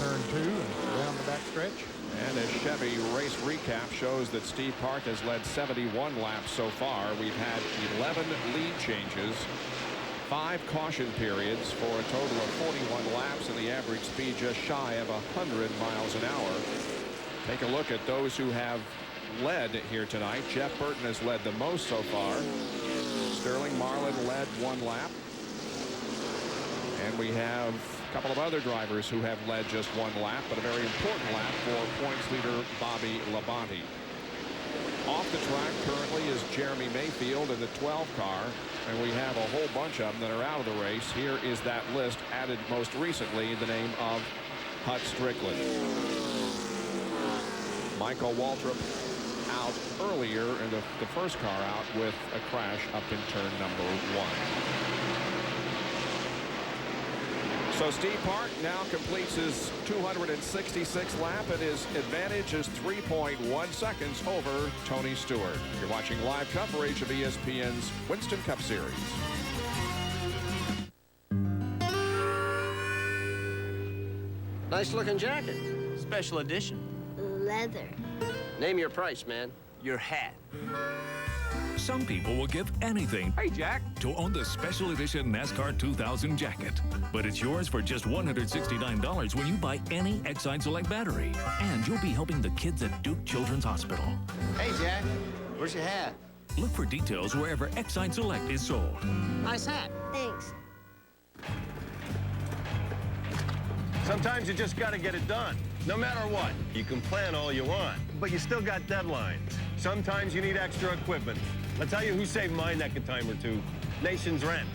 [SPEAKER 13] turn 2 and down the back stretch.
[SPEAKER 9] And a Chevy race recap shows that Steve Park has led 71 laps so far. We've had 11 lead changes, 5 caution periods for a total of 41 laps, and the average speed just shy of 100 miles an hour. Take a look at those who have led here tonight. Jeff Burton has led the most so far. Sterling Marlin led 1 lap. And we have a couple of other drivers who have led just 1 lap, but a very important lap for points leader Bobby Labonte. Off the track currently is Jeremy Mayfield in the 12 car, and we have a whole bunch of them that are out of the race. Here is that list, added most recently the name of Hut Strickland. Michael Waltrip out earlier in the first car out with a crash up in turn number 1. So Steve Park now completes his 266th lap, and his advantage is 3.1 seconds over Tony Stewart. You're watching live coverage of ESPN's Winston Cup Series.
[SPEAKER 3] Nice looking jacket.
[SPEAKER 5] Special edition.
[SPEAKER 3] Leather. Name your price, man.
[SPEAKER 5] Your hat.
[SPEAKER 19] Some people will give anything,
[SPEAKER 5] hey Jack,
[SPEAKER 19] to own the special edition NASCAR 2000 jacket. But it's yours for just $169 when you buy any Exide Select battery. And you'll be helping the kids at Duke Children's Hospital.
[SPEAKER 3] Hey Jack, where's your hat?
[SPEAKER 19] Look for details wherever Exide Select is sold.
[SPEAKER 3] Nice hat. Thanks.
[SPEAKER 22] Sometimes you just got to get it done. No matter what, you can plan all you want, but you still got deadlines. Sometimes you need extra equipment. I'll tell you who saved my neck a time or two. Nation's Rent.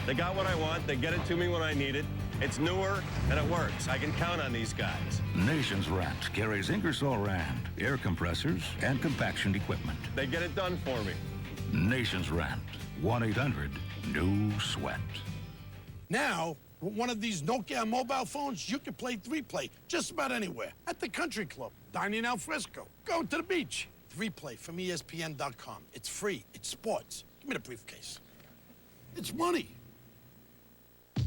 [SPEAKER 22] They got what I want. They get it to me when I need it. It's newer, and it works. I can count on these guys.
[SPEAKER 23] Nation's Rent carries Ingersoll Rand, air compressors, and compaction equipment.
[SPEAKER 22] They get it done for me.
[SPEAKER 23] Nation's Rent. 1-800-NO-SWEAT.
[SPEAKER 25] Now, with one of these Nokia mobile phones, you can play 3-Play just about anywhere. At the country club, dining al fresco, going to the beach. 3-Play from ESPN.com. It's free. It's sports. Give me the briefcase. It's money.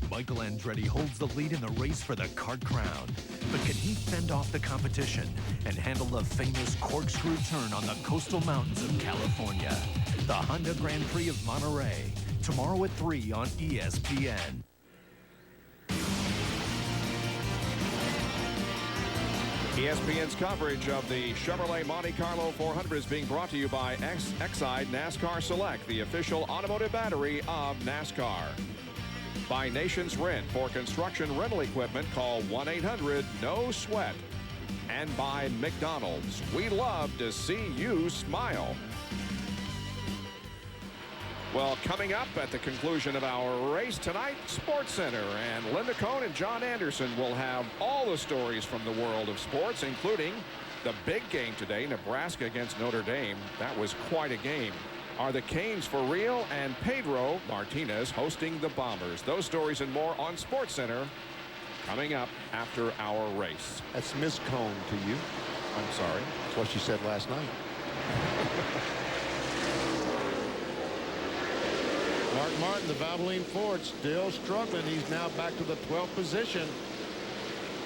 [SPEAKER 27] Michael Andretti holds the lead in the race for the kart crown. But can he fend off the competition and handle the famous corkscrew turn on the coastal mountains of California? The Honda Grand Prix of Monterey, tomorrow at 3 on ESPN.
[SPEAKER 9] ESPN's coverage of the Chevrolet Monte Carlo 400 is being brought to you by Exide NASCAR Select, the official automotive battery of NASCAR. By Nation's Rent. For construction rental equipment, call 1-800-NO-SWEAT. And by McDonald's. We love to see you smile. Well, coming up at the conclusion of our race tonight, Sports Center, and Linda Cohn and John Anderson will have all the stories from the world of sports, including the big game today, Nebraska against Notre Dame. That was quite a game. Are the Canes for real? And Pedro Martinez hosting the Bombers. Those stories and more on Sports Center coming up after our race.
[SPEAKER 14] That's Miss Cohn to you.
[SPEAKER 9] I'm sorry.
[SPEAKER 14] That's what she said last night. Mark Martin, the Valvoline Ford, still struggling. He's now back to the 12th position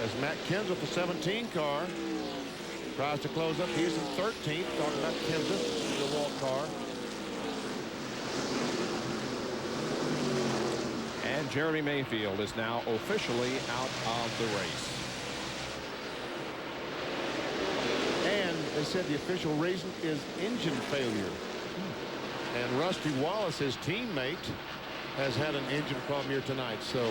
[SPEAKER 14] as Matt Kenseth, the 17 car, Tries to close up. He's in 13th. Talking about Kenseth, the walk car.
[SPEAKER 9] And Jeremy Mayfield is now officially out of the race.
[SPEAKER 14] And they said the official reason is engine failure. And Rusty Wallace, his teammate, has had an engine problem here tonight. So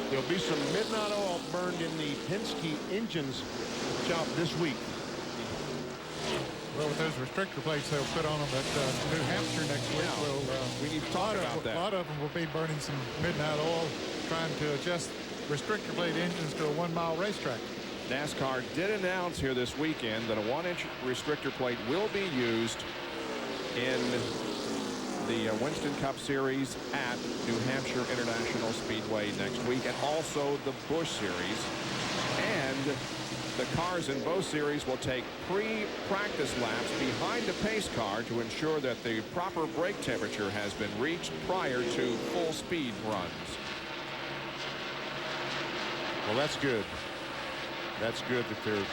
[SPEAKER 14] there'll be some midnight oil burned in the Penske engines shop this week.
[SPEAKER 13] Well, with those restrictor plates they'll put on them at New Hampshire next week,
[SPEAKER 9] we need to talk about that.
[SPEAKER 13] A lot of them will be burning some midnight oil, trying to adjust restrictor plate engines to a 1-mile racetrack.
[SPEAKER 9] NASCAR did announce here this weekend that a 1-inch restrictor plate will be used in the Winston Cup Series at New Hampshire International Speedway next week, and also the Busch Series. And the cars in both series will take pre-practice laps behind the pace car to ensure that the proper brake temperature has been reached prior to full speed runs.
[SPEAKER 14] Well, that's good. That's good that they're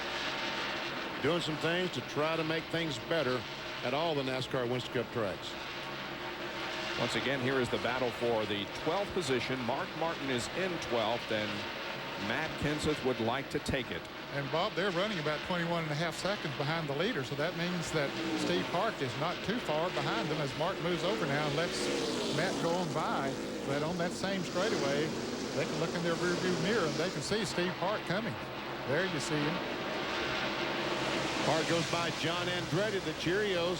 [SPEAKER 14] doing some things to try to make things better at all the NASCAR Winston Cup tracks.
[SPEAKER 9] Once again, here is the battle for the 12th position. Mark Martin is in 12th, and Matt Kenseth would like to take it.
[SPEAKER 13] And Bob, they're running about 21.5 seconds behind the leader, so that means that Steve Park is not too far behind them as Mark moves over now and lets Matt go on by. But on that same straightaway, they can look in their rearview mirror and they can see Steve Park coming. There you see him.
[SPEAKER 14] Park goes by John Andretti, the Cheerios.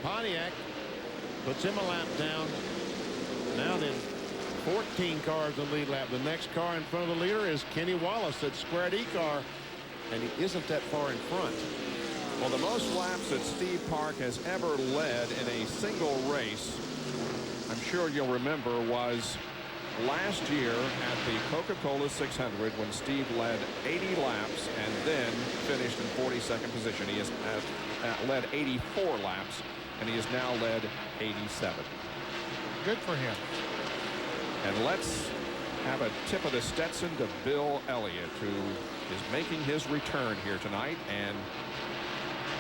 [SPEAKER 14] Pontiac puts him a lap down. Now then, 14 cars in the lead lap. The next car in front of the leader is Kenny Wallace, that Square D car, and he isn't that far in front.
[SPEAKER 9] Well, the most laps that Steve Park has ever led in a single race, I'm sure you'll remember, was last year at the Coca-Cola 600 when Steve led 80 laps and then finished in 42nd position. He has led 84 laps, and he has now led 87.
[SPEAKER 13] Good for him.
[SPEAKER 9] And let's have a tip of the Stetson to Bill Elliott, who is making his return here tonight and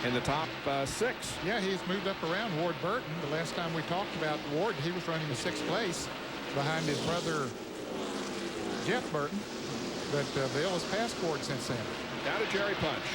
[SPEAKER 9] in the top 6.
[SPEAKER 13] Yeah, he's moved up around Ward Burton. The last time we talked about Ward, he was running in 6th place behind his brother Jeff Burton. But Bill has passed Ward since then.
[SPEAKER 9] Down to Jerry Punch.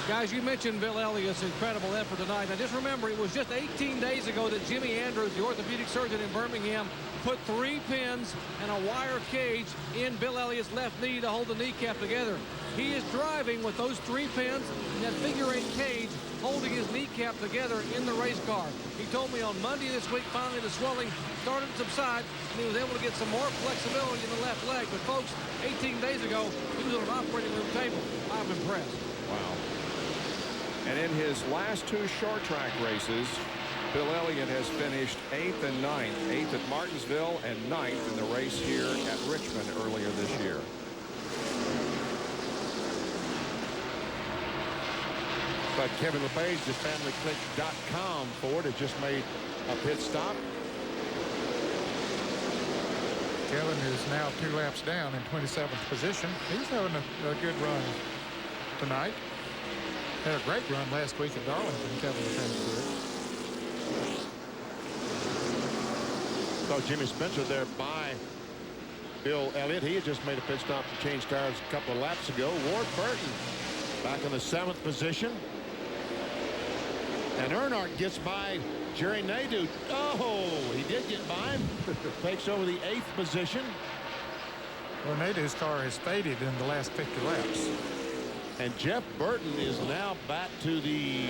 [SPEAKER 1] Guys, you mentioned Bill Elliott's incredible effort tonight. Now just remember, it was just 18 days ago that Jimmy Andrews, the orthopedic surgeon in Birmingham, put 3 pins and a wire cage in Bill Elliott's left knee to hold the kneecap together. He is driving with those 3 pins and that figure-8 cage holding his kneecap together in the race car. He told me on Monday this week, finally the swelling started to subside and he was able to get some more flexibility in the left leg. But folks, 18 days ago, he was on an operating room table. I'm impressed.
[SPEAKER 9] Wow. And in his last 2 short track races, Bill Elliott has finished 8th and 9th. 8th at Martinsville and 9th in the race here at Richmond earlier this year.
[SPEAKER 14] But Kevin LePage, the FamilyClick.com Ford, has just made a pit stop.
[SPEAKER 13] Kevin is now 2 laps down in 27th position. He's having a good run tonight. Had a great run last week at Darlington, Kevin LePage did.
[SPEAKER 14] So Jimmy Spencer there by Bill Elliott. He had just made a pit stop to change tires a couple of laps ago. Ward Burton back in the 7th position. And Earnhardt gets by Jerry Nadeau. Oh, he did get by him. Takes over the 8th position.
[SPEAKER 13] Well, Nadeau's car has faded in the last 50 laps.
[SPEAKER 14] And Jeff Burton is now back to the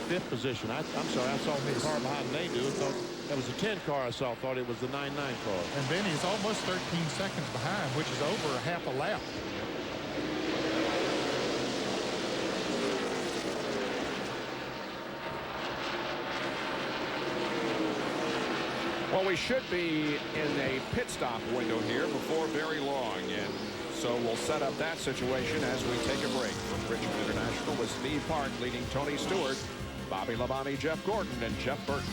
[SPEAKER 14] 5th position. I'm sorry, I saw the car behind Nadeau. Thought that was a 10 car I saw. Thought it was the 9-9 car.
[SPEAKER 13] And Benny is almost 13 seconds behind, which is over a half a lap.
[SPEAKER 9] Well, we should be in a pit stop window here before very long, and so we'll set up that situation as we take a break. From Richmond International with Steve Park leading Tony Stewart, Bobby Labonte, Jeff Gordon, and Jeff Burton.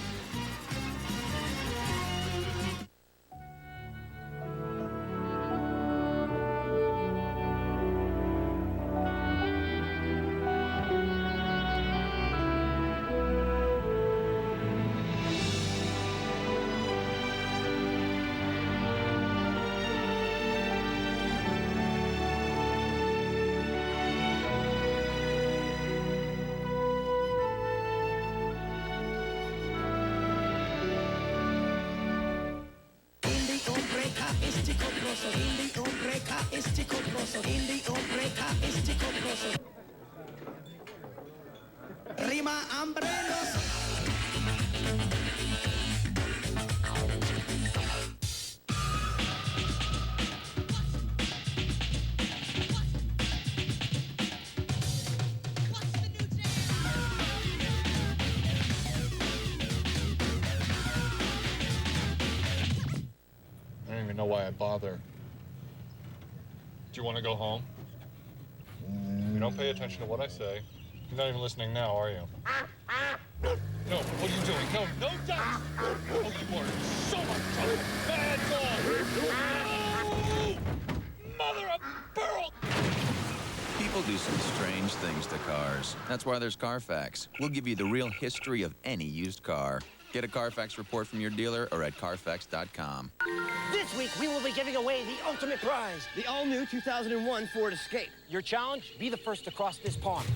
[SPEAKER 13] even know why I bother. Do you want to go home? You don't pay attention to what I say. You're not even listening now, are you? No, what are you doing? No, no, don't! Oh, you are in so much trouble. Bad ball! No! Mother of pearl!
[SPEAKER 5] People do some strange things to cars. That's why there's Carfax. We'll give you the real history of any used car. Get a Carfax report from your dealer or at Carfax.com.
[SPEAKER 2] This week, we will be giving away the ultimate prize, the all-new 2001 Ford Escape. Your challenge, be the first to cross this pond.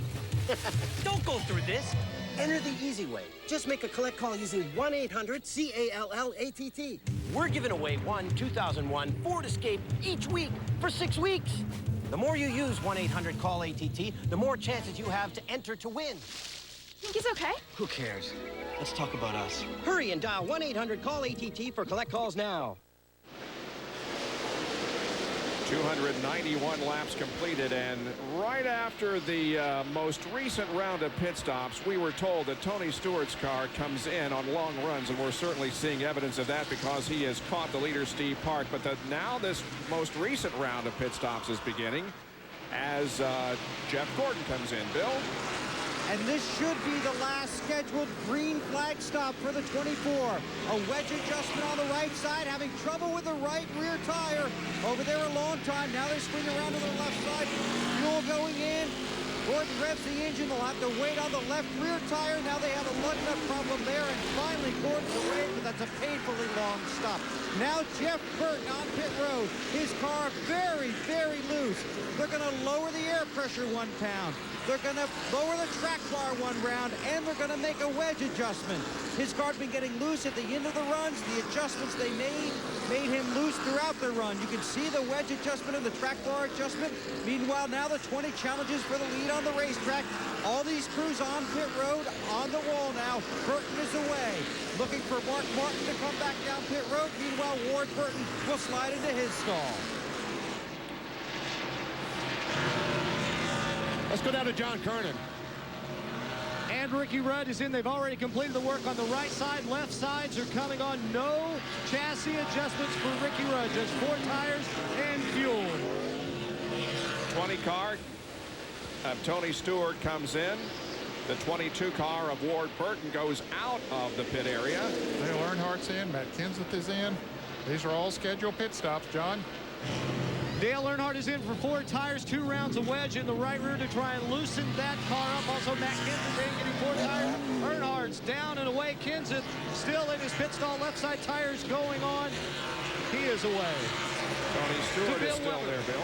[SPEAKER 2] Don't go through this. Enter the easy way. Just make a collect call using 1-800-CALLATT. We're giving away one 2001 Ford Escape each week for 6 weeks. The more you use 1-800-CALL-ATT, the more chances you have to enter to win.
[SPEAKER 6] Think he's okay?
[SPEAKER 2] Who cares? Let's talk about us. Hurry and dial 1-800-CALL-ATT for collect calls now.
[SPEAKER 9] 291 laps completed, and right after the most recent round of pit stops, we were told that Tony Stewart's car comes in on long runs, and we're certainly seeing evidence of that because he has caught the leader, Steve Park. But now this most recent round of pit stops is beginning as Jeff Gordon comes in. Bill?
[SPEAKER 1] And this should be the last scheduled green flag stop for the 24. A wedge adjustment on the right side, having trouble with the right rear tire. Over there a long time. Now they swing around to the left side. Fuel going in. Gordon revs the engine. They'll have to wait on the left rear tire. Now they have a lug nut problem there. And finally, Gordon's away, but that's a painfully long stop. Now Jeff Burton on pit road. His car very, very loose. They're going to lower the air pressure 1 pound. They're going to lower the track bar 1 round, and they're going to make a wedge adjustment. His car's been getting loose at the end of the runs. The adjustments they made him loose throughout the run. You can see the wedge adjustment and the track bar adjustment. Meanwhile, now the 20 challenges for the lead on the racetrack. All these crews on pit road, on the wall now. Burton is away. Looking for Mark Martin to come back down pit road. Meanwhile, Ward Burton will slide into his stall.
[SPEAKER 14] Let's go down to John Kernan.
[SPEAKER 1] And Ricky Rudd is in. They've already completed the work on the right side. Left sides are coming on. No chassis adjustments for Ricky Rudd. Just 4 tires and fuel.
[SPEAKER 9] 20 car of Tony Stewart comes in. The 22 car of Ward Burton goes out of the pit area.
[SPEAKER 13] Dale Earnhardt's in. Matt Kenseth is in. These are all scheduled pit stops, John.
[SPEAKER 1] Dale Earnhardt is in for 4 tires, 2 rounds of wedge in the right rear to try and loosen that car up. Also, Matt Kenseth in getting 4 tires. Earnhardt's down and away. Kenseth still in his pit stall. Left side tires going on. He is away.
[SPEAKER 9] Tony Stewart is still there, Bill.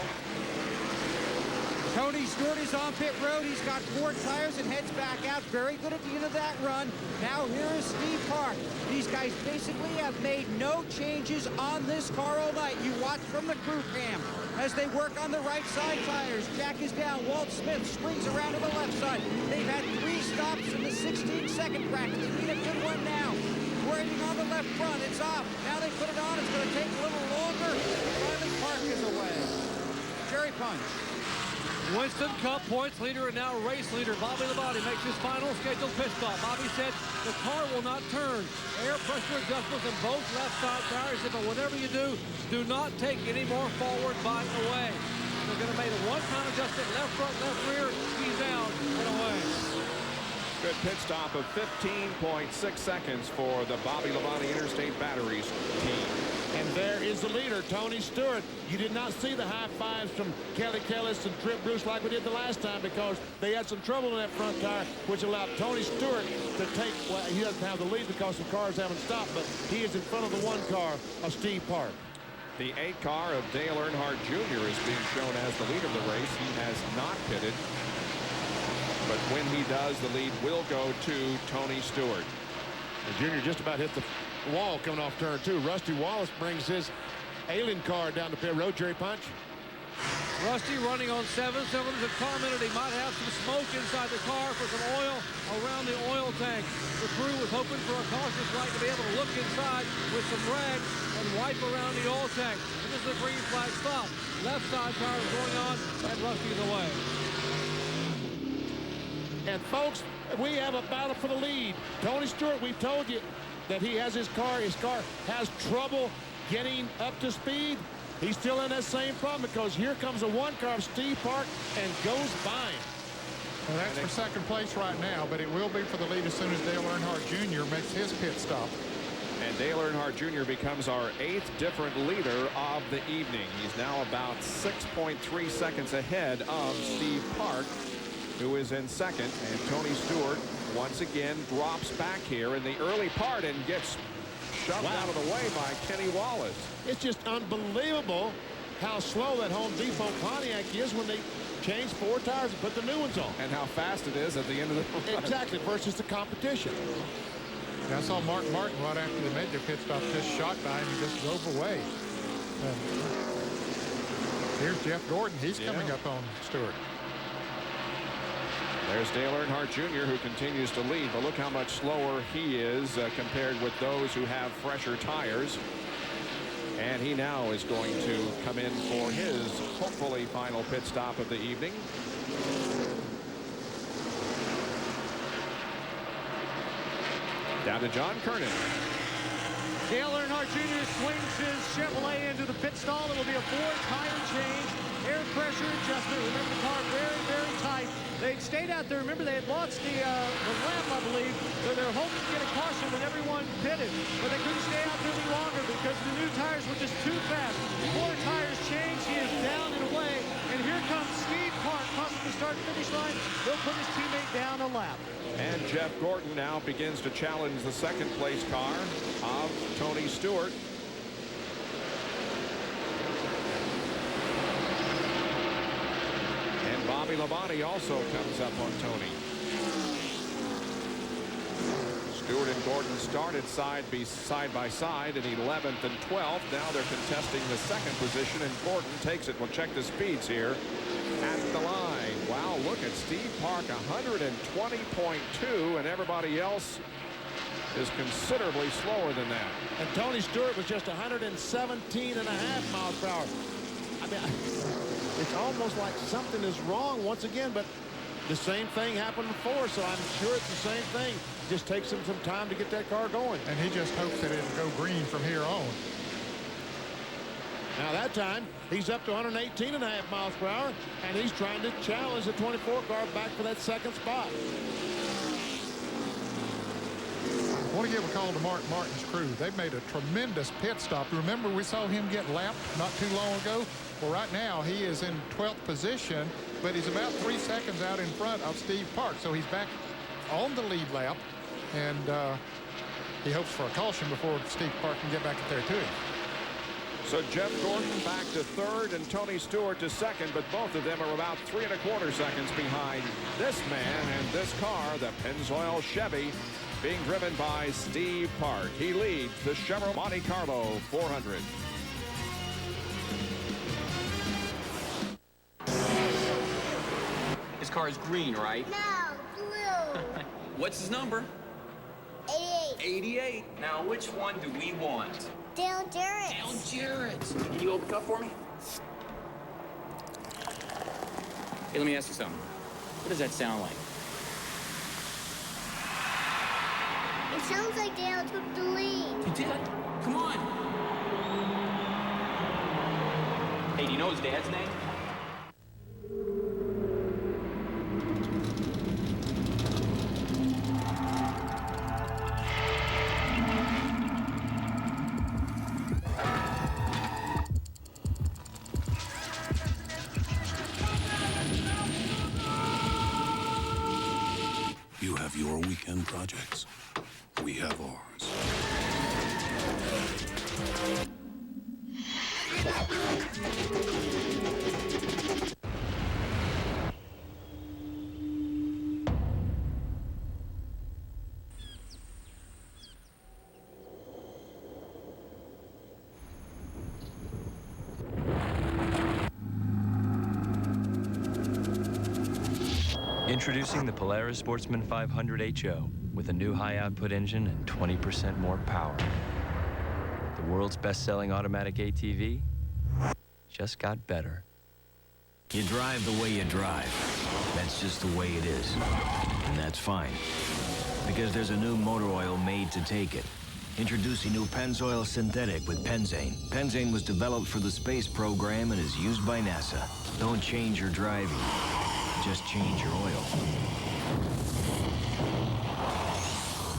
[SPEAKER 1] Tony Stewart is on pit road. He's got 4 tires and heads back out. Very good at the end of that run. Now here is Steve Park. These guys basically have made no changes on this car all night. You watch from the crew cam as they work on the right side tires. Jack is down. Walt Smith swings around to the left side. They've had 3 stops in the 16-second bracket. They need a good one now. Waiting on the left front. It's off. Now they put it on. It's going to take a little longer. Finally, Park is away. Jerry Punch.
[SPEAKER 11] Winston, Cup points leader and now race leader Bobby Labonte makes his final scheduled pit stop. Bobby said the car will not turn. Air pressure adjustments in both left side tires. But whatever you do, do not take any more forward bite away. They're going to make a 1-pound adjustment, left front, left rear, he's down and away.
[SPEAKER 9] Good pit stop of 15.6 seconds for the Bobby Labonte Interstate Batteries team.
[SPEAKER 14] And there is the leader, Tony Stewart. You did not see the high fives from Kelly Kellis and Trip Bruce like we did the last time because they had some trouble in that front tire, which allowed Tony Stewart to take, well, he doesn't have the lead because the cars haven't stopped, but he is in front of the 1 car of Steve Park.
[SPEAKER 9] The 8 car of Dale Earnhardt Jr. is being shown as the lead of the race. He has not pitted, but when he does, the lead will go to Tony Stewart.
[SPEAKER 14] The Junior just about hit the wall coming off turn 2. Rusty Wallace brings his alien car down the pit road. Jerry Punch.
[SPEAKER 11] Rusty running on 7. Someone has commented he might have some smoke inside the car for some oil around the oil tank. The crew was hoping for a cautious light to be able to look inside with some rag and wipe around the oil tank. And this is a green flag stop. Left side tire is going on and Rusty's away.
[SPEAKER 14] And folks, we have a battle for the lead. Tony Stewart, we've told you that he has his car. His car has trouble getting up to speed, he's still in that same problem because here comes a one-car of Steve Park and goes by him.
[SPEAKER 13] Well, that's for second place right now, but it will be for the lead as soon as Dale Earnhardt Jr. makes his pit stop.
[SPEAKER 9] And Dale Earnhardt Jr. becomes our 8th different leader of the evening. He's now about 6.3 seconds ahead of Steve Park, who is in second. And Tony Stewart once again drops back here in the early part and gets shoved out of the way by Kenny Wallace.
[SPEAKER 14] It's just unbelievable how slow that Home Depot Pontiac is when they change 4 tires and put the new ones on.
[SPEAKER 9] And how fast it is at the end of the run.
[SPEAKER 14] Exactly, versus the competition.
[SPEAKER 13] I saw Mark Martin right after they made their pit stop just shot by him and just drove away. Here's Jeff Gordon. He's coming up on Stewart.
[SPEAKER 9] There's Dale Earnhardt Jr. who continues to lead, but look how much slower he is compared with those who have fresher tires. And he now is going to come in for his hopefully final pit stop of the evening. Down to John Kernan.
[SPEAKER 1] Dale Earnhardt Jr. swings his Chevrolet into the pit stall. It will be a 4-tire change. Air pressure adjustment. Remember, the car very, very tight. They'd stayed out there. Remember, they had lost the lamp, I believe. So they're hoping to get a caution when everyone pitted. But they couldn't stay out there any longer because the new tires were just too fast. 4 tires changed. He is down and away. And here comes Steve Park crossing the start-finish line. He'll put his teammate down a lap.
[SPEAKER 9] And Jeff Gordon now begins to challenge the second-place car of Tony Stewart. And Bobby Labonte also comes up on Tony. Stewart and Gordon started side by side in 11th and 12th. Now they're contesting the second position, and Gordon takes it. We'll check the speeds here at the line. Wow, look at Steve Park, 120.2, and everybody else is considerably slower than that.
[SPEAKER 14] And Tony Stewart was just 117.5 miles per hour. I mean, it's almost like something is wrong once again, but the same thing happened before, so I'm sure it's the same thing. It just takes him some time to get that car going.
[SPEAKER 13] And he just hopes that it'll go green from here on.
[SPEAKER 14] Now that time, he's up to 118.5 miles per hour, and he's trying to challenge the 24 car back for that second spot.
[SPEAKER 13] I want to give a call to Mark Martin's crew. They've made a tremendous pit stop. Remember, we saw him get lapped not too long ago? Well, right now, he is in 12th position, but he's about 3 seconds out in front of Steve Park. So he's back on the lead lap, and he hopes for a caution before Steve Park can get back up there, too.
[SPEAKER 9] So Jeff Gordon back to third and Tony Stewart to second, but both of them are about 3 1/4 seconds behind this man and this car, the Pennzoil Chevy, being driven by Steve Park. He leads the Chevrolet Monte Carlo 400.
[SPEAKER 6] His car is green, right?
[SPEAKER 7] No, blue.
[SPEAKER 6] What's his number?
[SPEAKER 7] 88.
[SPEAKER 6] 88. Now, which one do we want?
[SPEAKER 7] Dale Jarrett.
[SPEAKER 6] Dale Jarrett. Can you open it up for me? Hey, let me ask you something. What does that sound like?
[SPEAKER 7] It sounds like Dale took the lead.
[SPEAKER 6] He did? Come on. Hey, do you know his dad's name?
[SPEAKER 23] You have your weekend projects. We have ours.
[SPEAKER 8] Introducing the Polaris Sportsman 500 HO with a new high-output engine and 20% more power. The world's best-selling automatic ATV just got better.
[SPEAKER 20] You drive the way you drive. That's just the way it is. And that's fine. Because there's a new motor oil made to take it. Introducing new Pennzoil Synthetic with Penzane. Penzane was developed for the space program and is used by NASA. Don't change your driving, just change your oil.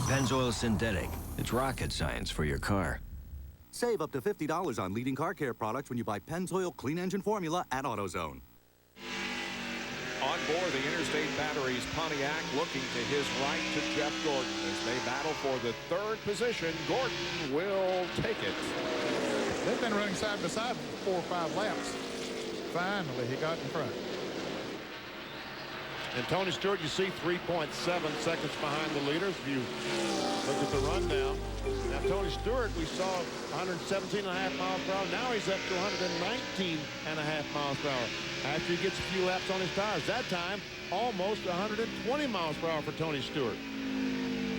[SPEAKER 20] Pennzoil Synthetic. It's rocket science for your car.
[SPEAKER 4] Save up to $50 on leading car care products when you buy Pennzoil Clean Engine Formula at AutoZone.
[SPEAKER 9] On board the Interstate Batteries Pontiac, looking to his right to Jeff Gordon. As they battle for the third position, Gordon will take it.
[SPEAKER 13] They've been running side by side for 4 or 5 laps. Finally, he got in front.
[SPEAKER 14] And Tony Stewart, you see 3.7 seconds behind the leaders. If you look at the rundown. Now, Tony Stewart, we saw 117.5 miles per hour. Now he's up to 119.5 miles per hour. After he gets a few laps on his tires. That time, almost 120 miles per hour for Tony Stewart.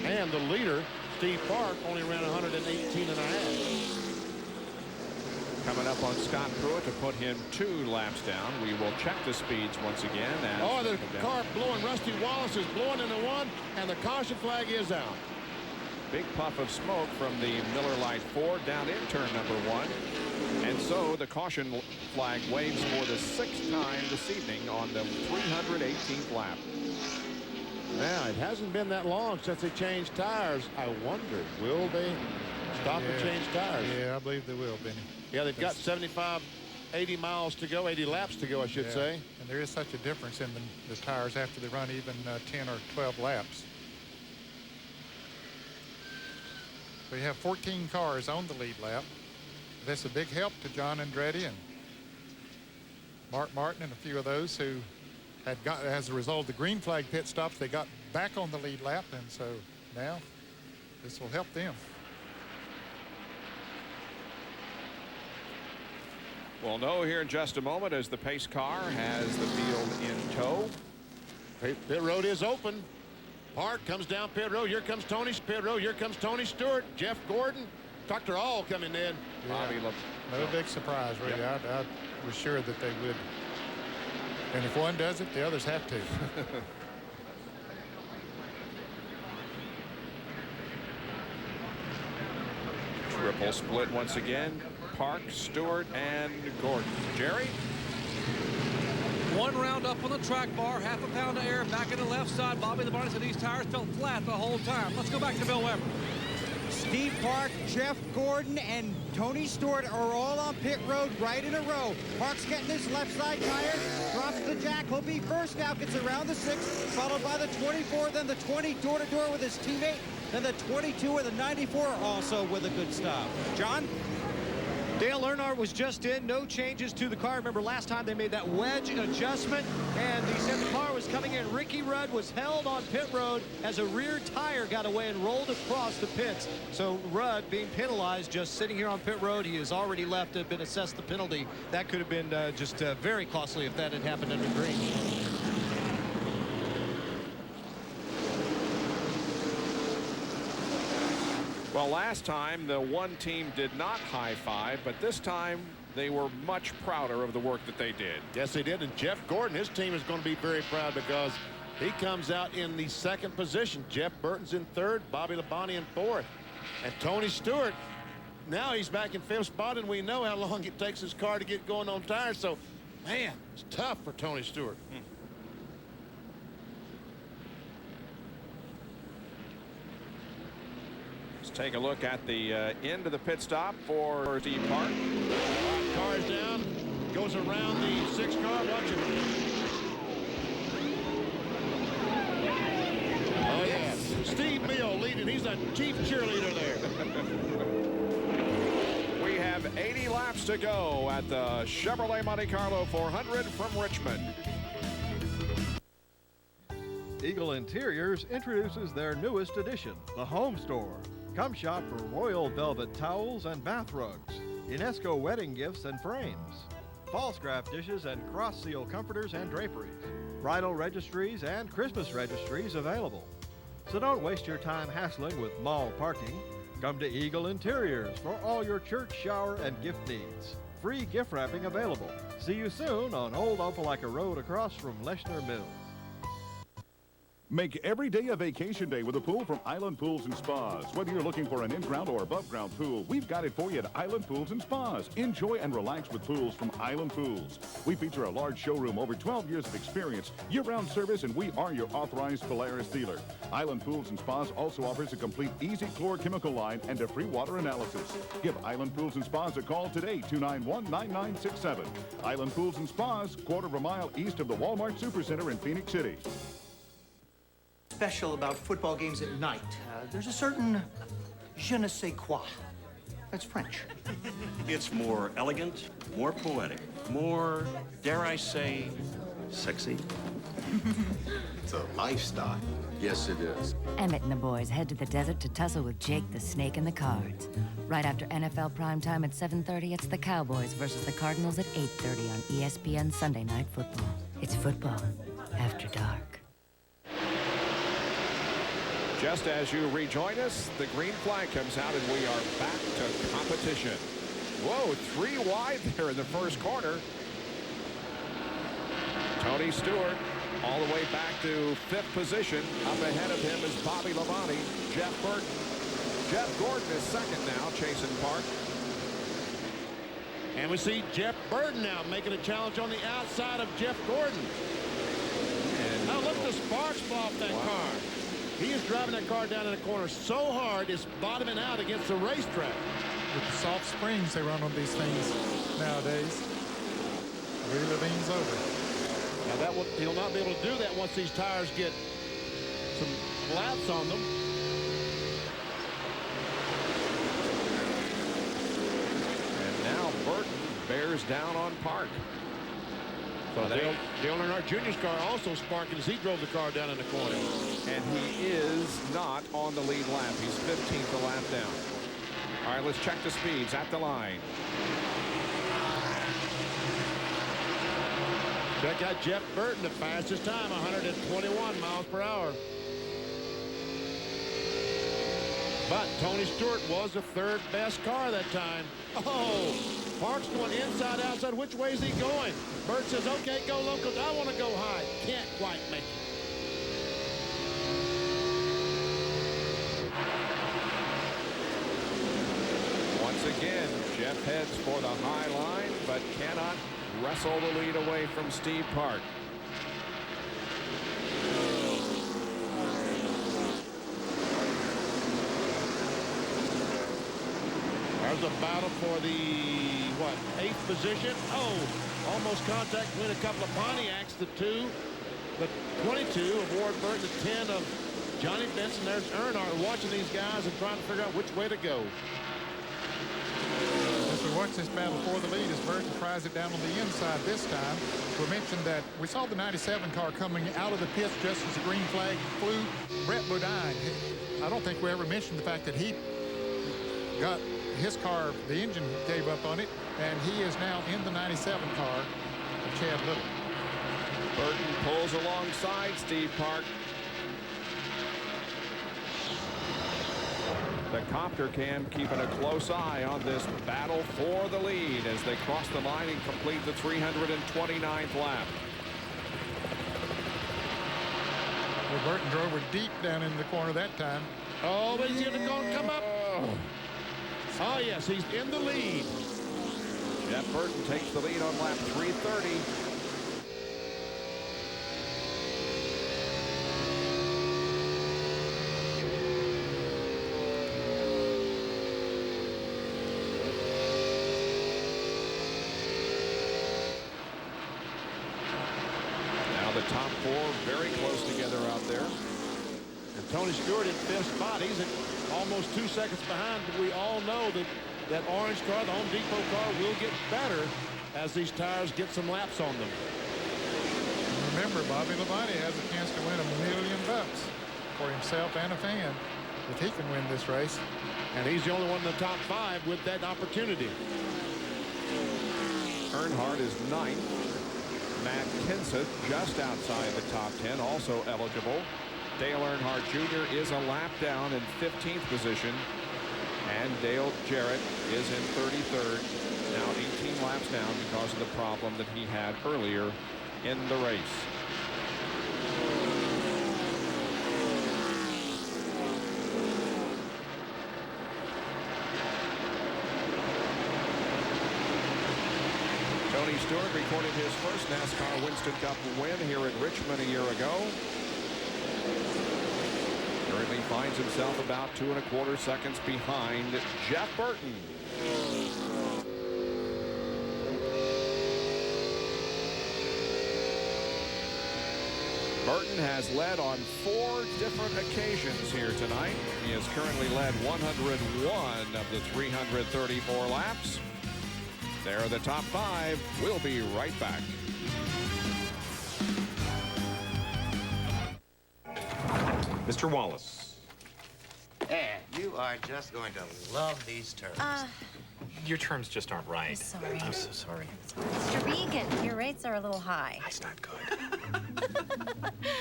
[SPEAKER 14] And the leader, Steve Park, only ran 118.5.
[SPEAKER 9] Coming up on Scott Pruitt to put him 2 laps down. We will check the speeds once again.
[SPEAKER 14] Oh, the car blowing. Rusty Wallace is blowing into one, and the caution flag is out.
[SPEAKER 9] Big puff of smoke from the Miller Lite Ford down in turn number 1. And so the caution flag waves for the 6th time this evening on the 318th lap.
[SPEAKER 14] Now, it hasn't been that long since they changed tires. I wonder, will they stop and change tires?
[SPEAKER 13] Yeah, I believe they will, Benny.
[SPEAKER 14] Yeah, they've got 75, 80 miles to go, 80 laps to go, I should say.
[SPEAKER 13] And there is such a difference in the tires after they run even 10 or 12 laps. We have 14 cars on the lead lap. That's a big help to John Andretti and Mark Martin and a few of those who had got, as a result of the green flag pit stops, they got back on the lead lap, and so now this will help them.
[SPEAKER 9] We'll know here in just a moment as the pace car has the field in tow.
[SPEAKER 14] Pit road is open. Park comes down pit road. Here comes Tony. Pit road. Here comes Tony Stewart. Jeff Gordon. Dr. All coming in.
[SPEAKER 13] Yeah. No big surprise, really. Yep. I was sure that they would. And if one does it, the others have to.
[SPEAKER 9] Triple split once again. Park, Stewart, and Gordon. Jerry?
[SPEAKER 11] 1 round up on the track bar, half a pound of air back in the left side. Bobby Labonte said these tires felt flat the whole time. Let's go back to Bill Weber.
[SPEAKER 10] Steve Park, Jeff Gordon, and Tony Stewart are all on pit road right in a row. Park's getting his left side tire, drops the jack. He'll be first now, gets around the 6, followed by the 24, then the 20 door-to-door with his teammate, then the 22 with a 94 also with a good stop. John?
[SPEAKER 1] Dale Earnhardt was just in, no changes to the car. Remember last time they made that wedge adjustment, and he said the car was coming in. Ricky Rudd was held on pit road as a rear tire got away and rolled across the pits. So Rudd being penalized just sitting here on pit road. He has already left, been assessed the penalty. That could have been just very costly if that had happened under green.
[SPEAKER 9] Well, last time the one team did not high-five, but this time they were much prouder of the work that they did.
[SPEAKER 14] Yes, they did. And Jeff Gordon, his team is going to be very proud because he comes out in the 2nd position. Jeff Burton's in 3rd, Bobby Labonte in 4th. And Tony Stewart, now he's back in 5th spot, and we know how long it takes his car to get going on tires. So, man, it's tough for Tony Stewart.
[SPEAKER 9] Take a look at the end of the pit stop for Steve Park.
[SPEAKER 14] Car's down, goes around the 6 car. Watch it. Oh, yeah. Steve Beal leading. He's a chief cheerleader there.
[SPEAKER 9] We have 80 laps to go at the Chevrolet Monte Carlo 400 from Richmond.
[SPEAKER 12] Eagle Interiors introduces their newest addition, the Home Store. Come shop for royal velvet towels and bath rugs, UNESCO wedding gifts and frames, false craft dishes and cross seal comforters and draperies, bridal registries and Christmas registries available. So don't waste your time hassling with mall parking. Come to Eagle Interiors for all your church, shower, and gift needs. Free gift wrapping available. See you soon on Old Opelika Road across from Leshner Mills.
[SPEAKER 15] Make every day a vacation day with a pool from Island Pools and Spas. Whether you're looking for an in-ground or above-ground pool, we've got it for you at Island Pools and Spas. Enjoy and relax with pools from Island Pools. We feature a large showroom, over 12 years of experience, year-round service, and we are your authorized Polaris dealer. Island Pools and Spas also offers a complete easy chlor chemical line and a free water analysis. Give Island Pools and Spas a call today, 291-9967. Island Pools and Spas, quarter of a mile east of the Walmart Supercenter in Phoenix City.
[SPEAKER 16] Special about football games at night. There's a certain je ne sais quoi. That's French.
[SPEAKER 17] It's more elegant, more poetic, more, dare I say, sexy.
[SPEAKER 18] It's a lifestyle. Yes, it is.
[SPEAKER 21] Emmett and the boys head to the desert to tussle with Jake the Snake and the Cards. Right after NFL primetime at 7:30, it's the Cowboys versus the Cardinals at 8:30 on ESPN Sunday Night Football. It's football after dark.
[SPEAKER 9] Just as you rejoin us, the green flag comes out and we are back to competition. Whoa, 3 wide there in the first corner. Tony Stewart all the way back to 5th position. Up ahead of him is Bobby Labonte, Jeff Burton. Jeff Gordon is second now, chasing Park.
[SPEAKER 14] And we see Jeff Burton now making a challenge on the outside of Jeff Gordon. And now look at the sparks off that car. He is driving that car down in the corner so hard it's bottoming out against the racetrack.
[SPEAKER 13] With the soft springs they run on these things nowadays, really leans over.
[SPEAKER 14] Now he'll not be able to do that once these tires get some laps on them.
[SPEAKER 9] And now Burton bears down on Park.
[SPEAKER 14] So Dale Earnhardt Jr.'s car also sparking as he drove the car down in the corner.
[SPEAKER 9] And he is not on the lead lap. He's 15th a lap down. All right, let's check the speeds at the line.
[SPEAKER 14] Check out Jeff Burton, the fastest time, 121 miles per hour. But Tony Stewart was the 3rd best car that time. Oh, Park's going inside, outside. Which way is he going? Burton says, okay, go local. I want to go high. Can't quite make it.
[SPEAKER 9] Once again, Jeff heads for the high line, but cannot wrestle the lead away from Steve Park.
[SPEAKER 14] There's a battle for the, 8th position. Oh, almost contact between a couple of Pontiacs, the 2, the 22 of Ward Burton, the 10 of Johnny Benson. There's Earnhardt watching these guys and trying to figure out which way to go.
[SPEAKER 13] As we watch this battle for the lead as Burton tries it down on the inside this time. We mentioned that we saw the 97 car coming out of the pits just as the green flag flew. Brett Bodine, I don't think we ever mentioned the fact that he got his car, the engine gave up on it, and he is now in the 97 car of Chad Little.
[SPEAKER 9] Burton pulls alongside Steve Park. The Copter Cam keeping a close eye on this battle for the lead as they cross the line and complete the 329th lap.
[SPEAKER 13] Well, Burton drove her deep down in the corner that time.
[SPEAKER 14] Oh, but he's going to come up. Oh, yes, he's in the lead.
[SPEAKER 9] Jeff Burton takes the lead on lap 330. Now the top 4 very close together out there.
[SPEAKER 14] And Tony Stewart in 5th spot. He's at almost 2 seconds behind, but we all know that orange car, the Home Depot car, will get better as these tires get some laps on them.
[SPEAKER 13] Remember, Bobby Labonte has a chance to win $1 million for himself and a fan if he can win this race.
[SPEAKER 14] And he's the only one in the top 5 with that opportunity.
[SPEAKER 9] Earnhardt is 9th. Matt Kenseth just outside the top 10, also eligible. Dale Earnhardt Jr. is a lap down in 15th position. And Dale Jarrett is in 33rd, now 18 laps down because of the problem that he had earlier in the race. Tony Stewart recorded his first NASCAR Winston Cup win here in Richmond a year ago. Currently finds himself about 2 1/4 seconds behind Jeff Burton. Burton has led on 4 different occasions here tonight. He has currently led 101 of the 334 laps. There are the top 5. We'll be right back.
[SPEAKER 17] Mr. Wallace.
[SPEAKER 3] Yeah, you are just going to love these terms.
[SPEAKER 6] Your terms just aren't right.
[SPEAKER 19] I'm sorry.
[SPEAKER 6] I'm so sorry.
[SPEAKER 19] Mr. Regan, your rates are a little high.
[SPEAKER 6] That's not good.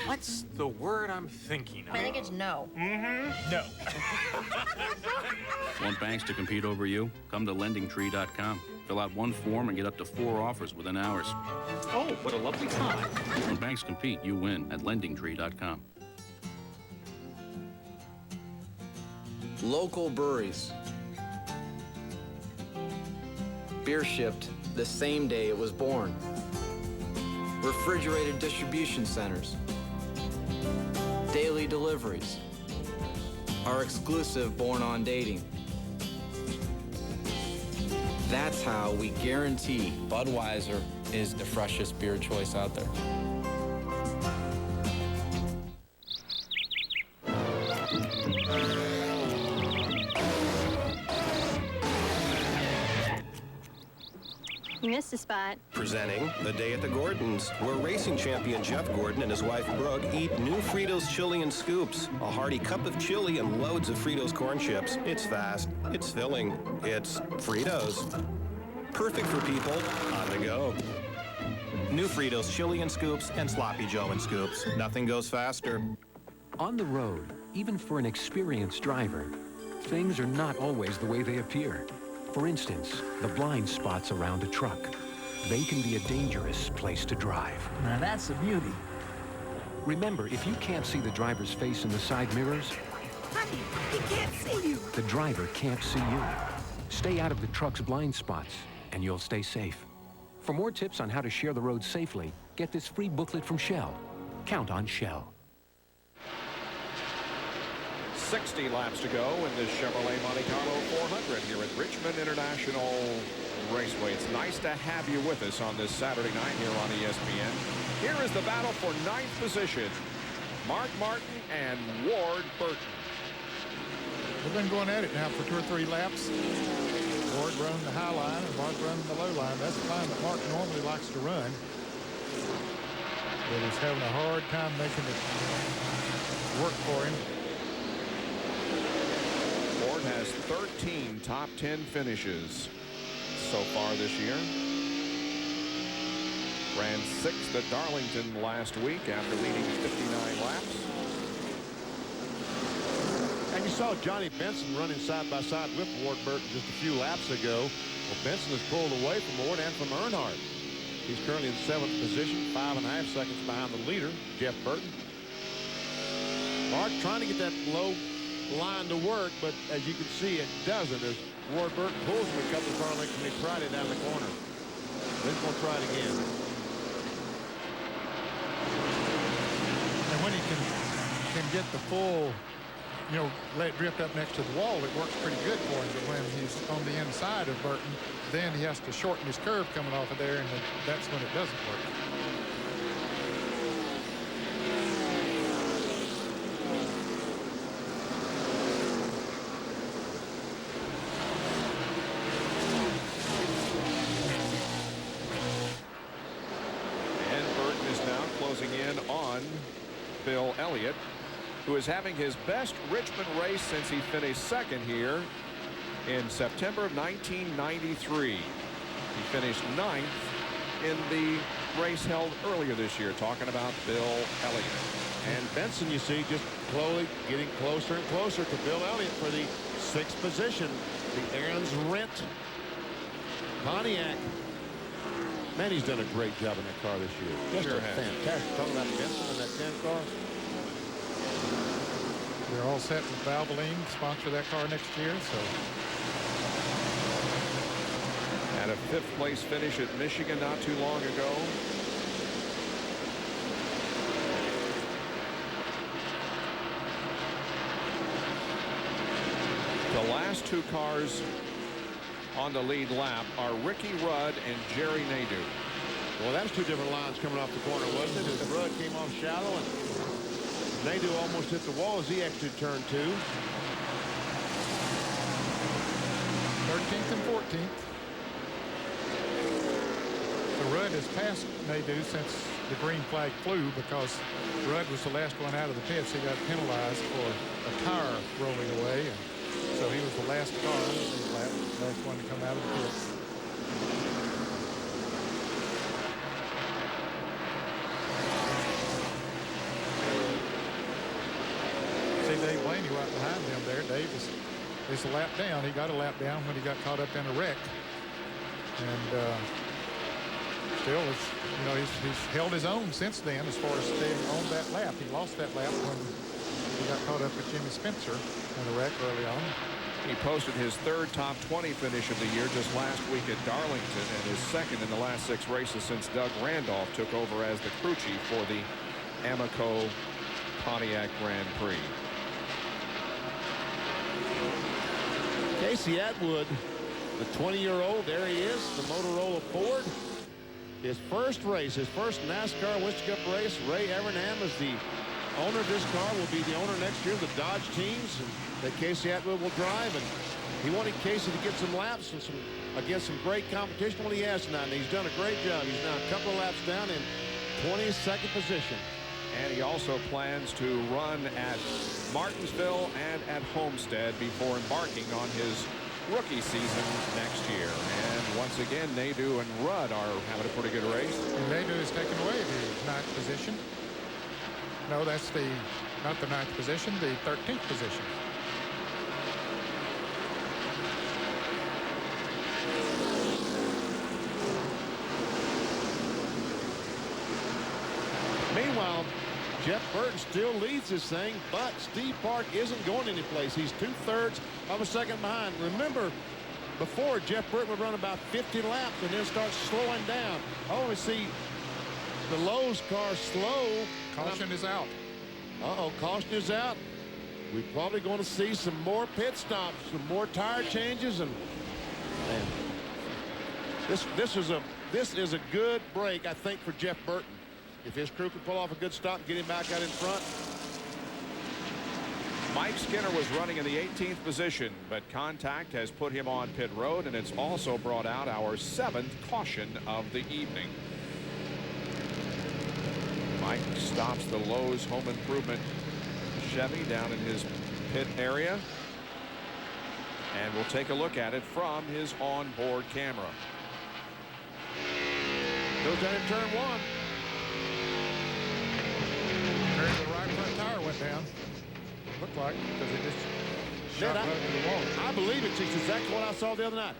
[SPEAKER 6] What's the word I'm thinking of?
[SPEAKER 19] I think it's no.
[SPEAKER 6] Mm-hmm. No.
[SPEAKER 22] Want banks to compete over you? Come to LendingTree.com. Fill out one form and get up to 4 offers within hours.
[SPEAKER 6] Oh, what a lovely time.
[SPEAKER 22] When banks compete, you win at LendingTree.com.
[SPEAKER 24] Local breweries. Beer shipped the same day it was born. Refrigerated distribution centers. Daily deliveries. Our exclusive Born on Dating. That's how we guarantee Budweiser is the freshest beer choice out there.
[SPEAKER 25] You missed a spot.
[SPEAKER 26] Presenting The Day at the Gordons, where racing champion Jeff Gordon and his wife Brooke eat new Fritos Chili and Scoops. A hearty cup of chili and loads of Fritos corn chips. It's fast, it's filling, it's Fritos. Perfect for people on the go. New Fritos Chili and Scoops and Sloppy Joe and Scoops. Nothing goes faster.
[SPEAKER 27] On the road, even for an experienced driver, things are not always the way they appear. For instance, the blind spots around a truck. They can be a dangerous place to drive.
[SPEAKER 28] Now that's the beauty.
[SPEAKER 27] Remember, if you can't see the driver's face in the side mirrors,
[SPEAKER 28] Honey, he can't see you.
[SPEAKER 27] the driver can't see you. Stay out of the truck's blind spots, and you'll stay safe. For more tips on how to share the road safely, get this free booklet from Shell. Count on Shell.
[SPEAKER 9] 60 laps to go in this Chevrolet Monte Carlo 400 here at Richmond International Raceway. It's nice to have you with us on this Saturday night here on ESPN. Here is the battle for 9th position. Mark Martin and Ward Burton.
[SPEAKER 13] We've been going at it now for 2 or 3 laps. Ward running the high line and Mark running the low line. That's the line that Mark normally likes to run. But he's having a hard time making it work for him.
[SPEAKER 9] Ward has 13 top 10 finishes so far this year. Ran 6th at Darlington last week after leading 59 laps.
[SPEAKER 14] And you saw Johnny Benson running side by side with Ward Burton just a few laps ago. Well, Benson has pulled away from Ward and from Earnhardt. He's currently in 7th position, 5.5 seconds behind the leader, Jeff Burton. Mark trying to get that low line to work, but as you can see, it doesn't. As Ward Burton pulls him a couple of car lengths and he tried it down the corner. Then we'll try it again.
[SPEAKER 13] And when he can get the full, let it drift up next to the wall, it works pretty good for him. But when he's on the inside of Burton, then he has to shorten his curve coming off of there, and that's when it doesn't work.
[SPEAKER 9] Bill Elliott, who is having his best Richmond race since he finished 2nd here in September of 1993. He finished 9th in the race held earlier this year, talking about Bill Elliott.
[SPEAKER 14] And Benson, you see, just slowly getting closer and closer to Bill Elliott for the 6th position. The Aaron's Rent Pontiac. Man, he's done a great job in that car this year. Just
[SPEAKER 9] Sure
[SPEAKER 14] a
[SPEAKER 9] has.
[SPEAKER 14] fantastic. Talking about Benson and that 10 car.
[SPEAKER 13] They're all set with Valvoline, sponsor that car next year. So
[SPEAKER 9] Had a 5th place finish at Michigan not too long ago. The last 2 cars on the lead lap are Ricky Rudd and Jerry Nadeau.
[SPEAKER 14] Well, that was 2 different lines coming off the corner, wasn't it? As Rudd came off shallow and Nadeau almost hit the wall as he exited turn 2.
[SPEAKER 13] 13th and 14th. So Rudd has passed Nadeau since the green flag flew because Rudd was the last one out of the pits. He got penalized for a tire rolling away. And so he was the last car, last one to come out of the pits. See Dave Blaney right behind them there. Dave is a lap down. He got a lap down when he got caught up in a wreck. And still, he's held his own since then as far as staying on that lap. He lost that lap when he got caught up with Jimmy Spencer in the wreck early on.
[SPEAKER 9] He posted his 3rd top 20 finish of the year just last week at Darlington and his 2nd in the last 6 races since Doug Randolph took over as the crew chief for the Amoco Pontiac Grand Prix.
[SPEAKER 14] Casey Atwood, the 20-year-old, there he is, the Motorola Ford. His first race, his first NASCAR Winston Cup race. Ray Evernham is the owner of this car, will be the owner next year of the Dodge teams that Casey Atwood will drive. And he wanted Casey to get some laps and against some great competition when he has tonight. And he's done a great job. He's now a couple of laps down in 22nd position.
[SPEAKER 9] And he also plans to run at Martinsville and at Homestead before embarking on his rookie season next year. And once again, Nadeau and Rudd are having a pretty good race.
[SPEAKER 13] And Nadeau has taken away the 9th position. No, that's not the 9th position, the 13th position.
[SPEAKER 14] Meanwhile, Jeff Burton still leads this thing, but Steve Park isn't going anyplace. He's 2/3 of a second behind. Remember, before Jeff Burton would run about 50 laps and then start slowing down. I only see the Lowe's car slow.
[SPEAKER 13] Caution is out.
[SPEAKER 14] Uh-oh, caution is out. We're probably going to see some more pit stops, some more tire changes, and this is a good break, I think, for Jeff Burton. If his crew can pull off a good stop and get him back out in front.
[SPEAKER 9] Mike Skinner was running in the 18th position, but contact has put him on pit road, and it's also brought out our 7th caution of the evening. Mike stops the Lowe's Home Improvement Chevy down in his pit area, and we'll take a look at it from his onboard camera.
[SPEAKER 14] Goes down in turn 1.
[SPEAKER 13] Apparently the right front tire went down. Looked like, because it just shot right into the wall.
[SPEAKER 14] I believe it's exactly what I saw the other night.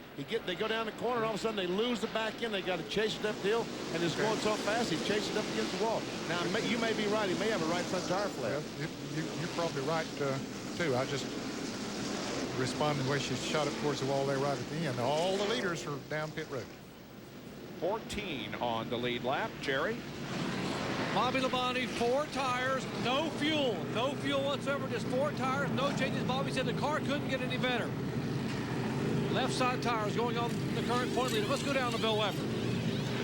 [SPEAKER 14] They go down the corner, and all of a sudden they lose the back end. They got to chase it up the hill, and it's going so fast he chases it up against the wall. Now you may be right. He may have a right front tire flat.
[SPEAKER 13] Well, you're probably right too. I just responded the way she shot it towards the wall there right at the end. All the leaders are down pit road.
[SPEAKER 9] 14 on the lead lap. Jerry.
[SPEAKER 1] Bobby Labonte, 4 tires, no fuel whatsoever, just 4 tires, no changes. Bobby said the car couldn't get any better. Left side tires going on the current point leader. Let's go down to Bill Weber.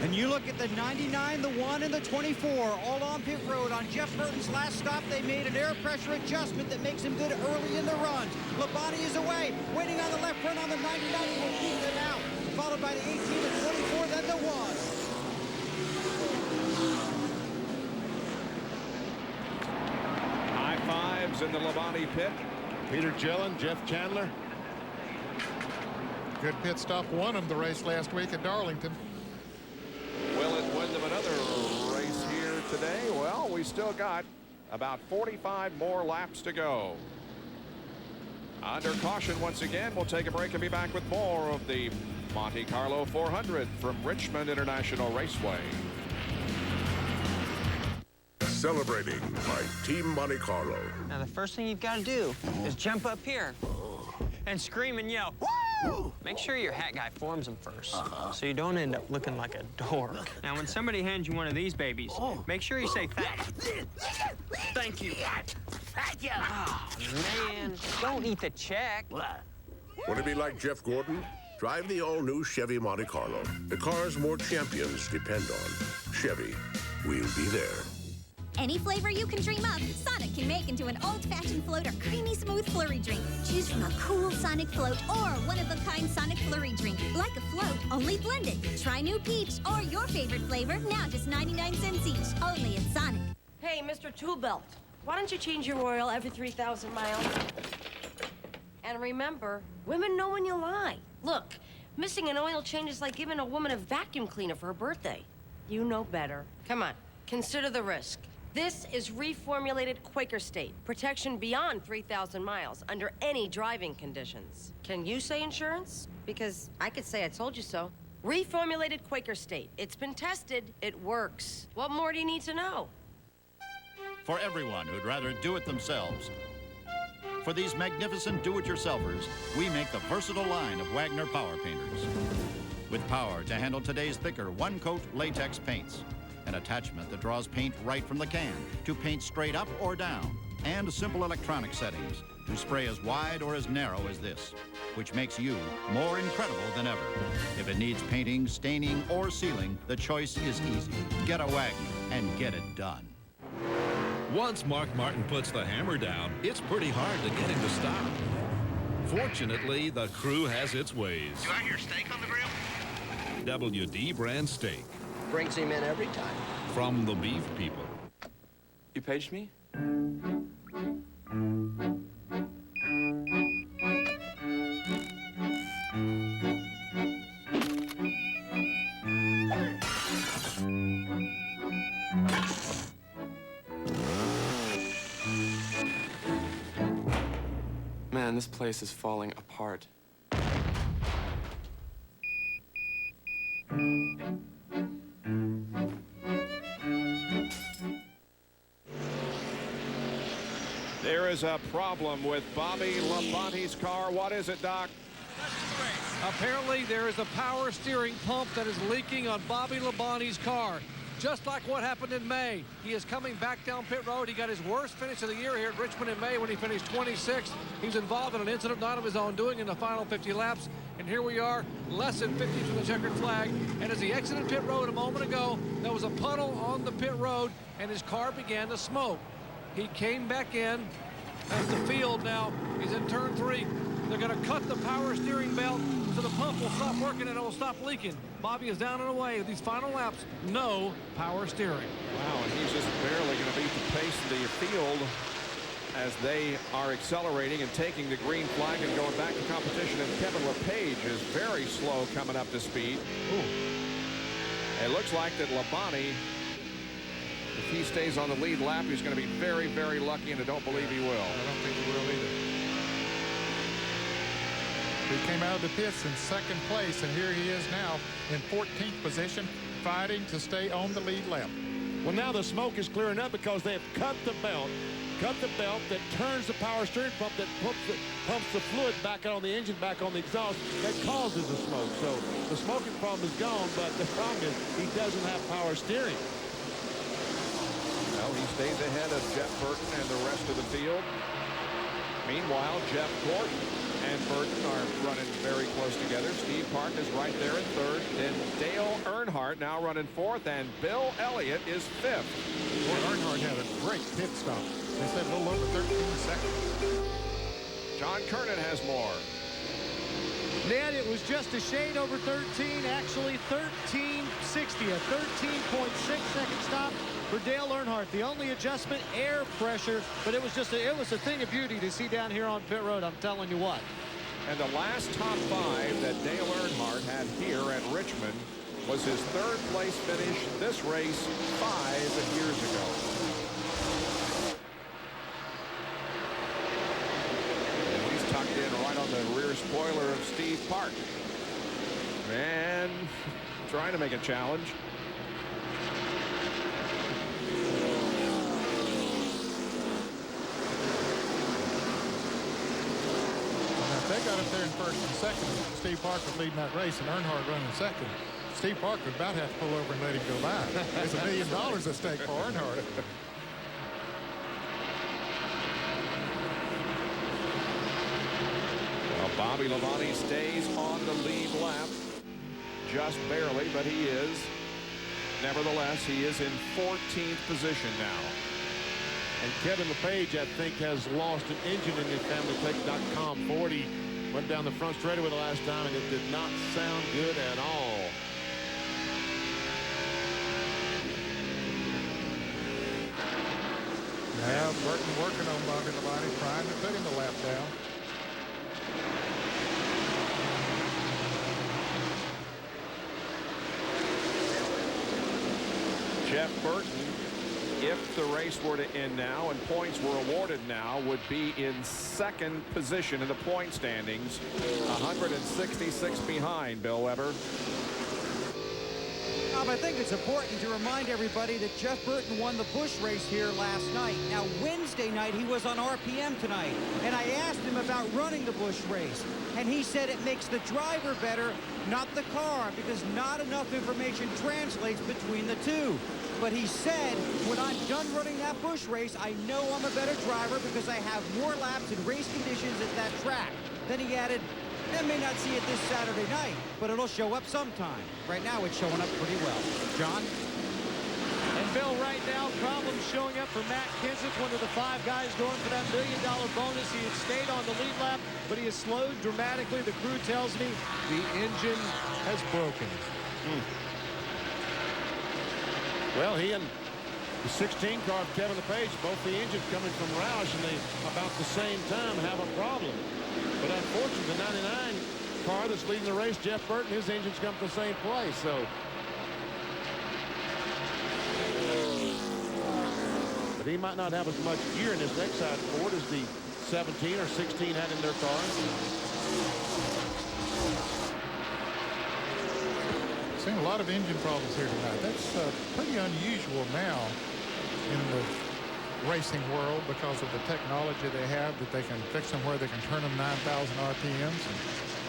[SPEAKER 10] And you look at the 99, the 1, and the 24, all on pit road. On Jeff Burton's last stop, they made an air pressure adjustment that makes him good early in the runs. Labonte is away, waiting on the left front on the 99, will keep them out. Followed by the 18 and 24, then the 1.
[SPEAKER 9] In the Labonte pit.
[SPEAKER 14] Peter Gillen, Jeff Chandler.
[SPEAKER 13] Good pit stop, won them the race last week at Darlington.
[SPEAKER 9] Will it win them another race here today? Well, we still got about 45 more laps to go. Under caution once again. We'll take a break and be back with more of the Monte Carlo 400 from Richmond International Raceway.
[SPEAKER 2] Celebrating by Team Monte Carlo.
[SPEAKER 4] Now, the first thing you've got to do is jump up here and scream and yell, "Woo!" Make sure your hat guy forms them first, so you don't end up looking like a dork. Now, when somebody hands you one of these babies, make sure you say thanks. Thank you.
[SPEAKER 28] Thank you.
[SPEAKER 4] Oh, man. Don't eat the check.
[SPEAKER 2] Want to be like Jeff Gordon? Drive the all-new Chevy Monte Carlo. The cars more champions depend on. Chevy, we'll be there.
[SPEAKER 5] Any flavor you can dream of, Sonic can make into an old-fashioned float or creamy smooth flurry drink. Choose from a cool Sonic float or one-of-a-kind Sonic flurry drink. Like a float, only blended. Try new peach or your favorite flavor, now just 99 cents each. Only at Sonic.
[SPEAKER 7] Hey, Mr. Tool Belt, why don't you change your oil every 3,000 miles? And remember, women know when you lie. Look, missing an oil change is like giving a woman a vacuum cleaner for her birthday. You know better. Come on, consider the risk. This is reformulated Quaker State. Protection beyond 3,000 miles under any driving conditions. Can you say insurance? Because I could say I told you so. Reformulated Quaker State. It's been tested. It works. What more do you need to know?
[SPEAKER 8] For everyone who'd rather do it themselves. For these magnificent do-it-yourselfers, we make the versatile line of Wagner Power Painters. With power to handle today's thicker one-coat latex paints. An attachment that draws paint right from the can to paint straight up or down, and simple electronic settings to spray as wide or as narrow as this, which makes you more incredible than ever. If it needs painting, staining, or sealing, the choice is easy. Get a Wagner and get it done.
[SPEAKER 11] Once Mark Martin puts the hammer down, it's pretty hard to get him to stop. Fortunately, the crew has its ways.
[SPEAKER 3] Do I hear steak on the grill?
[SPEAKER 11] WD brand steak.
[SPEAKER 7] Brings him in every time.
[SPEAKER 11] From the beef people.
[SPEAKER 12] You paged me? Man, this place is falling apart.
[SPEAKER 9] There is a problem with Bobby Labonte's car. What is it, Doc?
[SPEAKER 1] Apparently, there is a power steering pump that is leaking on Bobby Labonte's car. Just like what happened in May. He is coming back down pit road. He got his worst finish of the year here at Richmond in May when he finished 26th. He was involved in an incident not of his own doing in the final 50 laps. And here we are, less than 50 from the checkered flag. And as he exited pit road a moment ago, there was a puddle on the pit road, and his car began to smoke. He came back in. That's the field now. He's in turn 3. They're going to cut the power steering belt so the pump will stop working and it will stop leaking. Bobby is down and away. These final laps, no power steering.
[SPEAKER 9] Wow, and he's just barely going to beat the pace of the field as they are accelerating and taking the green flag and going back to competition. And Kevin LePage is very slow coming up to speed. Ooh. It looks like that Labonte, if he stays on the lead lap, he's going to be very, very lucky, and I don't believe he will.
[SPEAKER 13] I don't think he will either. He came out of the pits in second place, and here he is now in 14th position, fighting to stay on the lead lap.
[SPEAKER 14] Well, now the smoke is clearing up because they have cut the belt that turns the power steering pump that pumps the fluid back out on the engine, back on the exhaust, that causes the smoke. So the smoking problem is gone, but the problem is he doesn't have power steering.
[SPEAKER 9] Well, he stays ahead of Jeff Burton and the rest of the field. Meanwhile, Jeff Gordon and Burton are running very close together. Steve Park is right there in third. Then Dale Earnhardt now running fourth, and Bill Elliott is fifth.
[SPEAKER 13] Boy, Earnhardt had a great pit stop. They said a little over 13 seconds.
[SPEAKER 9] John Kernan has more.
[SPEAKER 1] Ned, it was just a shade over 13, actually 13.60, a 13.6 second stop for Dale Earnhardt. The only adjustment, air pressure, but it was a thing of beauty to see down here on pit road, I'm telling you what.
[SPEAKER 9] And the last top 5 that Dale Earnhardt had here at Richmond was his third place finish this race 5 years ago. And he's tucked in right on the rear spoiler of Steve Park. And trying to make a challenge.
[SPEAKER 13] got up there in first and second. Steve Parker leading that race and Earnhardt running second. Steve Parker would about have to pull over and let him go by. There's $1 million at stake for Earnhardt.
[SPEAKER 9] Well, Bobby Labonte stays on the lead lap. Just barely, but he is. Nevertheless, he is in 14th position now.
[SPEAKER 14] And Kevin LePage, I think, has lost an engine in his family take.com 40. Went down the front straightaway the last time, and it did not sound good at all.
[SPEAKER 13] Yeah, Burton working on Bobby Labonte, trying to put him a lap down.
[SPEAKER 9] Jeff Burton, if the race were to end now and points were awarded now, would be in second position in the point standings, 166 behind Bill Weber.
[SPEAKER 10] I think it's important to remind everybody that Jeff Burton won the Busch race here last night. Now, Wednesday night, he was on RPM tonight, and I asked him about running the Busch race, and he said it makes the driver better, not the car, because not enough information translates between the two. But he said, when I'm done running that Busch race, I know I'm a better driver because I have more laps in race conditions at that track. Then he added, I may not see it this Saturday night, but it'll show up sometime. Right now, it's showing up pretty well. John?
[SPEAKER 1] And Bill, right now, problems showing up for Matt Kenseth, one of the 5 guys going for that $1 million bonus. He had stayed on the lead lap, but he has slowed dramatically. The crew tells me the engine has broken.
[SPEAKER 14] Well, he and the 16 car of Kevin LePage, both the engines coming from Roush, and they about the same time have a problem. But unfortunately, the 99 car that's leading the race, Jeff Burton, his engine's come to the same place. So, but he might not have as much gear in his next side Ford as the 17 or 16 had in their car.
[SPEAKER 13] Seen a lot of engine problems here tonight. That's pretty unusual now in the racing world because of the technology they have, that they can fix them where they can turn them 9,000 RPMs, and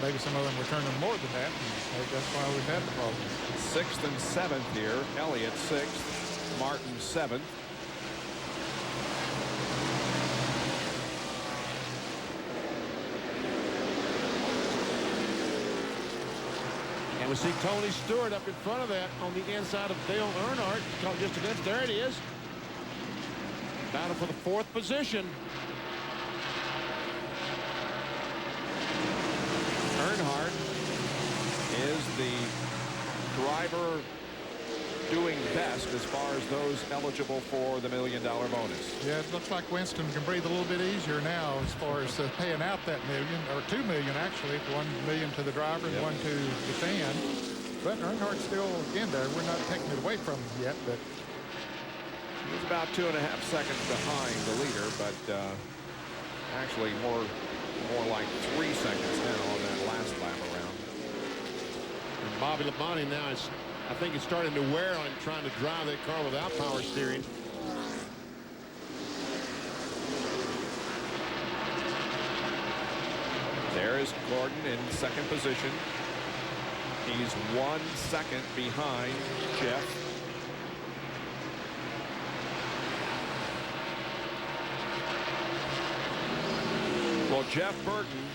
[SPEAKER 13] maybe some of them were turning more than that, and that's why we've had the problems.
[SPEAKER 9] 6th and 7th here. Elliott 6th, Martin 7th.
[SPEAKER 14] And we see Tony Stewart up in front of that on the inside of Dale Earnhardt. Just against, there it is. Battle for the 4th position.
[SPEAKER 9] Earnhardt is the driver doing best as far as those eligible for the $1 million bonus.
[SPEAKER 13] Yeah, it looks like Winston can breathe a little bit easier now as far as paying out that $1 million, or $2 million actually, $1 million to the driver and $1 to the fan. But Earnhardt's still in there. We're not taking it away from him yet, but
[SPEAKER 9] he's about 2.5 seconds behind the leader, but actually more like 3 seconds now on that last lap around.
[SPEAKER 14] And Bobby Labonte now is, I think it's starting to wear on him trying to drive that car without power steering.
[SPEAKER 9] There is Gordon in second position. He's 1 second behind Jeff. Well, Jeff Burton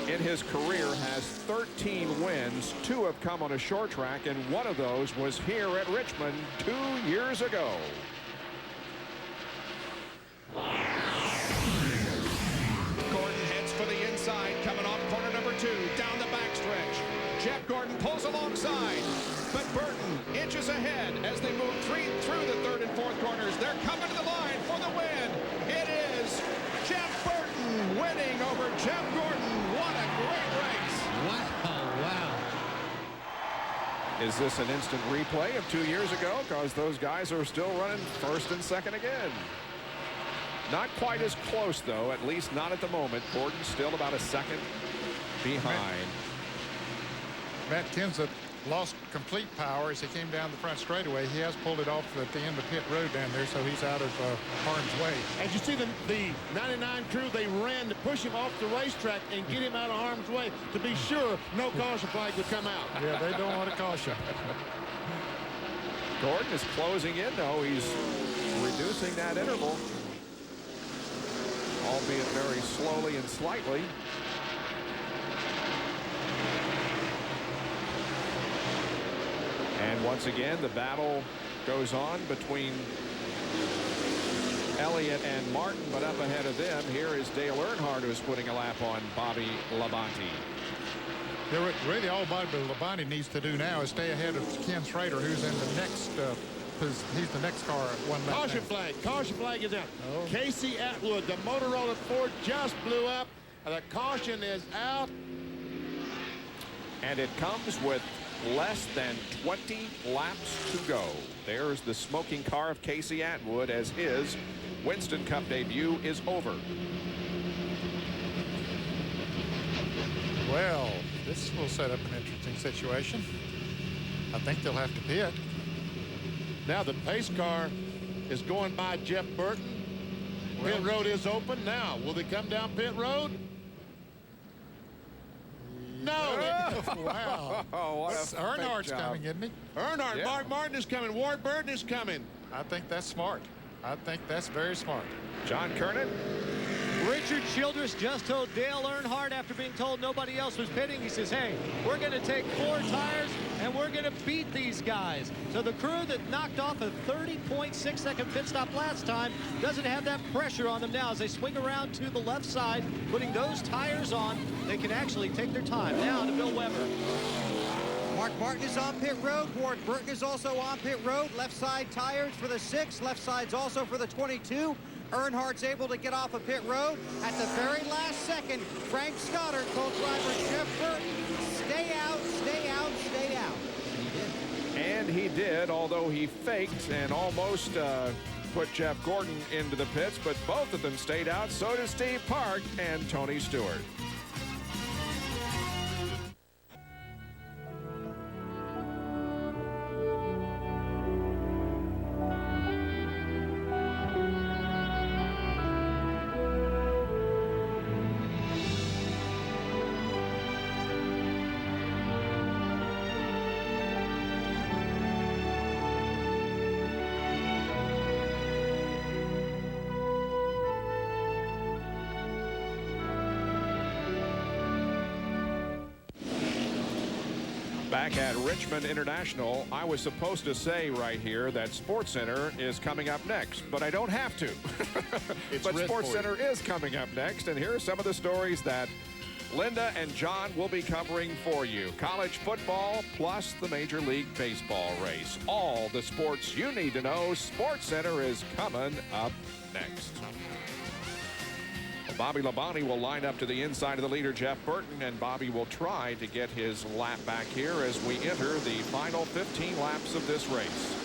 [SPEAKER 9] in his career has 13 wins. 2 have come on a short track, and one of those was here at Richmond 2 years ago. Gordon heads for the inside, coming off corner number 2, down the backstretch. Jeff Gordon pulls alongside, but Burton inches ahead as they move through the 3rd and 4th corners. They're coming to the line for the win. It is Jeff Burton winning over Jeff Gordon. What a great race.
[SPEAKER 1] Wow.
[SPEAKER 9] Is this an instant replay of 2 years ago? Because those guys are still running 1st and 2nd again. Not quite as close, though, at least not at the moment. Gordon still about a second behind.
[SPEAKER 13] Matt Kenseth lost complete power as he came down the front straightaway. He has pulled it off at the end of pit road down there, so he's out of harm's way.
[SPEAKER 14] As you see the 99 crew, they ran to push him off the racetrack and get him out of harm's way to be sure no caution flag would come out.
[SPEAKER 13] Yeah, they don't want a caution.
[SPEAKER 15] Gordon is closing in, though. He's reducing that interval, albeit very slowly and slightly. And once again, the battle goes on between Elliott and Martin, but up ahead of them, here is Dale Earnhardt, who's putting a lap on Bobby Labonte.
[SPEAKER 13] Really, all Bobby Labonte needs to do now is stay ahead of Ken Schrader, who's in the next, he's the next car at one lap.
[SPEAKER 14] Caution flag is out. Oh. Casey Atwood, the Motorola Ford just blew up. The caution is out.
[SPEAKER 15] And it comes with less than 20 laps to go. There's the smoking car of Casey Atwood as his Winston Cup debut is over.
[SPEAKER 13] Well, this will set up an interesting situation. I think they'll have to pit.
[SPEAKER 14] Now the pace car is going by Jeff Burton. Pit road is open now. Will they come down pit road? No.
[SPEAKER 13] Wow. Earnhardt's coming, isn't he?
[SPEAKER 14] Earnhardt, yeah. Mark Martin is coming. Ward Burton is coming.
[SPEAKER 13] I think that's smart. I think that's very smart.
[SPEAKER 15] John Kernan.
[SPEAKER 1] Richard Childress just told Dale Earnhardt after being told nobody else was pitting, he says, hey, we're going to take 4 tires and we're going to beat these guys. So the crew that knocked off a 30.6-second pit stop last time doesn't have that pressure on them now. As they swing around to the left side, putting those tires on, they can actually take their time. Now to Bill Weber.
[SPEAKER 10] Mark Martin is on pit road. Ward Burton is also on pit road. Left side tires for the 6. Left side's also for the 22. Earnhardt's able to get off of pit road. At the very last second, Frank Stoddard told driver Jeff Burton, stay out, stay out, stay out.
[SPEAKER 15] And he did, although he faked and almost put Jeff Gordon into the pits, but both of them stayed out. So did Steve Park and Tony Stewart. Back at Richmond International, I was supposed to say right here that SportsCenter is coming up next, but I don't have to. But SportsCenter is coming up next, and here are some of the stories that Linda and John will be covering for you. College football plus the Major League Baseball race. All the sports you need to know. SportsCenter is coming up next. Bobby Labonte will line up to the inside of the leader, Jeff Burton, and Bobby will try to get his lap back here as we enter the final 15 laps of this race.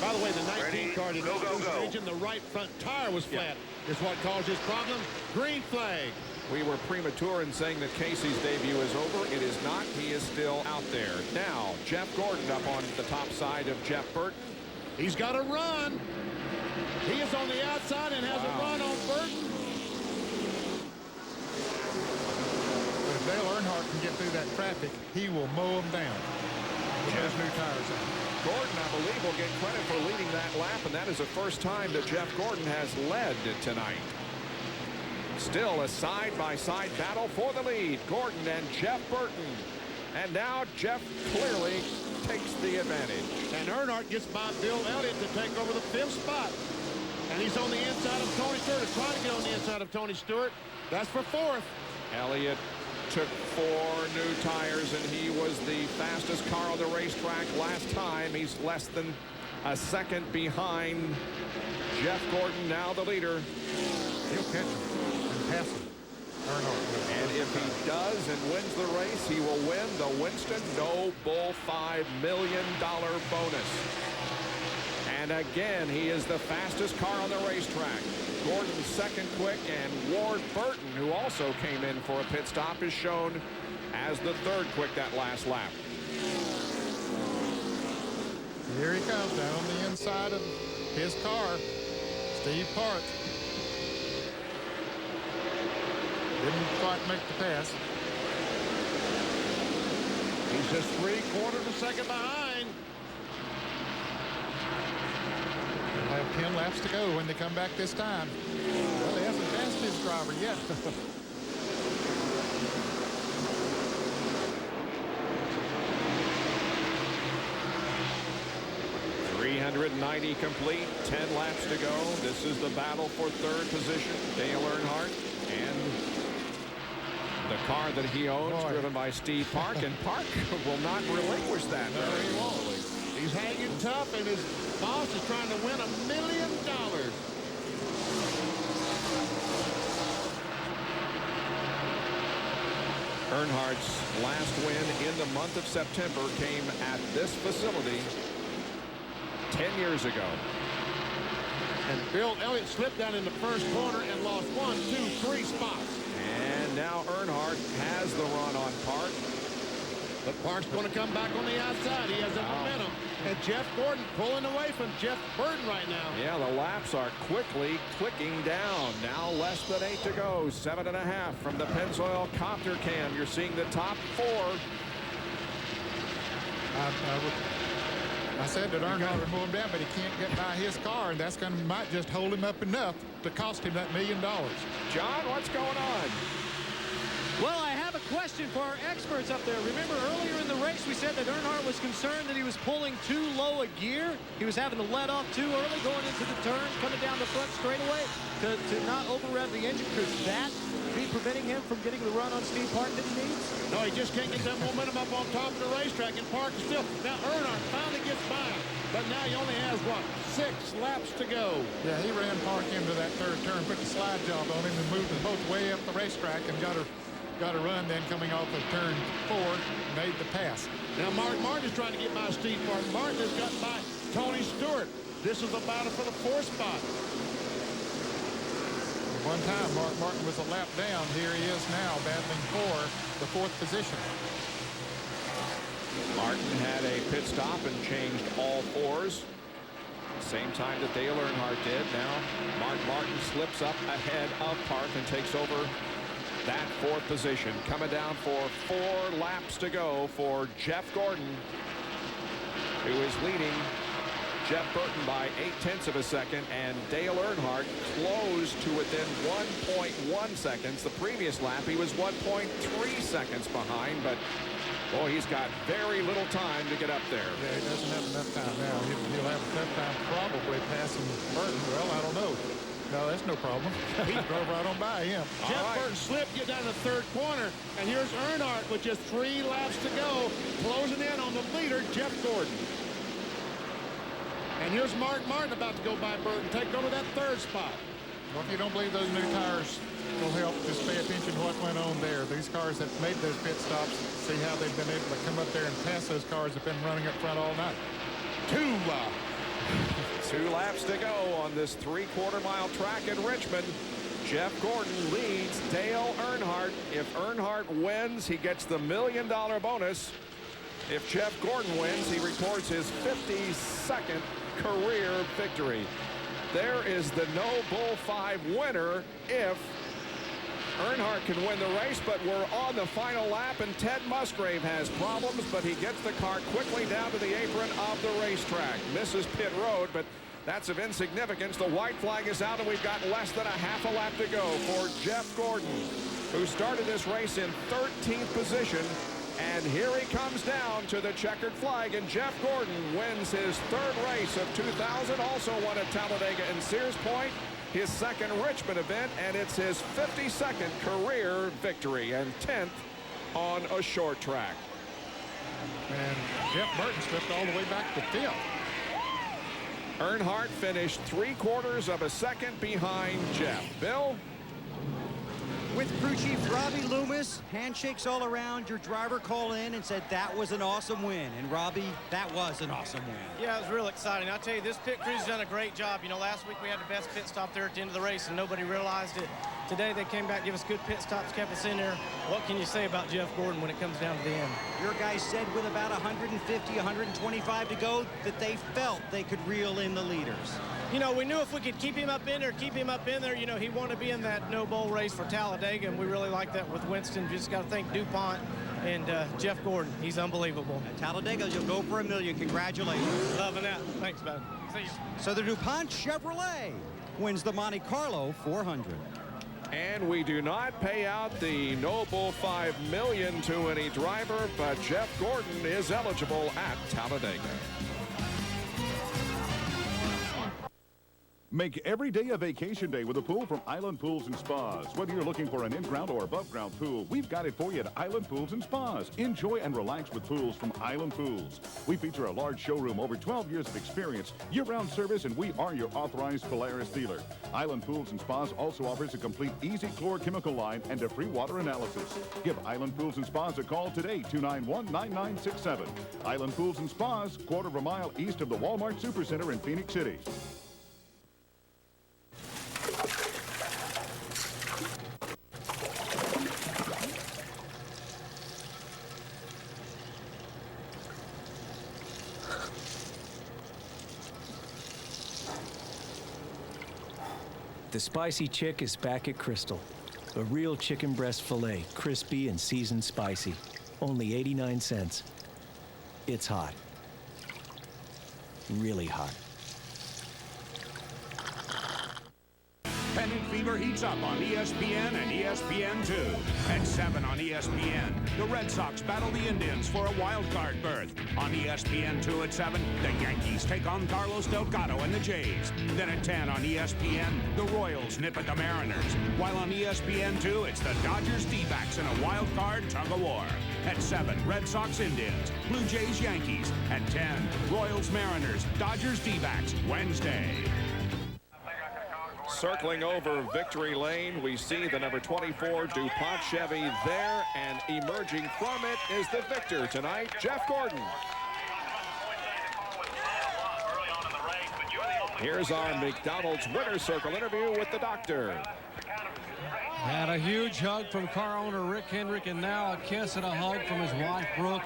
[SPEAKER 14] By the way, the 19 car did not lose region. The right front tire was flat. Is what caused this problem. Green flag.
[SPEAKER 15] We were premature in saying that Casey's debut is over. It is not. He is still out there. Now, Jeff Gordon up on the top side of Jeff Burton.
[SPEAKER 14] He's got a run. He is on the outside and has a run on Burton.
[SPEAKER 13] Dale Earnhardt can get through that traffic, he will mow them down with those new tires on.
[SPEAKER 15] Gordon, I believe, will get credit for leading that lap, and that is the first time that Jeff Gordon has led tonight. Still a side-by-side battle for the lead. Gordon and Jeff Burton. And now Jeff clearly takes the advantage.
[SPEAKER 14] And Earnhardt gets by Bill Elliott to take over the 5th spot. And he's on the inside of Tony Stewart, trying to get on the inside of Tony Stewart. That's for 4th.
[SPEAKER 15] Elliott took 4 new tires, and he was the fastest car on the racetrack last time. He's less than a second behind Jeff Gordon, now the leader.
[SPEAKER 13] He'll catch him and pass him.
[SPEAKER 15] And if he does and wins the race, he will win the Winston No Bull $5 million bonus. And again, he is the fastest car on the racetrack. Gordon second quick, and Ward Burton, who also came in for a pit stop, is shown as the 3rd quick that last lap.
[SPEAKER 13] Here he comes down on the inside of his car. Steve Park. Didn't quite make the pass.
[SPEAKER 14] He's just 3/4 of a second behind.
[SPEAKER 13] They'll have 10 laps to go when they come back this time. Well, he hasn't passed his driver yet.
[SPEAKER 15] 390 complete, 10 laps to go. This is the battle for third position. Dale Earnhardt and the car that he owns, driven by Steve Park, and Park will not relinquish that.
[SPEAKER 14] No, he won't. He's hanging tough, and his boss is trying to win $1 million.
[SPEAKER 15] Earnhardt's last win in the month of September came at this facility 10 years ago.
[SPEAKER 14] And Bill Elliott slipped down in the first corner and lost 1, 2, 3 spots.
[SPEAKER 15] And now Earnhardt has the run on Park.
[SPEAKER 14] But Park's going to come back on the outside. He has that momentum. And Jeff Gordon pulling away from Jeff Burton right now.
[SPEAKER 15] Yeah, the laps are quickly clicking down. Now less than 8 to go. 7.5 from the Pennzoil copter cam. You're seeing the top 4.
[SPEAKER 13] I said that Earnhardt would mow him down, but he can't get by his car, and that's going to might just hold him up enough to cost him that $1 million.
[SPEAKER 15] John, what's going on?
[SPEAKER 1] Well, I have a question for our experts up there. Remember earlier in the race we said that Earnhardt was concerned that he was pulling too low a gear. He was having to let off too early going into the turn, coming down the front straightaway to not over-rev the engine. Could that be preventing him from getting the run on Steve Park that he needs?
[SPEAKER 14] No, he just can't get that momentum up on top of the racetrack, and Park is still. Now Earnhardt finally gets by him, but now he only has, what, 6 laps to go.
[SPEAKER 13] Yeah, he ran Park into that third turn, put the slide job on him, and moved them both way up the racetrack and got a run then coming off of turn 4, made the pass.
[SPEAKER 14] Now Mark Martin is trying to get by Steve Park. Martin has got by Tony Stewart. This is a battle for the 4th spot.
[SPEAKER 13] One time Mark Martin was a lap down. Here he is now battling for the 4th position.
[SPEAKER 15] Martin had a pit stop and changed all 4s. Same time that Dale Earnhardt did. Now Mark Martin slips up ahead of Park and takes over that 4th position. Coming down for 4 laps to go for Jeff Gordon, who is leading Jeff Burton by 0.8 of a second, and Dale Earnhardt closed to within 1.1 seconds. The previous lap he was 1.3 seconds behind, but boy, he's got very little time to get up there.
[SPEAKER 13] Yeah, he doesn't have enough time now. He'll have enough time probably passing Burton. Well, I don't know. No, that's no problem. He drove right on by him.
[SPEAKER 14] Jeff Burton slipped, get down to the 3rd corner, and here's Earnhardt with just 3 laps to go, closing in on the leader, Jeff Gordon. And here's Mark Martin about to go by Burton, take over that 3rd spot.
[SPEAKER 13] Well, if you don't believe those new tires will help, just pay attention to what went on there. These cars that made those pit stops, see how they've been able to come up there and pass those cars that have been running up front all night.
[SPEAKER 15] 2 laps to go on this 3/4-mile track in Richmond. Jeff Gordon leads Dale Earnhardt. If Earnhardt wins, he gets the $1 million bonus. If Jeff Gordon wins, he records his 52nd career victory. There is the No Bull 5 winner if Earnhardt can win the race, but we're on the final lap, and Ted Musgrave has problems, but he gets the car quickly down to the apron of the racetrack. Misses pit road, but that's of insignificance. The white flag is out, and we've got less than a half a lap to go for Jeff Gordon, who started this race in 13th position. And here he comes down to the checkered flag, and Jeff Gordon wins his 3rd race of 2000, also won at Talladega and Sears Point, his 2nd Richmond event, and it's his 52nd career victory and 10th on a short track.
[SPEAKER 13] And Jeff Burton slipped all the way back to 5th.
[SPEAKER 15] Earnhardt finished 3/4 of a second behind Jeff. Bill?
[SPEAKER 10] With crew chief Robbie Loomis, handshakes all around. Your driver called in and said that was an awesome win. And Robbie, that was an awesome win.
[SPEAKER 6] Yeah, it was real exciting. I'll tell you, this pit crew's done a great job. You know, last week we had the best pit stop there at the end of the race, and nobody realized it. Today they came back, give us good pit stops, kept us in there. What can you say about Jeff Gordon when it comes down to the end?
[SPEAKER 10] Your guys said with about 150, 125 to go that they felt they could reel in the leaders.
[SPEAKER 6] You know, we knew if we could keep him up in there, you know, he wanted to be in that no bowl race for Talladega, and we really like that with Winston. Just got to thank DuPont and Jeff Gordon. He's unbelievable.
[SPEAKER 10] At Talladega, you'll go for $1 million. Congratulations.
[SPEAKER 6] Loving that. Thanks, bud. See you.
[SPEAKER 10] So the DuPont Chevrolet wins the Monte Carlo 400.
[SPEAKER 15] And we do not pay out the noble $5 million to any driver, but Jeff Gordon is eligible at Talladega.
[SPEAKER 16] Make every day a vacation day with a pool from Island Pools and Spas. Whether you're looking for an in-ground or above-ground pool, we've got it for you at Island Pools and Spas. Enjoy and relax with pools from Island Pools. We feature a large showroom, over 12 years of experience, year-round service, and we are your authorized Polaris dealer. Island Pools and Spas also offers a complete easy chlorochemical line and a free water analysis. Give Island Pools and Spas a call today, 291-9967. Island Pools and Spas, quarter of a mile east of the Walmart Supercenter in Phoenix City.
[SPEAKER 17] The Spicy Chick is back at Crystal. A real chicken breast filet, crispy and seasoned spicy. Only 89 cents. It's hot. Really hot.
[SPEAKER 18] Pennant Fever heats up on ESPN and ESPN2. At 7 on ESPN, the Red Sox battle the Indians for a wild card berth. On ESPN2 at 7, the Yankees take on Carlos Delgado and the Jays. Then at 10 on ESPN, the Royals nip at the Mariners. While on ESPN2, it's the Dodgers D-backs in a wild card tug-of-war. At 7, Red Sox Indians, Blue Jays Yankees. At 10, Royals Mariners, Dodgers D-backs, Wednesday.
[SPEAKER 15] Circling over victory lane, we see the number 24 DuPont Chevy there, and emerging from it is the victor tonight, Jeff Gordon. Here's our McDonald's Winner's Circle interview with the doctor.
[SPEAKER 19] Had a huge hug from car owner Rick Hendrick, and now a kiss and a hug from his wife, Brooke.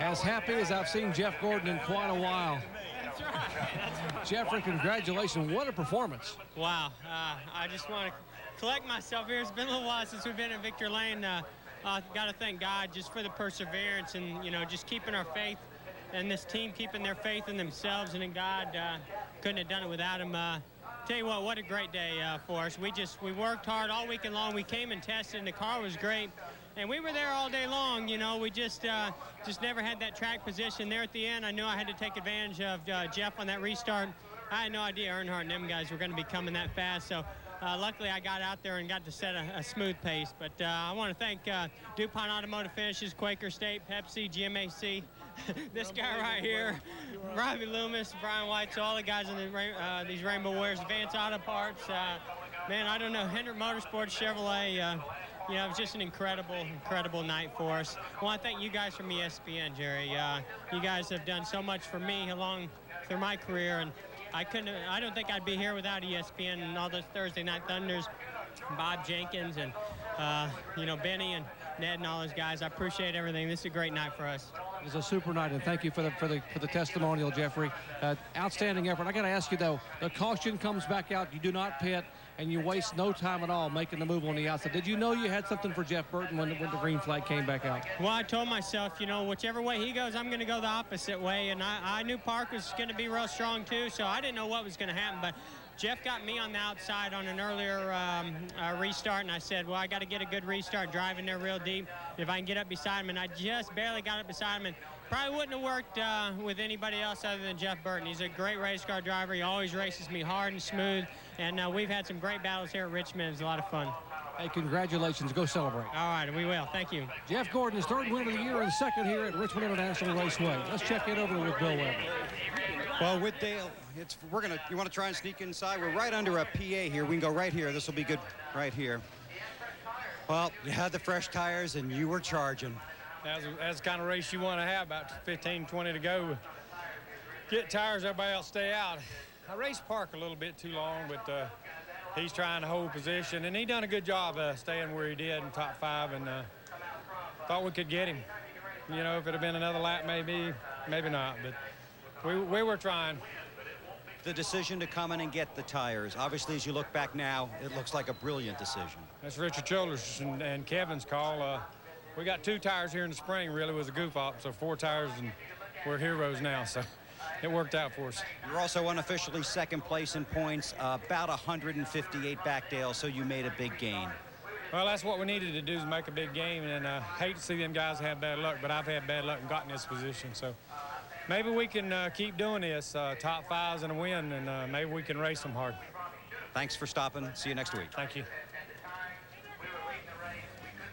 [SPEAKER 19] As happy as I've seen Jeff Gordon in quite a while. Jeffrey, congratulations. What a performance.
[SPEAKER 4] Wow. I just want to collect myself here. It's been a little while since we've been in victory lane. Got to thank God just for the perseverance and, you know, just keeping our faith, and this team keeping their faith in themselves and in God. Couldn't have done it without him. Tell you what a great day for us. We worked hard all weekend long. We came and tested, and the car was great. And we were there all day long, you know. We just never had that track position there at the end. I knew I had to take advantage of Jeff on that restart. I had no idea Earnhardt and them guys were going to be coming that fast. So luckily I got out there and got to set a smooth pace. But I want to thank DuPont Automotive Finishes, Quaker State, Pepsi, GMAC, this guy right here, Robbie Loomis, Brian White, so all the guys in these Rainbow Warriors, Advance Auto Parts. Man, I don't know, Hendrick Motorsports, Chevrolet. You know, it was just an incredible night for us. I want to thank you guys from ESPN, Jerry. You guys have done so much for me along through my career, and I don't think I'd be here without ESPN and all those Thursday Night Thunders, Bob Jenkins, and you know, Benny and Ned and all those guys. I appreciate everything. This is a great night for us.
[SPEAKER 19] It was a super night, and thank you for the testimonial, Jeffrey. Outstanding effort. I got to ask you though, the caution comes back out. You do not pit, and you waste no time at all making the move on the outside. Did you know you had something for Jeff Burton when the green flag came back out?
[SPEAKER 4] Well, I told myself, you know, whichever way he goes, I'm going to go the opposite way, and I knew Park was going to be real strong too, so I didn't know what was going to happen, but Jeff got me on the outside on an earlier restart, and I said, well, I got to get a good restart driving there real deep. If I can get up beside him, and I just barely got up beside him, and probably wouldn't have worked with anybody else other than Jeff Burton. He's a great race car driver. He always races me hard and smooth, and we've had some great battles here at Richmond. It was a lot of fun.
[SPEAKER 19] Hey, congratulations. Go celebrate.
[SPEAKER 4] All right, we will. Thank you.
[SPEAKER 19] Jeff Gordon, his third win of the year and second here at Richmond International Raceway. Let's check it over with Bill Webb.
[SPEAKER 10] Well, with Dale, you want to try and sneak inside? We're right under a PA here. We can go right here. This will be good right here. Well, you had the fresh tires and you were charging.
[SPEAKER 6] That's the kind of race you want to have, about 15, 20 to go. Get tires, everybody else stay out. I raced Park a little bit too long, but
[SPEAKER 20] he's trying to hold position, and he done a good job staying where he did in top 5, and thought we could get him. You know, if it had been another lap, maybe not, but we were trying.
[SPEAKER 21] The decision to come in and get the tires, obviously, as you look back now, it looks like a brilliant decision.
[SPEAKER 20] That's Richard Childress and Kevin's call. We got 2 tires here in the spring, really was a goof off, so 4 tires, and we're heroes now, so it worked out for us.
[SPEAKER 21] You're also unofficially second place in points, about 158 back, Dale, so you made a big gain.
[SPEAKER 20] Well, that's what we needed to do, is make a big game, and hate to see them guys have bad luck, but I've had bad luck and gotten in this position, so maybe we can keep doing this, top 5s and a win, and maybe we can race them hard.
[SPEAKER 21] Thanks for stopping. See you next week.
[SPEAKER 20] Thank you.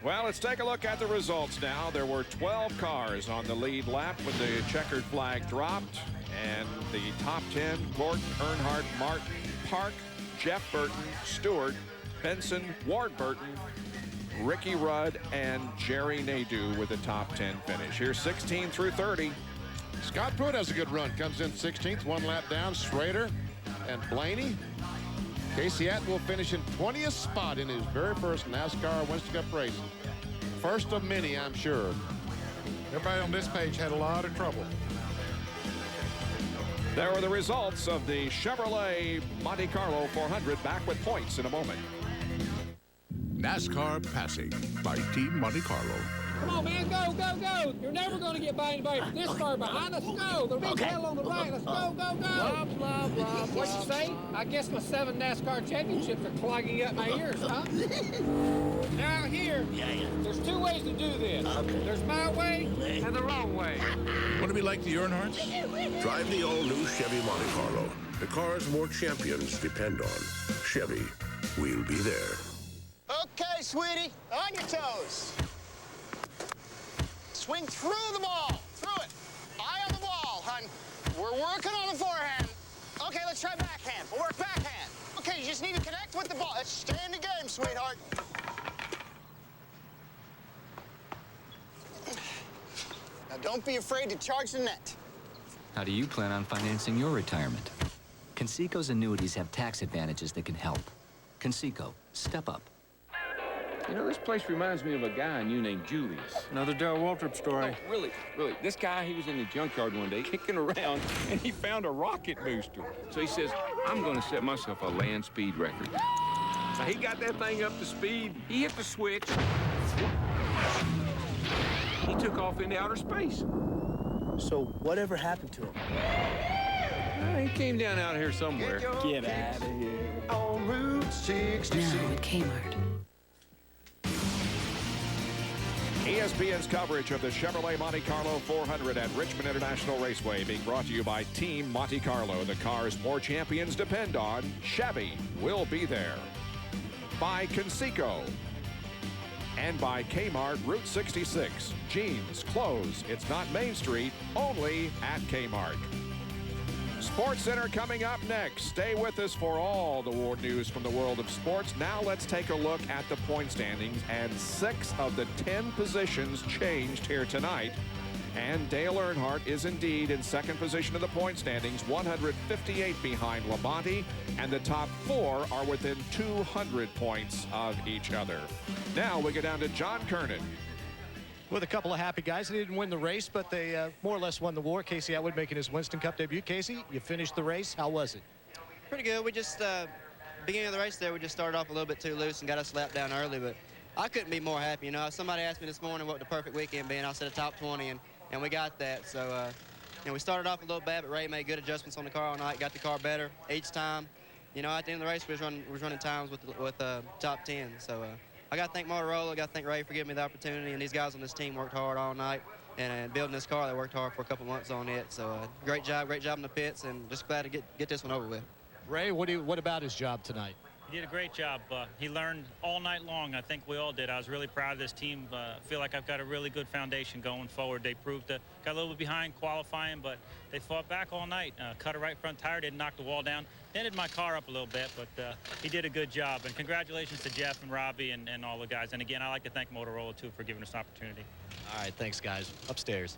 [SPEAKER 15] Well, let's take a look at the results now. There were 12 cars on the lead lap when the checkered flag dropped, and the top 10, Gordon, Earnhardt, Martin, Park, Jeff Burton, Stewart, Benson, Ward Burton, Ricky Rudd, and Jerry Nadeau with the top 10 finish. Here's 16 through 30.
[SPEAKER 14] Scott Pruitt has a good run. Comes in 16th, 1 lap down. Schrader and Blaney. Casey Atton will finish in 20th spot in his very first NASCAR Winston Cup race. First of many, I'm sure.
[SPEAKER 13] Everybody on this page had a lot of trouble.
[SPEAKER 15] There are the results of the Chevrolet Monte Carlo 400. Back with points in a moment.
[SPEAKER 2] NASCAR Passing by Team Monte Carlo.
[SPEAKER 22] Come on, man, go, go, go. You're never going to get by anybody this far behind. Let's go. The big hill on the right. Let's go, go, go. Blah, blah, blah. What you say? I guess my 7 NASCAR championships are clogging up my ears, huh? Now here, there's 2 ways to do this. There's my way and the wrong way.
[SPEAKER 2] Want to be like the Earnhardts? Drive the all-new Chevy Monte Carlo. The cars more champions depend on. Chevy, we'll be there.
[SPEAKER 23] Okay, sweetie, on your toes. Swing through the ball, through it. Eye on the ball, hon. We're working on the forehand. Okay, let's try backhand. We'll work backhand. Okay, you just need to connect with the ball. Let's stay in the game, sweetheart. Now, don't be afraid to charge the net.
[SPEAKER 24] How do you plan on financing your retirement? Conseco's annuities have tax advantages that can help. Conseco, step up.
[SPEAKER 25] You know, this place reminds me of a guy I knew named Julius.
[SPEAKER 6] Another Darrell Waltrip story.
[SPEAKER 25] No, really. This guy, he was in the junkyard one day kicking around, and he found a rocket booster. So he says, I'm going to set myself a land speed record. Now, he got that thing up to speed. He hit the switch. He took off into outer space.
[SPEAKER 26] So whatever happened to him?
[SPEAKER 25] He came down out here somewhere.
[SPEAKER 26] Get out of here.
[SPEAKER 23] On Route 66.
[SPEAKER 24] Now at Kmart.
[SPEAKER 15] ESPN's coverage of the Chevrolet Monte Carlo 400 at Richmond International Raceway being brought to you by Team Monte Carlo. The cars more champions depend on. Chevy will be there. By Conseco. And by Kmart Route 66. Jeans, clothes. It's not Main Street, only at Kmart. Sports Center coming up next. Stay with us for all the war news from the world of sports. Now let's take a look at the point standings, and 6 of the 10 positions changed here tonight. And Dale Earnhardt is indeed in second position of the point standings, 158 behind Labonte, and the top 4 are within 200 points of each other. Now we go down to John Kernan.
[SPEAKER 1] With a couple of happy guys. They didn't win the race, but they more or less won the war. Casey Atwood making his Winston Cup debut. Casey, you finished the race. How was it?
[SPEAKER 27] Pretty good. We just, beginning of the race there, we just started off a little bit too loose and got us lapped down early, but I couldn't be more happy. You know, somebody asked me this morning what the perfect weekend be, and I said a top 20, and we got that. So, you know, we started off a little bad, but Ray made good adjustments on the car all night, got the car better each time. You know, at the end of the race, we was running times with top 10. So, I got to thank Motorola, I got to thank Ray for giving me the opportunity, and these guys on this team worked hard all night, and building this car, they worked hard for a couple months on it. So great job in the pits, and just glad to get this one over with.
[SPEAKER 1] Ray, what about his job tonight?
[SPEAKER 28] He did a great job. He learned all night long. I think we all did. I was really proud of this team. Feel like I've got a really good foundation going forward. They proved that got a little bit behind qualifying, but they fought back all night. Cut a right front tire, didn't knock the wall down. Dented my car up a little bit, but he did a good job. And congratulations to Jeff and Robbie and all the guys. And again, I like to thank Motorola too for giving us an opportunity.
[SPEAKER 1] All right, thanks guys. Upstairs.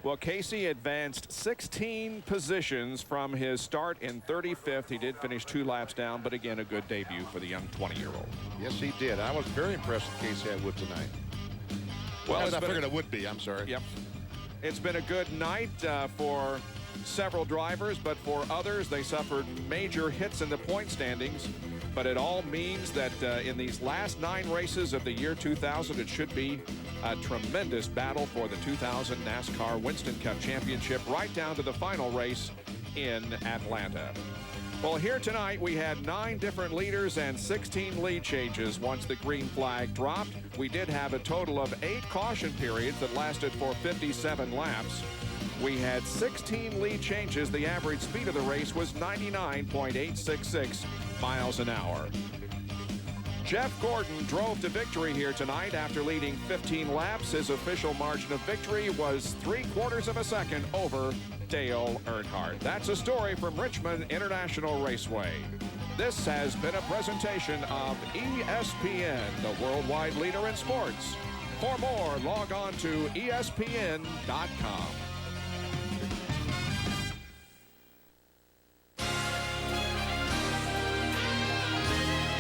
[SPEAKER 15] Well, Casey advanced 16 positions from his start in 35th. He did finish 2 laps down, but again, a good debut for the young 20-year-old.
[SPEAKER 14] Yes, he did. I was very impressed with Casey Atwood tonight. Well, as I figured it would be. I'm sorry.
[SPEAKER 15] Yep. It's been a good night for several drivers, but for others, they suffered major hits in the point standings. But it all means that in these last 9 races of the year 2000, it should be a tremendous battle for the 2000 NASCAR Winston Cup Championship, right down to the final race in Atlanta. Well, here tonight, we had 9 different leaders and 16 lead changes once the green flag dropped. We did have a total of 8 caution periods that lasted for 57 laps. We had 16 lead changes. The average speed of the race was 99.866 miles an hour. Jeff Gordon drove to victory here tonight after leading 15 laps. His official margin of victory was 3/4 of a second over Dale Earnhardt. That's a story from Richmond International Raceway. This has been a presentation of ESPN, the worldwide leader in sports. For more, log on to ESPN.com.